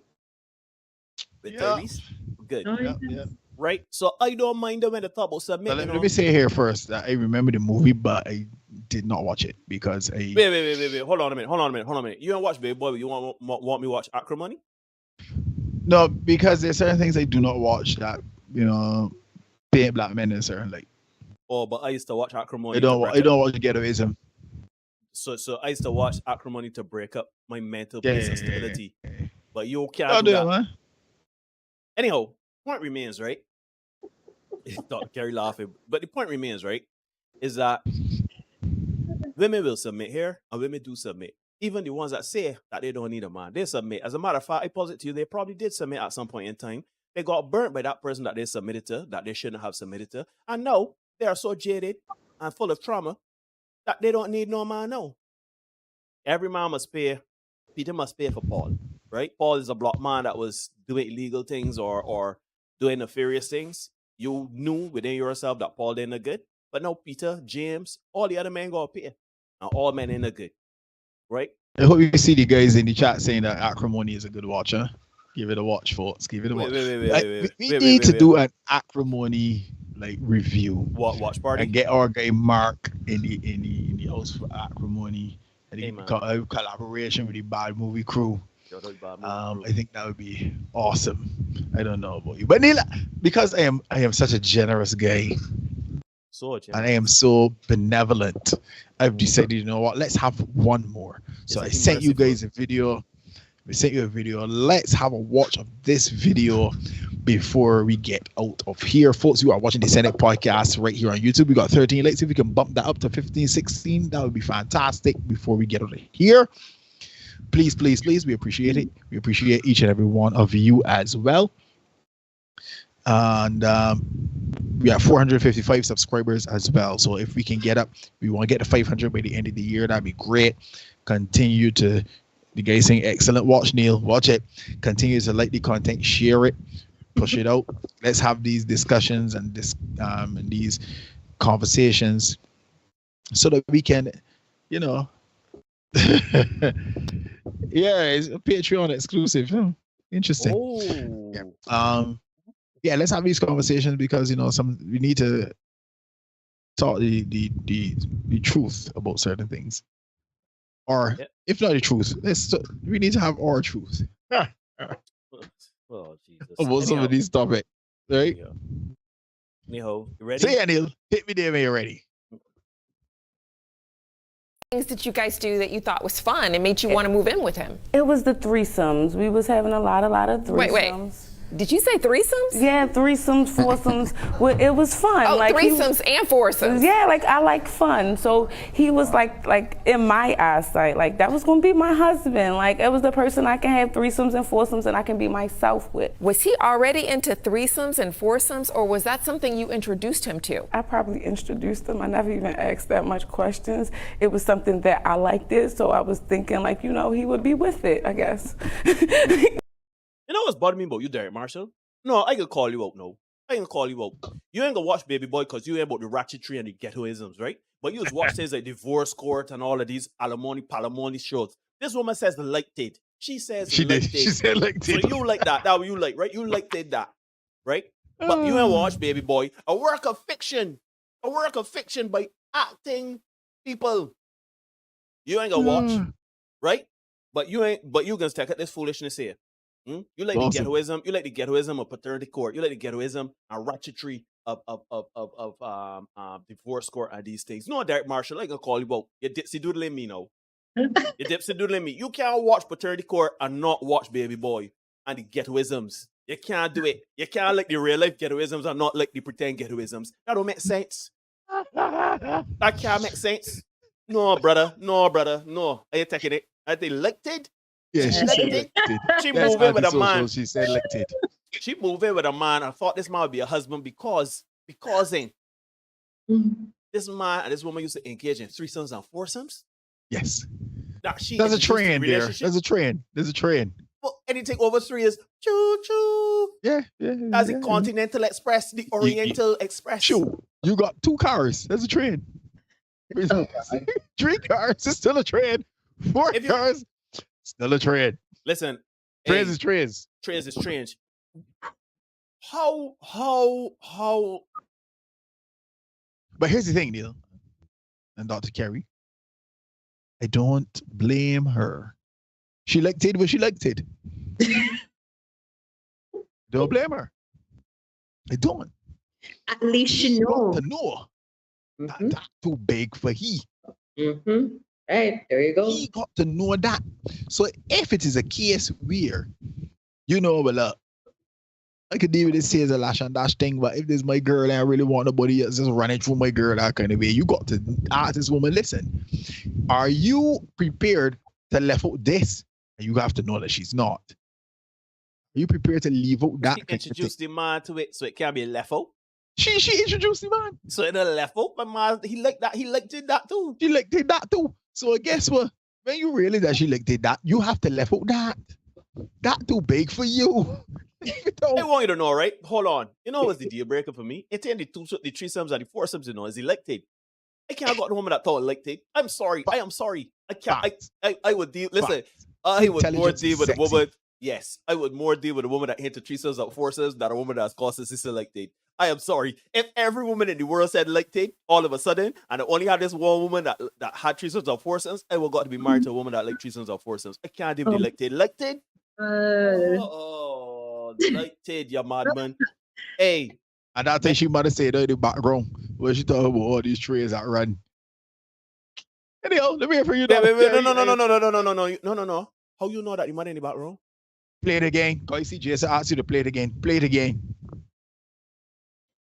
With Tyrese? Good. Yeah. Right? So I don't mind them when they talk about submitting. Let me say here first that I remember the movie, but I did not watch it because I... Wait. Hold on a minute. You don't watch Baby Boy, but you want me to watch Acrimony? No, because there's certain things I do not watch that, paint black men in certain like. Oh, but I used to watch Acrimony. I don't watch the Getaways. So I used to watch Acrimony to break up my mental base of stability. But you can't do that. Man. Anyhow, point remains, right? Dr. Gary laughing. But the point remains, right? Is that women will submit here and women do submit. Even the ones that say that they don't need a man, they submit. As a matter of fact, I posit to you, they probably did submit at some point in time. They got burnt by that person that they submitted to, that they shouldn't have submitted to. And now they are so jaded and full of trauma that they don't need no man now. Every man must pay. Peter must pay for Paul, right? Paul is a block man that was doing illegal things or doing nefarious things. You knew within yourself that Paul didn't good. But now Peter, James, all the other men got to pay. And all men ain't good. Right? I hope you see the guys in the chat saying that Acrimony is a good watch, huh? Give it a watch, folks. Give it a watch. We need to do an Acrimony review. What watch party? And get our guy Mark in the house for Acrimony. And collaboration with the Bad Movie crew. I think that would be awesome. I don't know about you, but Neil, because I am such a generous guy. And I am so benevolent, I've decided, you know what, let's have one more. So I sent you guys a video. We sent you a video. Let's have a watch of this video before we get out of here. Folks, you are watching the Senate podcast right here on YouTube. We got 13 likes. If we can bump that up to 15, 16, that would be fantastic before we get out of here. Please, we appreciate it. We appreciate each and every one of you as well. And we have 455 subscribers as well. So if we can get up, we want to get to 500 by the end of the year. That'd be great. Continue to, the guys saying excellent. Watch, Neil. Watch it. Continue to like the content, share it, push it out. Let's have these discussions and these conversations so that we can, yeah, it's a Patreon exclusive. Interesting. Oh. Yeah, let's have these conversations because we need to talk the truth about certain things, or if not the truth, we need to have our truth. Oh Jesus! About some of these topics, right? Neho, you ready? Say, Neil, hit me there when you're ready. Things that you guys do that you thought was fun and made you want to move in with him? It was the threesomes. We was having a lot of threesomes. Wait. Did you say threesomes? Yeah, threesomes, foursomes. Well, it was fun. Oh, threesomes and foursomes. Yeah, I like fun. So he was like in my eyesight, that was gonna be my husband. It was the person I can have threesomes and foursomes and I can be myself with. Was he already into threesomes and foursomes, or was that something you introduced him to? I probably introduced him. I never even asked that much questions. It was something that I liked it, so I was thinking he would be with it, I guess. You know what's bothering me about you, Derek Marshall? No, I can call you out now. I can call you out. You ain't gonna watch Baby Boy because you ain't about the ratchetry and the ghettoisms, right? But you just watch things like Divorce Court and all of these alimony, palimony shows. This woman says liked it. She says She did. elected. She said elected. So you like that. That what you like, right? You liked that, right? But you ain't watch Baby Boy. A work of fiction. A work of fiction by acting people. You ain't gonna watch, right? But you gonna stick at this foolishness here. You like Awesome. the ghettoism. You like the ghettoism of paternity court. You like the ghettoism and ratchetry of divorce court and these things. No, Derek Marshall, I gonna call you about. You dipsy doodling me now. You dipsy doodling me. You can't watch paternity court and not watch Baby Boy and the ghettoisms. You can't do it. You can't like the real life ghettoisms and not like the pretend ghettoisms. That don't make sense. That can't make sense. No, brother. No. Are you taking it? Are they elected? Yeah, she said Elected? elected. She That's moving with a antisocial. man. She said elected. She moving with a man. I thought this man would be a husband because this man and this woman used to engage in threesomes and foursomes. Yes. Now she There's a introduced the trend there. relationship. There's a trend. Well, anything over 3 is choo choo. Yeah. As the Continental Express, the Oriental Express. Sure. You got 2 cars. There's a trend. 3 cars is still a trend. 4 cars, still a trend. Listen. Trends is trends. Trends is trends. How? But here's the thing, Neil and Dr. Kerry. I don't blame her. She elected what she elected. Don't blame her. I don't. At least you know. To know. That's too big for he. Right, there you go. He got to know that. So if it is a case where, well, I could deal with this says a lash and dash thing, but if this is my girl and I really want nobody else just running through my girl that kind of way, you got to ask this woman, listen, are you prepared to left out this? And you have to know that she's not. Are you prepared to leave out that? She introduced the man to it so it can't be left out. She introduced the man. So it left out, but man, he liked that. He liked that too. She liked that too. So guess what? When you realize that she liked that, you have to left out that. That too big for you. I want you to know, right? Hold on. You know what's the deal breaker for me? It's in the threesomes and the foursomes, is elected. I can't go to the woman that thought elected. I'm sorry. I am sorry. I can't. I would deal. Listen, I would more deal with a woman. Yes, I would more deal with a woman that hit the threesomes or foursomes than a woman that's caused is elected. I am sorry. If every woman in the world said elected all of a sudden, and I only had this one woman that had threesomes or foursomes, I would got to be married to a woman that like threesomes or foursomes. I can't even be elected. Elected? Elected, you madman. Hey. And I think she might have said in the background where she talking about all these trays that run. Anyhow, let me hear from you. No. How you know that you might in the background? Play it again. Cause you see Jason asked you to play it again. Play it again.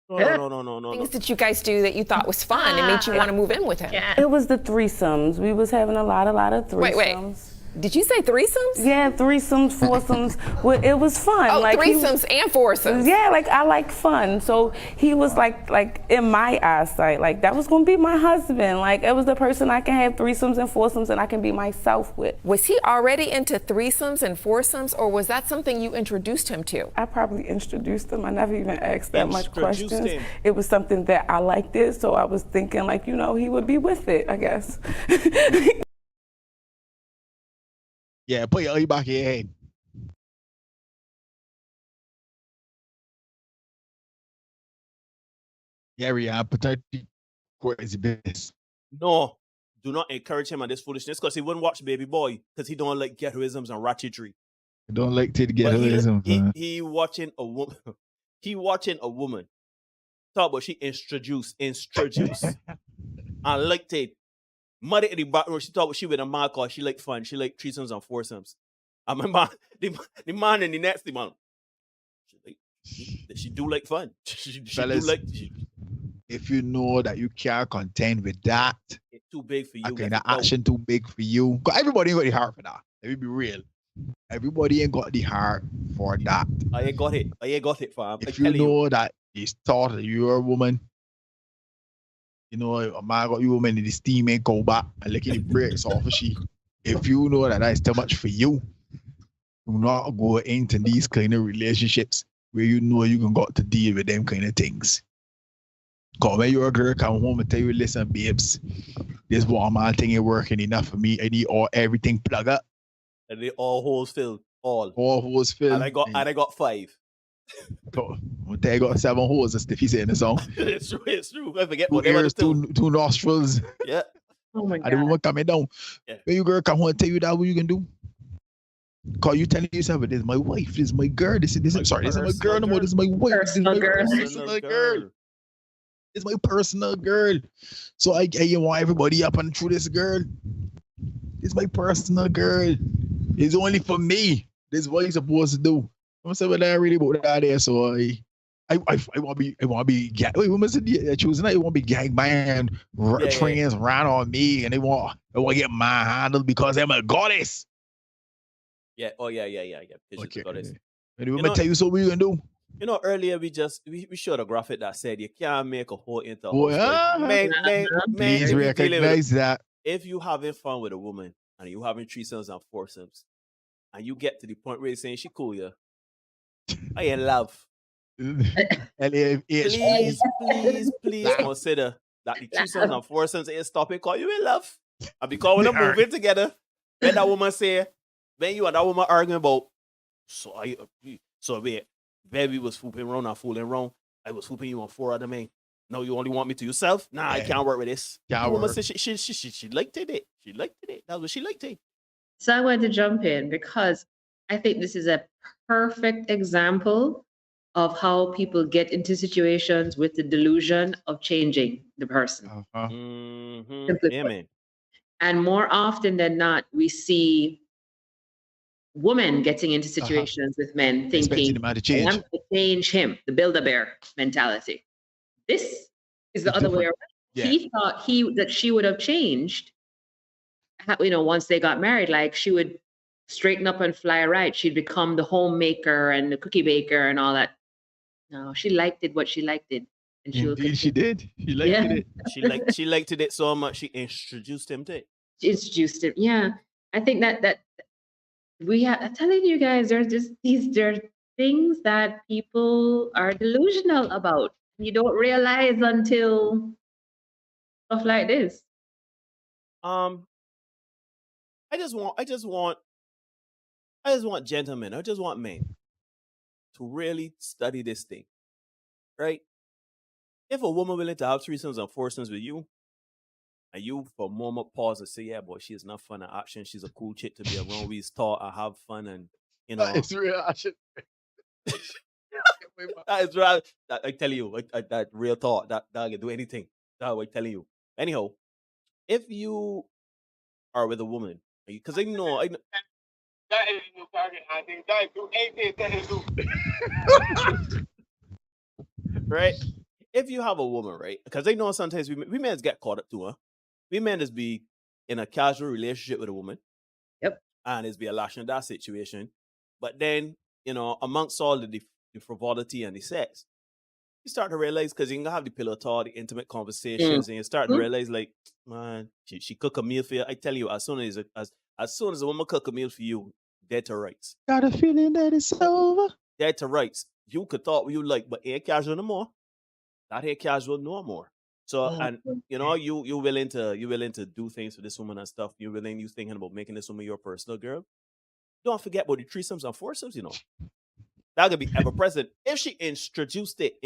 No. Things that you guys do that you thought was fun and made you want to move in with him. It was the threesomes. We was having a lot of threesomes. Wait. Did you say threesomes? Yeah, threesomes, foursomes. Well, it was fun. Oh, like threesomes and foursomes. Yeah, I like fun. So he was like in my eyesight, like that was gonna be my husband. Like it was the person I can have threesomes and foursomes and I can be myself with. Was he already into threesomes and foursomes, or was that something you introduced him to? I probably introduced him. I never even asked that much questions. It was something that I liked it, so I was thinking he would be with it, I guess. Yeah, put your back in your head. Yeah, Rihanna, paternity court is business. No, do not encourage him on this foolishness because he wouldn't watch Baby Boy because he don't like ghettoisms and ratchetry. I don't like to get He watching a woman. He watching a woman. Talk about she introduced, and liked it. Mother in the background, she thought she with a man cause she like fun. She like threesomes and foursomes. I remember the man in the next man. She do like fun. She Fellas, do like. If you know that you can't contend with that, It's too big for you. okay, that action too big for you. Cause everybody ain't got the heart for that. Let me be real. Everybody ain't got the heart for that. I ain't got it, fam. If you know that it's thought that you're a woman, a man got you woman in the steam and go back and licking the brakes off of she. If you know that that's too much for you, do not go into these kind of relationships where you know you can got to deal with them kind of things. Cause when you're a girl come home and tell you, listen, babes, this one man thing ain't working enough for me. I need everything plug up. And they all holes filled. All holes filled. And I got 5. They got 7 holes, as Stiffy said in the song. It's true. I forget 2 what they ears, do. two nostrils. Yeah. Oh my And the woman coming down. Yeah. When you girl come home and tell you that, what you can do? Call you telling yourself, this is my wife, this is my girl, this is my girl no more, this is my wife, this is my personal girl. It's my personal girl. So I want everybody up and through this girl. It's my personal girl. It's only for me. This is what you're supposed to do. I'm saying, but I really about that there. So I want to be wait, we must choosing. I want to be gangbang trains ran on me, and they want to get my handle because I'm a goddess. Yeah. Oh yeah. Okay. And I'm gonna tell you so what you can do. You know, earlier we showed a graphic that said you can't make a whole into a whole Please recognize that. If you having fun with a woman and you having threesomes and foursomes, and you get to the point where you're saying she cool, yeah, I in love. Please consider that the threesomes and foursomes ain't stopping because you in love. And because when they're moving together, when that woman say, when you and that woman arguing about, baby was fooling around and fooling around. I was fooling you on 4 other men. No, you only want me to yourself? Nah, I can't work with this. The woman said she liked it. She liked it. That's what she liked it. So I wanted to jump in because I think this is a perfect example of how people get into situations with the delusion of changing the person. Amen. And more often than not, we see women getting into situations with men thinking, I want to change him, the Build-A-Bear mentality. This is the other way around. Yeah. He thought that she would have changed, once they got married, like she would straighten up and fly right. She'd become the homemaker and the cookie baker and all that. No, she liked it what she liked it. And she did. She liked it. She liked it so much she introduced him to it. She introduced him. Yeah. I think that I'm telling you guys, there are things that people are delusional about. You don't realize until stuff like this. I just want gentlemen, I just want men to really study this thing, right? If a woman willing to have threesomes and foursomes with you, and you for a moment pause and say, yeah, boy, she is not fun and action. She's a cool chick to be around. We talk and have fun and, It's real action. That is real. I tell you, that real thought, that can do anything. That's what I'm telling you. Anyhow, if you are with a woman, because I know. Right? If you have a woman, right? Because they know sometimes we men get caught up too, huh? We men just be in a casual relationship with a woman. Yep. And it's be a lash in that situation. But then, amongst all the frivolity and the sex, you start to realize, because you can have the pillow talk, the intimate conversations, and you start to realize, like, man, she cook a meal for you. I tell you, as soon as a woman cook a meal for you, dead to rights. Got a feeling that it's over. Dead to rights. You could talk what you like, but ain't casual no more. That ain't casual no more. So, and you willing to do things for this woman and stuff. You thinking about making this woman your personal girl. Don't forget about the threesomes and foursomes, That could be ever present. If she introduced it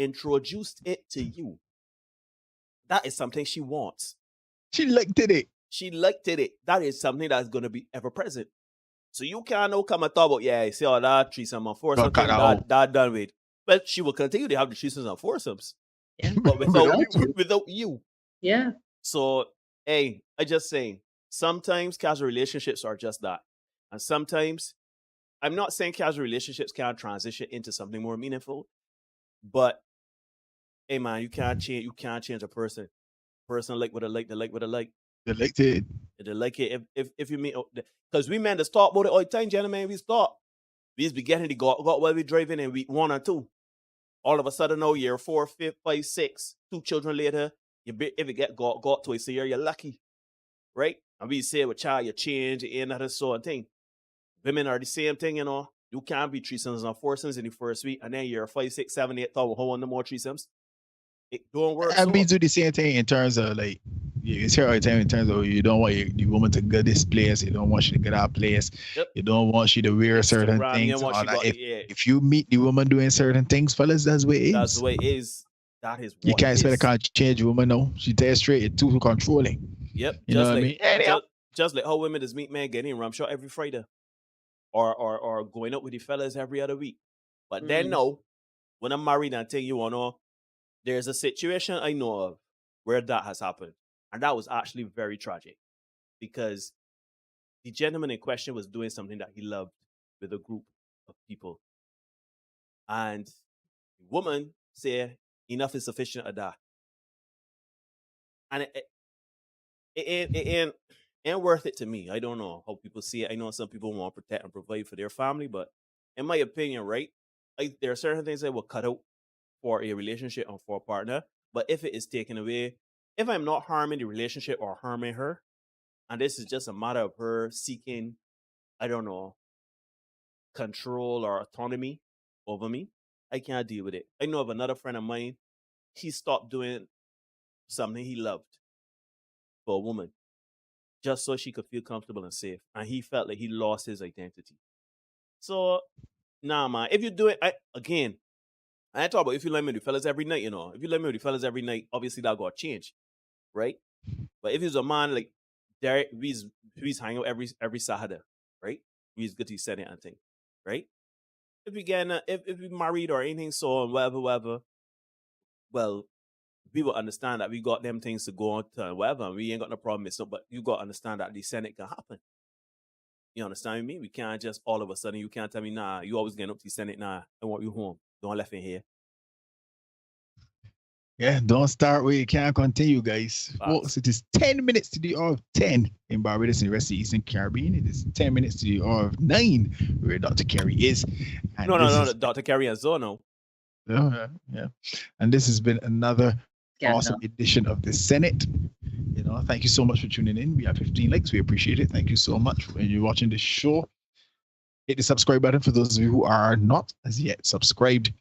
to you, that is something she wants. She liked it. That is something that's gonna be ever present. So you can't come and talk about, yeah, see all that threesome and foursomes that done with. But she will continue to have the threesomes and foursomes. Yeah. But without you. Yeah. So, hey, I just saying, sometimes casual relationships are just that. And sometimes, I'm not saying casual relationships can't transition into something more meaningful, but hey man, you can't change a person. Person like what I like, they like what I like. They liked it. They like it. If you meet, because we men just talk about it all the time, gentlemen. We stop. We just be getting the got while we driving in week 1 or 2. All of a sudden, now year 4, 5, 5, 6, 2 children later, if you get got twice a year, you're lucky, right? And we say with child, you change, you ain't that sort of thing. Women are the same thing, You can't be threesomes and foursomes in the first week, and then you're 5, 6, 7, 8, 10, how no more threesomes? it don't work. And we So do the same thing in terms of like, it's here all the time in terms of you don't want the woman to go this place, you don't want she to go that place, Yep. you don't want she to wear certain Instagram, things. you want All she that. got- If, yeah. if you meet the woman doing certain things, fellas, that's the way it that's is. the way it is. That is You what can't it expect is. to can't change a woman, no. She tells straight, it's too controlling. Yep. You know Just what I like mean? Anyhow. just like how women just meet men getting rum shot every Friday. Or going out with the fellas every other week. But then no, when I'm married and thing, you wanna, there's a situation I know of where that has happened. And that was actually very tragic. Because the gentleman in question was doing something that he loved with a group of people. And the woman said, enough is sufficient of that. And it ain't worth it to me. I don't know how people see it. I know some people want to protect and provide for their family, but in my opinion, right, there are certain things that will cut out for a relationship and for a partner. But if it is taken away, if I'm not harming the relationship or harming her, and this is just a matter of her seeking, I don't know, control or autonomy over me, I can't deal with it. I know of another friend of mine, he stopped doing something he loved for a woman just so she could feel comfortable and safe. And he felt like he lost his identity. So, nah, man, if you do it, I talk about if you let me with the fellas every night, you know. If you let me with the fellas every night, obviously that got to change, right? But if it's a man like Derek, we's hanging out every Saturday, right? We's good to set it and thing, right? If we get if we married or anything, so on, whatever, well, we will understand that we got them things to go on to and whatever, and we ain't got no problem with it. But you got to understand that the Senate can happen. You understand me? We can't just all of a sudden, you can't tell me, nah, you always getting up to the Senate, nah, I want you home. Don't left in here. Yeah, don't start where you can't continue, guys. Folks, it is 10 minutes to the hour of 10 in Barbados and the rest of the Eastern Caribbean. It is 10 minutes to the hour of 9 where Dr. Kerry is. And No, Dr. Kerry and Zono. Yeah. And this has been another awesome edition of the Senate. You know, thank you so much for tuning in. We have 15 likes. We appreciate it. Thank you so much. When you're watching this show, hit the subscribe button for those of you who are not as yet subscribed.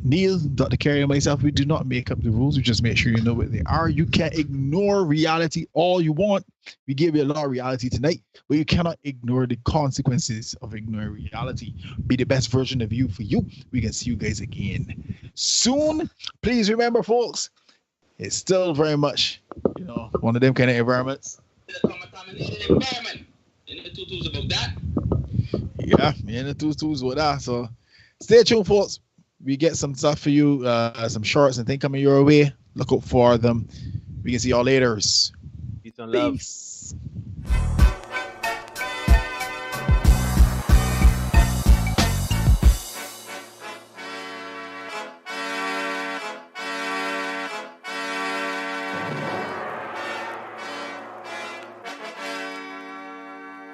Neil, Dr. Kerry, and myself, we do not make up the rules. We just make sure you know what they are. You can ignore reality all you want. We gave you a lot of reality tonight, but you cannot ignore the consequences of ignoring reality. Be the best version of you for you. We can see you guys again soon. Please remember, folks, it's still very much, you know, one of them kind of environments. Yeah, me and the tutus with that. So stay tuned, folks. We get some stuff for you, some shorts and things coming your way. Look out for them. We can see y'all later. Peace and love. Peace.